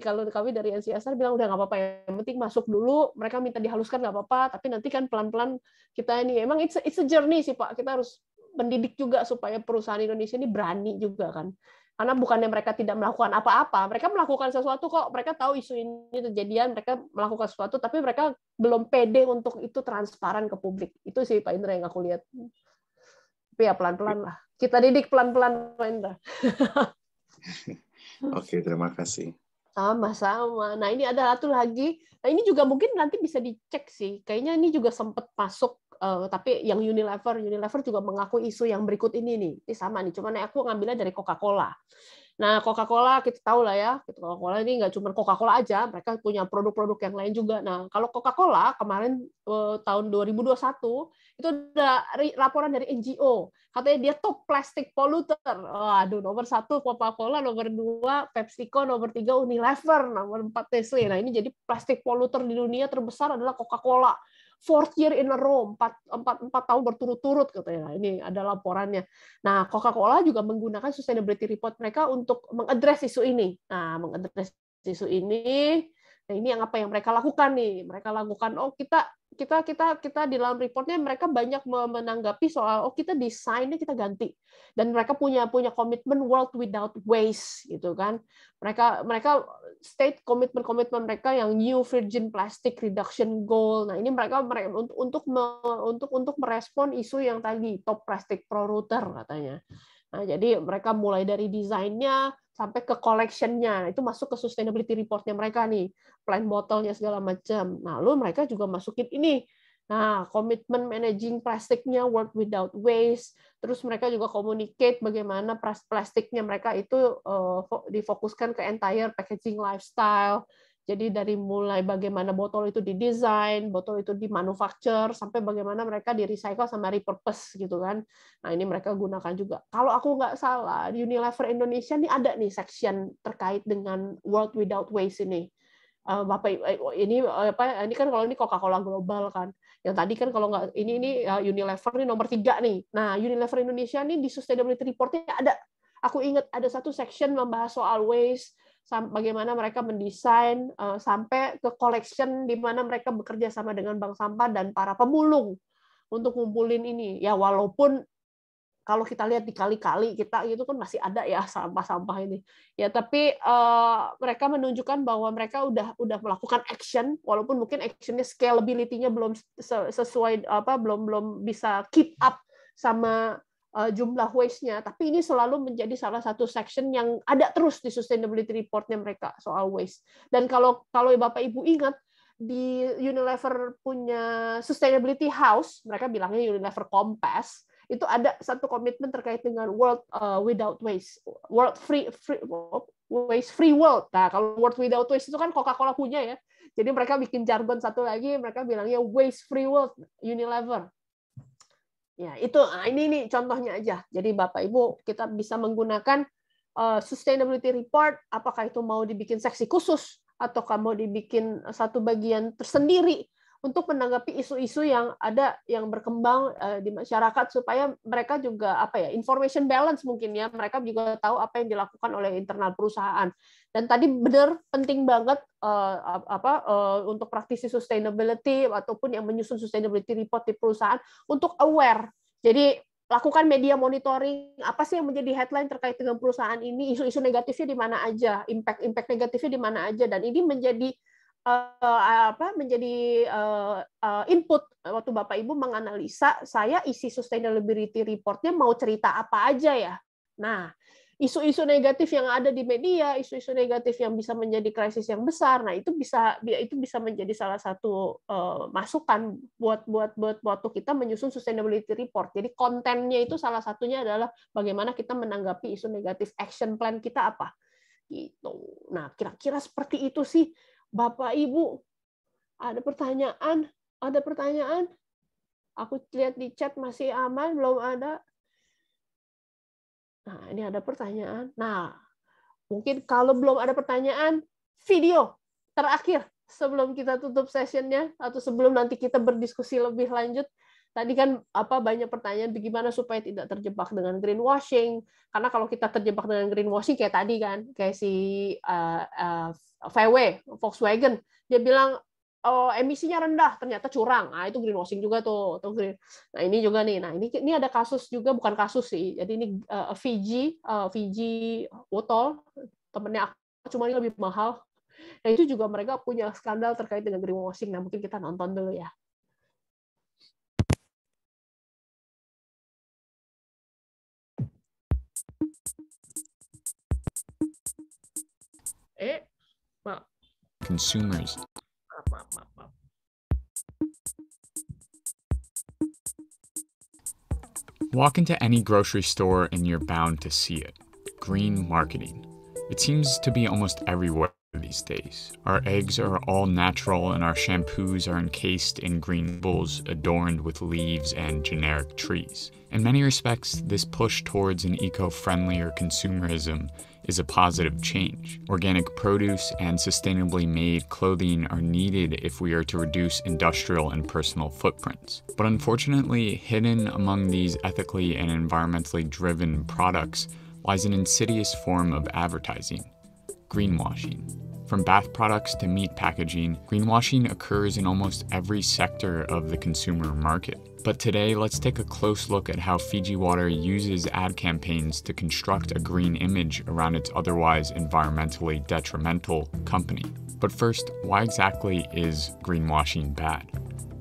NCSR bilang udah nggak apa-apa, yang penting masuk dulu. Mereka minta dihaluskan nggak apa-apa, tapi nanti kan pelan-pelan kita ini emang it's a journey sih Pak. Kita harus mendidik juga supaya perusahaan Indonesia ini berani juga kan. Karena bukannya mereka tidak melakukan apa-apa, mereka melakukan sesuatu kok. Mereka tahu isu ini kejadian, mereka melakukan sesuatu, tapi mereka belum pede untuk itu transparan ke publik. Itu sih Pak Indra yang aku lihat. Tapi ya pelan-pelan lah. Kita didik pelan-pelan Pak Indra. Oke, terima kasih. Sama-sama. Nah, ini ada satu lagi. Nah, ini juga mungkin nanti bisa dicek sih. Kayaknya ini juga sempat masuk, tapi yang Unilever juga mengaku isu yang berikut ini nih. Ini sama nih, cuman aku ngambilnya dari Coca-Cola. Nah, Coca-Cola kita tahu lah ya, Coca-Cola ini nggak cuma Coca-Cola aja, mereka punya produk-produk yang lain juga. Nah, kalau Coca-Cola kemarin tahun 2021 itu ada laporan dari NGO, katanya dia top plastic polluter. Waduh, nomor 1 Coca-Cola, nomor 2 PepsiCo, nomor 3 Unilever, nomor 4 Nestle. Nah, ini jadi plastic polluter di dunia terbesar adalah Coca-Cola. 4th year in a row, 4 tahun berturut-turut katanya. Ini ada laporannya. Nah, Coca-Cola juga menggunakan sustainability report mereka untuk mengadres isu ini. Nah, mengadres isu ini Nah, ini yang apa yang mereka lakukan nih? Mereka lakukan, kita di dalam reportnya mereka banyak menanggapi soal kita desainnya kita ganti, dan mereka punya komitmen world without waste gitu kan. Mereka state komitmen mereka yang new virgin plastic reduction goal. Nah, ini mereka untuk merespon isu yang tadi top plastic polluter katanya. Nah, jadi mereka mulai dari desainnya sampai ke collection-nya. Itu masuk ke sustainability report-nya mereka nih. Plain bottle-nya segala macam. Nah, lalu mereka juga masukin ini. Nah, komitmen managing plastiknya, work without waste. Terus mereka juga communicate bagaimana plastiknya mereka itu difokuskan ke entire packaging lifestyle. Jadi dari mulai bagaimana botol itu didesain, botol itu dimanufacture, sampai bagaimana mereka di-recycle sama repurpose gitu kan. Nah, ini mereka gunakan juga. Kalau aku nggak salah, di Unilever Indonesia ini ada nih section terkait dengan World Without Waste ini. Bapak, ini kan kalau ini Coca-Cola Global kan. Yang tadi kan kalau nggak ini Unilever ini nomor 3 nih. Nah, Unilever Indonesia ini di Sustainability Report-nya ada. Aku ingat ada satu section membahas soal waste, bagaimana mereka mendesain sampai ke collection di mana mereka bekerja sama dengan bank sampah dan para pemulung untuk ngumpulin ini. Ya walaupun kalau kita lihat di kali-kali kita itu kan masih ada ya sampah-sampah ini. Ya tapi mereka menunjukkan bahwa mereka udah melakukan action, walaupun mungkin actionnya scalability-nya belum sesuai belum bisa keep up sama jumlah waste-nya, tapi ini selalu menjadi salah satu section yang ada terus di sustainability report-nya mereka soal waste. Dan kalau Bapak Ibu ingat, di Unilever punya sustainability house, mereka bilangnya Unilever Compass, itu ada satu komitmen terkait dengan world without waste, waste free world. Nah, kalau world without waste itu kan Coca-Cola punya ya. Jadi mereka bikin jargon satu lagi, mereka bilangnya waste free world Unilever. Ya, itu ini contohnya aja. Jadi Bapak Ibu, kita bisa menggunakan sustainability report, apakah itu mau dibikin seksi khusus ataukah mau dibikin satu bagian tersendiri untuk menanggapi isu-isu yang ada yang berkembang di masyarakat, supaya mereka juga information balance mungkin ya, mereka juga tahu apa yang dilakukan oleh internal perusahaan. Dan tadi benar penting banget untuk praktisi sustainability ataupun yang menyusun sustainability report di perusahaan untuk aware. Jadi lakukan media monitoring, apa sih yang menjadi headline terkait dengan perusahaan ini, isu-isu negatifnya di mana aja, impact negatifnya di mana aja, dan ini menjadi input waktu Bapak Ibu menganalisa saya isi sustainability report-nya mau cerita apa aja ya. Nah, isu-isu negatif yang ada di media, isu-isu negatif yang bisa menjadi krisis yang besar, nah itu bisa menjadi salah satu masukan buat waktu kita menyusun sustainability report. Jadi kontennya itu salah satunya adalah bagaimana kita menanggapi isu negatif, action plan kita apa gitu. Nah, kira-kira seperti itu sih. Bapak Ibu, ada pertanyaan? Ada pertanyaan? Aku lihat di chat masih aman, belum ada. Nah, ini ada pertanyaan. Nah, mungkin kalau belum ada pertanyaan, video terakhir sebelum kita tutup sessionnya atau sebelum nanti kita berdiskusi lebih lanjut. Tadi kan banyak pertanyaan bagaimana supaya tidak terjebak dengan greenwashing. Karena kalau kita terjebak dengan greenwashing kayak tadi kan, kayak si VW, Volkswagen, dia bilang emisinya rendah, ternyata curang. Nah, itu greenwashing juga tuh. Nah, ini juga nih. Nah, ini ada kasus juga, bukan kasus sih. Jadi ini VG botol, temennya aku, cuma ini lebih mahal. Nah, itu juga mereka punya skandal terkait dengan greenwashing. Nah, mungkin kita nonton dulu ya. Consumers. Walk into any grocery store and you're bound to see it. Green marketing. It seems to be almost everywhere these days. Our eggs are all natural and our shampoos are encased in green bowls adorned with leaves and generic trees. In many respects, this push towards an eco-friendlier consumerism is a positive change. Organic produce and sustainably made clothing are needed if we are to reduce industrial and personal footprints. But unfortunately, hidden among these ethically and environmentally driven products lies an insidious form of advertising: greenwashing. From bath products to meat packaging, greenwashing occurs in almost every sector of the consumer market. But today, let's take a close look at how Fiji Water uses ad campaigns to construct a green image around its otherwise environmentally detrimental company. But first, why exactly is greenwashing bad?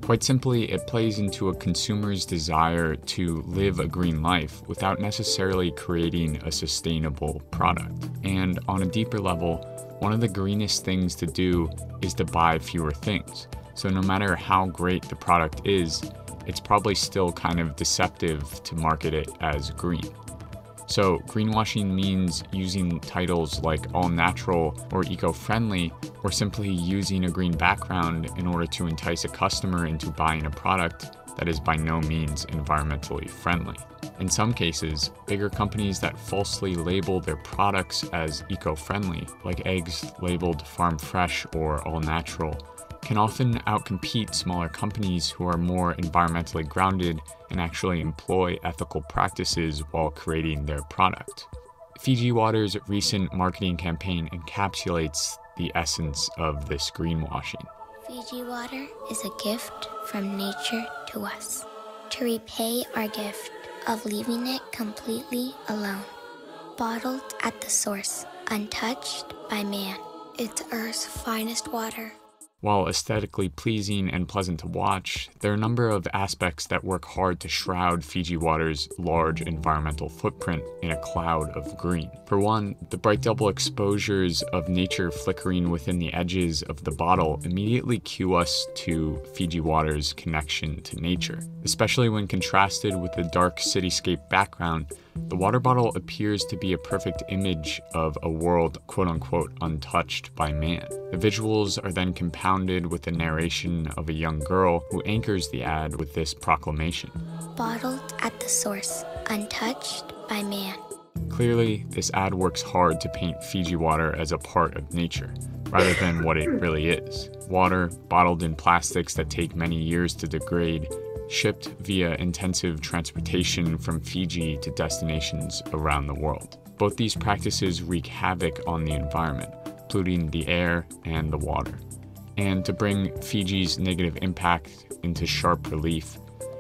Quite simply, it plays into a consumer's desire to live a green life without necessarily creating a sustainable product. And on a deeper level, one of the greenest things to do is to buy fewer things. So no matter how great the product is, it's probably still kind of deceptive to market it as green. So greenwashing means using titles like all natural or eco-friendly, or simply using a green background in order to entice a customer into buying a product that is by no means environmentally friendly. In some cases, bigger companies that falsely label their products as eco-friendly, like eggs labeled farm fresh or all natural, can often outcompete smaller companies who are more environmentally grounded and actually employ ethical practices while creating their product. Fiji Water's recent marketing campaign encapsulates the essence of this greenwashing. Fiji Water is a gift from nature to us, to repay our gift of leaving it completely alone. Bottled at the source, untouched by man, it's Earth's finest water. While aesthetically pleasing and pleasant to watch, there are a number of aspects that work hard to shroud Fiji Water's large environmental footprint in a cloud of green. For one, the bright double exposures of nature flickering within the edges of the bottle immediately cue us to Fiji Water's connection to nature. Especially when contrasted with the dark cityscape background, the water bottle appears to be a perfect image of a world quote-unquote untouched by man. The visuals are then compounded with the narration of a young girl who anchors the ad with this proclamation. Bottled at the source, untouched by man. Clearly, this ad works hard to paint Fiji Water as a part of nature, rather than what it really is. Water, bottled in plastics that take many years to degrade, shipped via intensive transportation from Fiji to destinations around the world. Both these practices wreak havoc on the environment, polluting the air and the water. And to bring Fiji's negative impact into sharp relief,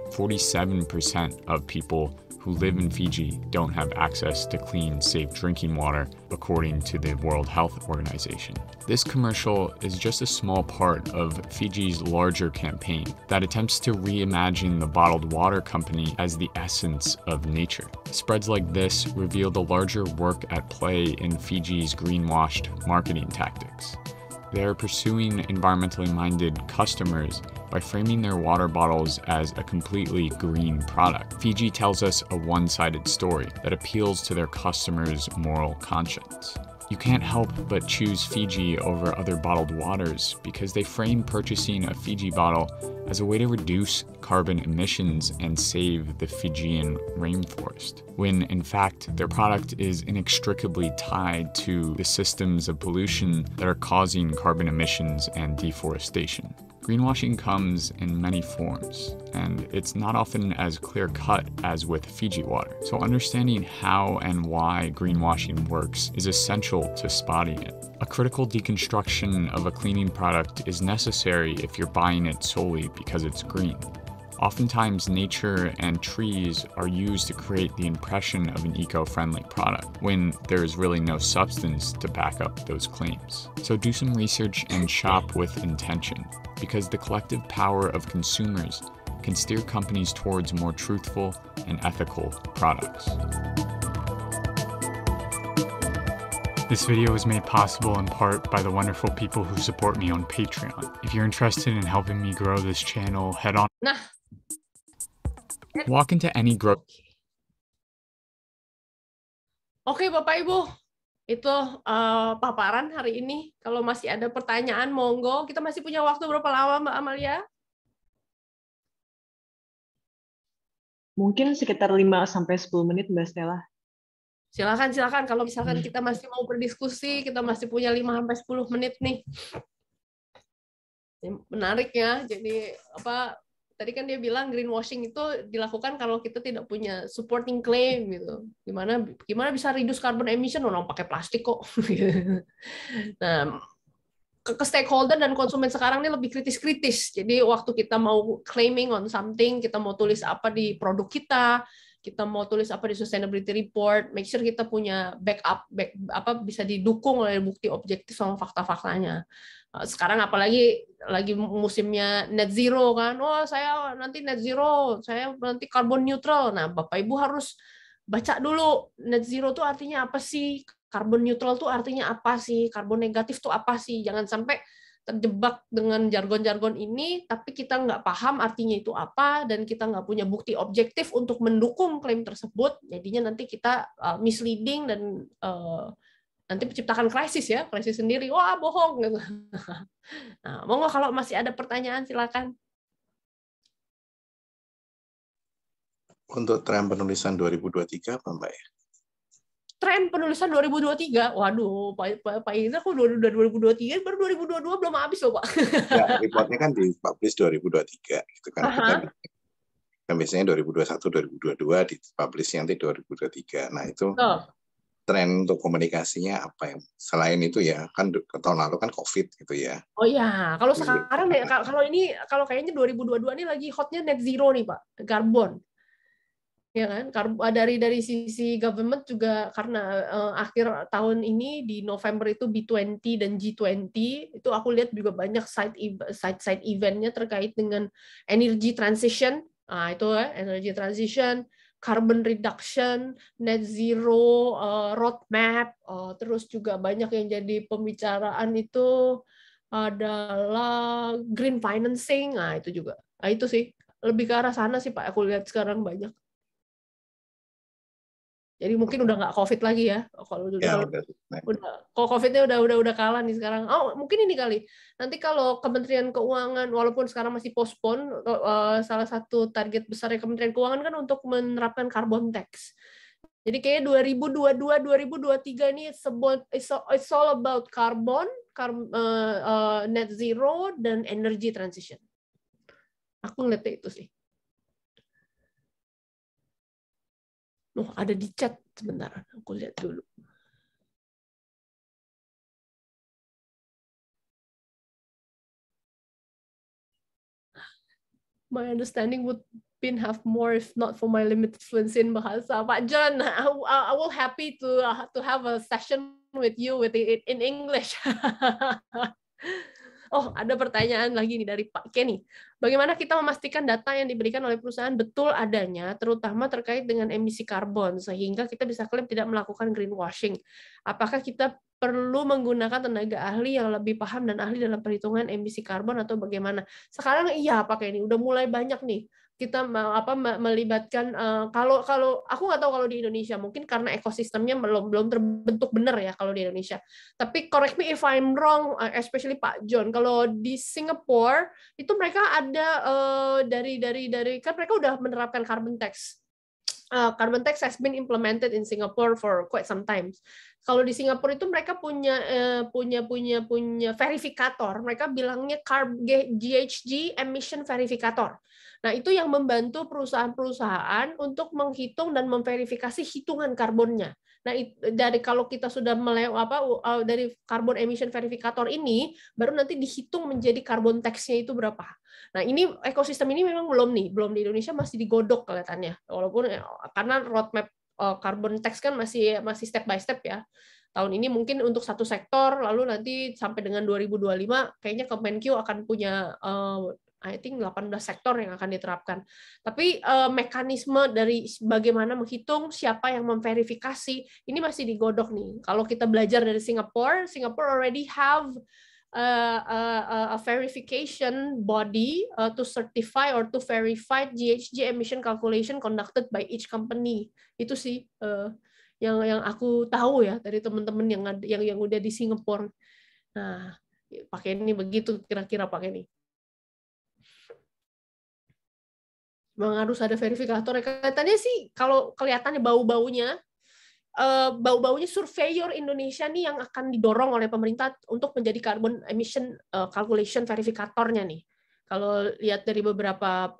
47% of people who live in Fiji don't have access to clean, safe drinking water, according to the World Health Organization. This commercial is just a small part of Fiji's larger campaign that attempts to reimagine the bottled water company as the essence of nature. Spreads like this reveal the larger work at play in Fiji's greenwashed marketing tactics. They are pursuing environmentally minded customers by framing their water bottles as a completely green product. Fiji tells us a one-sided story that appeals to their customers' moral conscience. You can't help but choose Fiji over other bottled waters because they frame purchasing a Fiji bottle as a way to reduce carbon emissions and save the Fijian rainforest, when in fact their product is inextricably tied to the systems of pollution that are causing carbon emissions and deforestation. Greenwashing comes in many forms, and it's not often as clear-cut as with Fiji Water. So understanding how and why greenwashing works is essential to spotting it. A critical deconstruction of a cleaning product is necessary if you're buying it solely because it's green. Oftentimes, nature and trees are used to create the impression of an eco-friendly product, when there is really no substance to back up those claims. So do some research and shop with intention, because the collective power of consumers can steer companies towards more truthful and ethical products. This video was made possible in part by the wonderful people who support me on Patreon. If you're interested in helping me grow this channel, head on. Walk into any Oke, Bapak Ibu, itu paparan hari ini. Kalau masih ada pertanyaan, monggo. Kita masih punya waktu berapa lama, Mbak Amalia? Mungkin sekitar 5-10 menit, Mbak Stella. Silakan. Kalau misalkan kita masih mau berdiskusi, kita masih punya 5-10 menit nih. Menarik ya. Jadi tadi kan dia bilang greenwashing itu dilakukan kalau kita tidak punya supporting claim gitu. Gimana bisa reduce carbon emission orang pakai plastik kok. Nah, ke stakeholder dan konsumen sekarang ini lebih kritis-kritis. Jadi waktu kita mau claiming on something, kita mau tulis apa di produk kita mau tulis apa di sustainability report, make sure kita punya backup, bisa didukung oleh bukti objektif sama fakta-faktanya. Sekarang apalagi lagi musimnya net zero kan, saya nanti net zero, saya nanti carbon neutral. Nah, Bapak Ibu harus baca dulu net zero itu artinya apa sih, carbon neutral itu artinya apa sih, karbon negatif itu apa sih. Jangan sampai terjebak dengan jargon-jargon ini, tapi kita nggak paham artinya itu apa, dan kita nggak punya bukti objektif untuk mendukung klaim tersebut, jadinya nanti kita misleading dan nanti menciptakan krisis sendiri, wah bohong gitu. Nah, monggo kalau masih ada pertanyaan silakan. Untuk tren penulisan 2023 apa Mbak ya? Tren penulisan 2023, waduh, Pak Indra kok udah 2023, baru 2022 belum habis loh Pak. Ya, reportnya kan dipublish 2023, gitu kan. Kita biasanya 2021, 2022 dipublish nanti 2023. Nah itu tren untuk komunikasinya apa yang selain itu ya, kan tahun lalu kan COVID gitu ya. Oh iya, kalau sekarang kalau kayaknya 2022 ini lagi hotnya net zero nih Pak, karbon. Ya kan, dari sisi government juga, karena akhir tahun ini di November itu B20 dan G20 itu aku lihat juga banyak side eventnya terkait dengan energy transition. Nah, itu energy transition, carbon reduction, net zero, roadmap, terus juga banyak yang jadi pembicaraan itu adalah green financing. Nah, itu juga. Nah, itu sih lebih ke arah sana sih Pak, aku lihat sekarang banyak. Jadi mungkin udah nggak COVID lagi ya. Kalau COVID-nya udah kalah nih sekarang. Oh, mungkin ini kali. Nanti kalau Kementerian Keuangan, walaupun sekarang masih postpone, salah satu target besarnya Kementerian Keuangan kan untuk menerapkan carbon tax. Jadi kayak 2022-2023 ini it's all about carbon, net zero, dan energy transition. Aku ngeliatnya itu sih. Ada di chat, sebentar, aku lihat dulu. My understanding would been have more if not for my limited fluency in bahasa. Pak John, I will happy to have a session with you with it in English. Oh, ada pertanyaan lagi nih dari Pak Kenny. Bagaimana kita memastikan data yang diberikan oleh perusahaan betul adanya, terutama terkait dengan emisi karbon, sehingga kita bisa klaim tidak melakukan greenwashing? Apakah kita perlu menggunakan tenaga ahli yang lebih paham dan ahli dalam perhitungan emisi karbon atau bagaimana? Sekarang iya Pak Kenny, udah mulai banyak nih kita melibatkan, kalau aku nggak tahu kalau di Indonesia, mungkin karena ekosistemnya belum terbentuk benar ya kalau di Indonesia. Tapi correct me if I'm wrong, especially Pak John, kalau di Singapore itu mereka ada dari kan mereka udah menerapkan carbon tax. Carbon tax has been implemented in Singapore for quite some time. Kalau di Singapura itu mereka punya verifikator, mereka bilangnya GHG emission verificator. Nah, itu yang membantu perusahaan-perusahaan untuk menghitung dan memverifikasi hitungan karbonnya. Nah, kalau kita sudah dari carbon emission verificator ini, baru nanti dihitung menjadi carbon tax-nya itu berapa. Nah, ini ekosistem ini memang belum di Indonesia, masih digodok kelihatannya. Walaupun karena roadmap carbon tax kan masih step by step ya. Tahun ini mungkin untuk satu sektor, lalu nanti sampai dengan 2025 kayaknya Kemenkyu akan punya I think 18 sektor yang akan diterapkan. Tapi mekanisme dari bagaimana menghitung, siapa yang memverifikasi, ini masih digodok nih. Kalau kita belajar dari Singapore already have a verification body to certify or to verify GHG emission calculation conducted by each company. Itu sih yang aku tahu ya dari teman-teman yang udah di Singapore. Nah, pakai ini begitu kira-kira pakai ini. Memang harus ada verifikator. Kelihatannya sih kalau kelihatannya bau-baunya surveyor Indonesia nih yang akan didorong oleh pemerintah untuk menjadi carbon emission calculation verifikatornya nih. Kalau lihat dari beberapa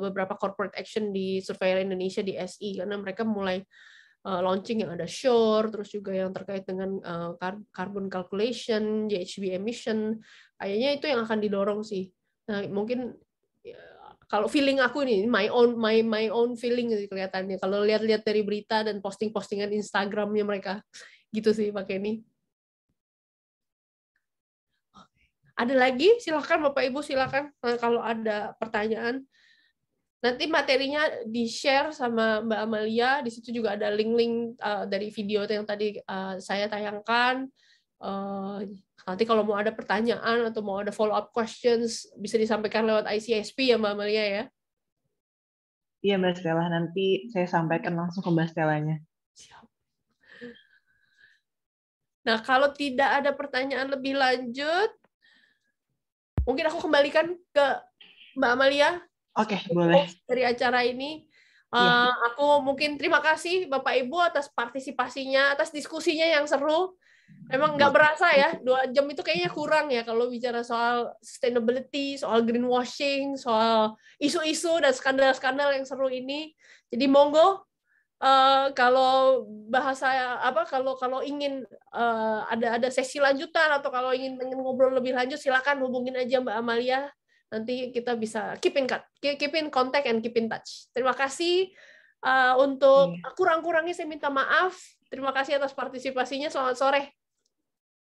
beberapa corporate action di surveyor Indonesia di SI, karena mereka mulai launching yang ada SURE, terus juga yang terkait dengan carbon calculation, GHG emission, kayaknya itu yang akan didorong sih. Nah, mungkin kalau feeling aku nih, my own feeling sih kelihatannya. Kalau lihat-lihat dari berita dan posting-postingan Instagramnya mereka, gitu sih Pak Kenny. Ada lagi? Silakan Bapak Ibu, silakan kalau ada pertanyaan. Nanti materinya di-share sama Mbak Amalia. Di situ juga ada link-link dari video yang tadi saya tayangkan. Nanti kalau mau ada pertanyaan atau mau ada follow-up questions, bisa disampaikan lewat ICSP ya Mbak Amalia ya? Iya Mbak Stella, nanti saya sampaikan langsung ke Mbak Stellanya. Nah, kalau tidak ada pertanyaan lebih lanjut, mungkin aku kembalikan ke Mbak Amalia. Oke, boleh. Dari acara ini, aku mungkin terima kasih Bapak Ibu atas partisipasinya, atas diskusinya yang seru. Memang nggak berasa ya, 2 jam itu kayaknya kurang ya kalau bicara soal sustainability, soal greenwashing, soal isu-isu dan skandal-skandal yang seru ini. Jadi monggo kalau kalau ingin ada sesi lanjutan atau kalau ingin ngobrol lebih lanjut, silakan hubungin aja Mbak Amalia. Nanti kita bisa keep in contact and keep in touch. Terima kasih. Untuk kurang-kurangnya saya minta maaf. Terima kasih atas partisipasinya. Selamat sore.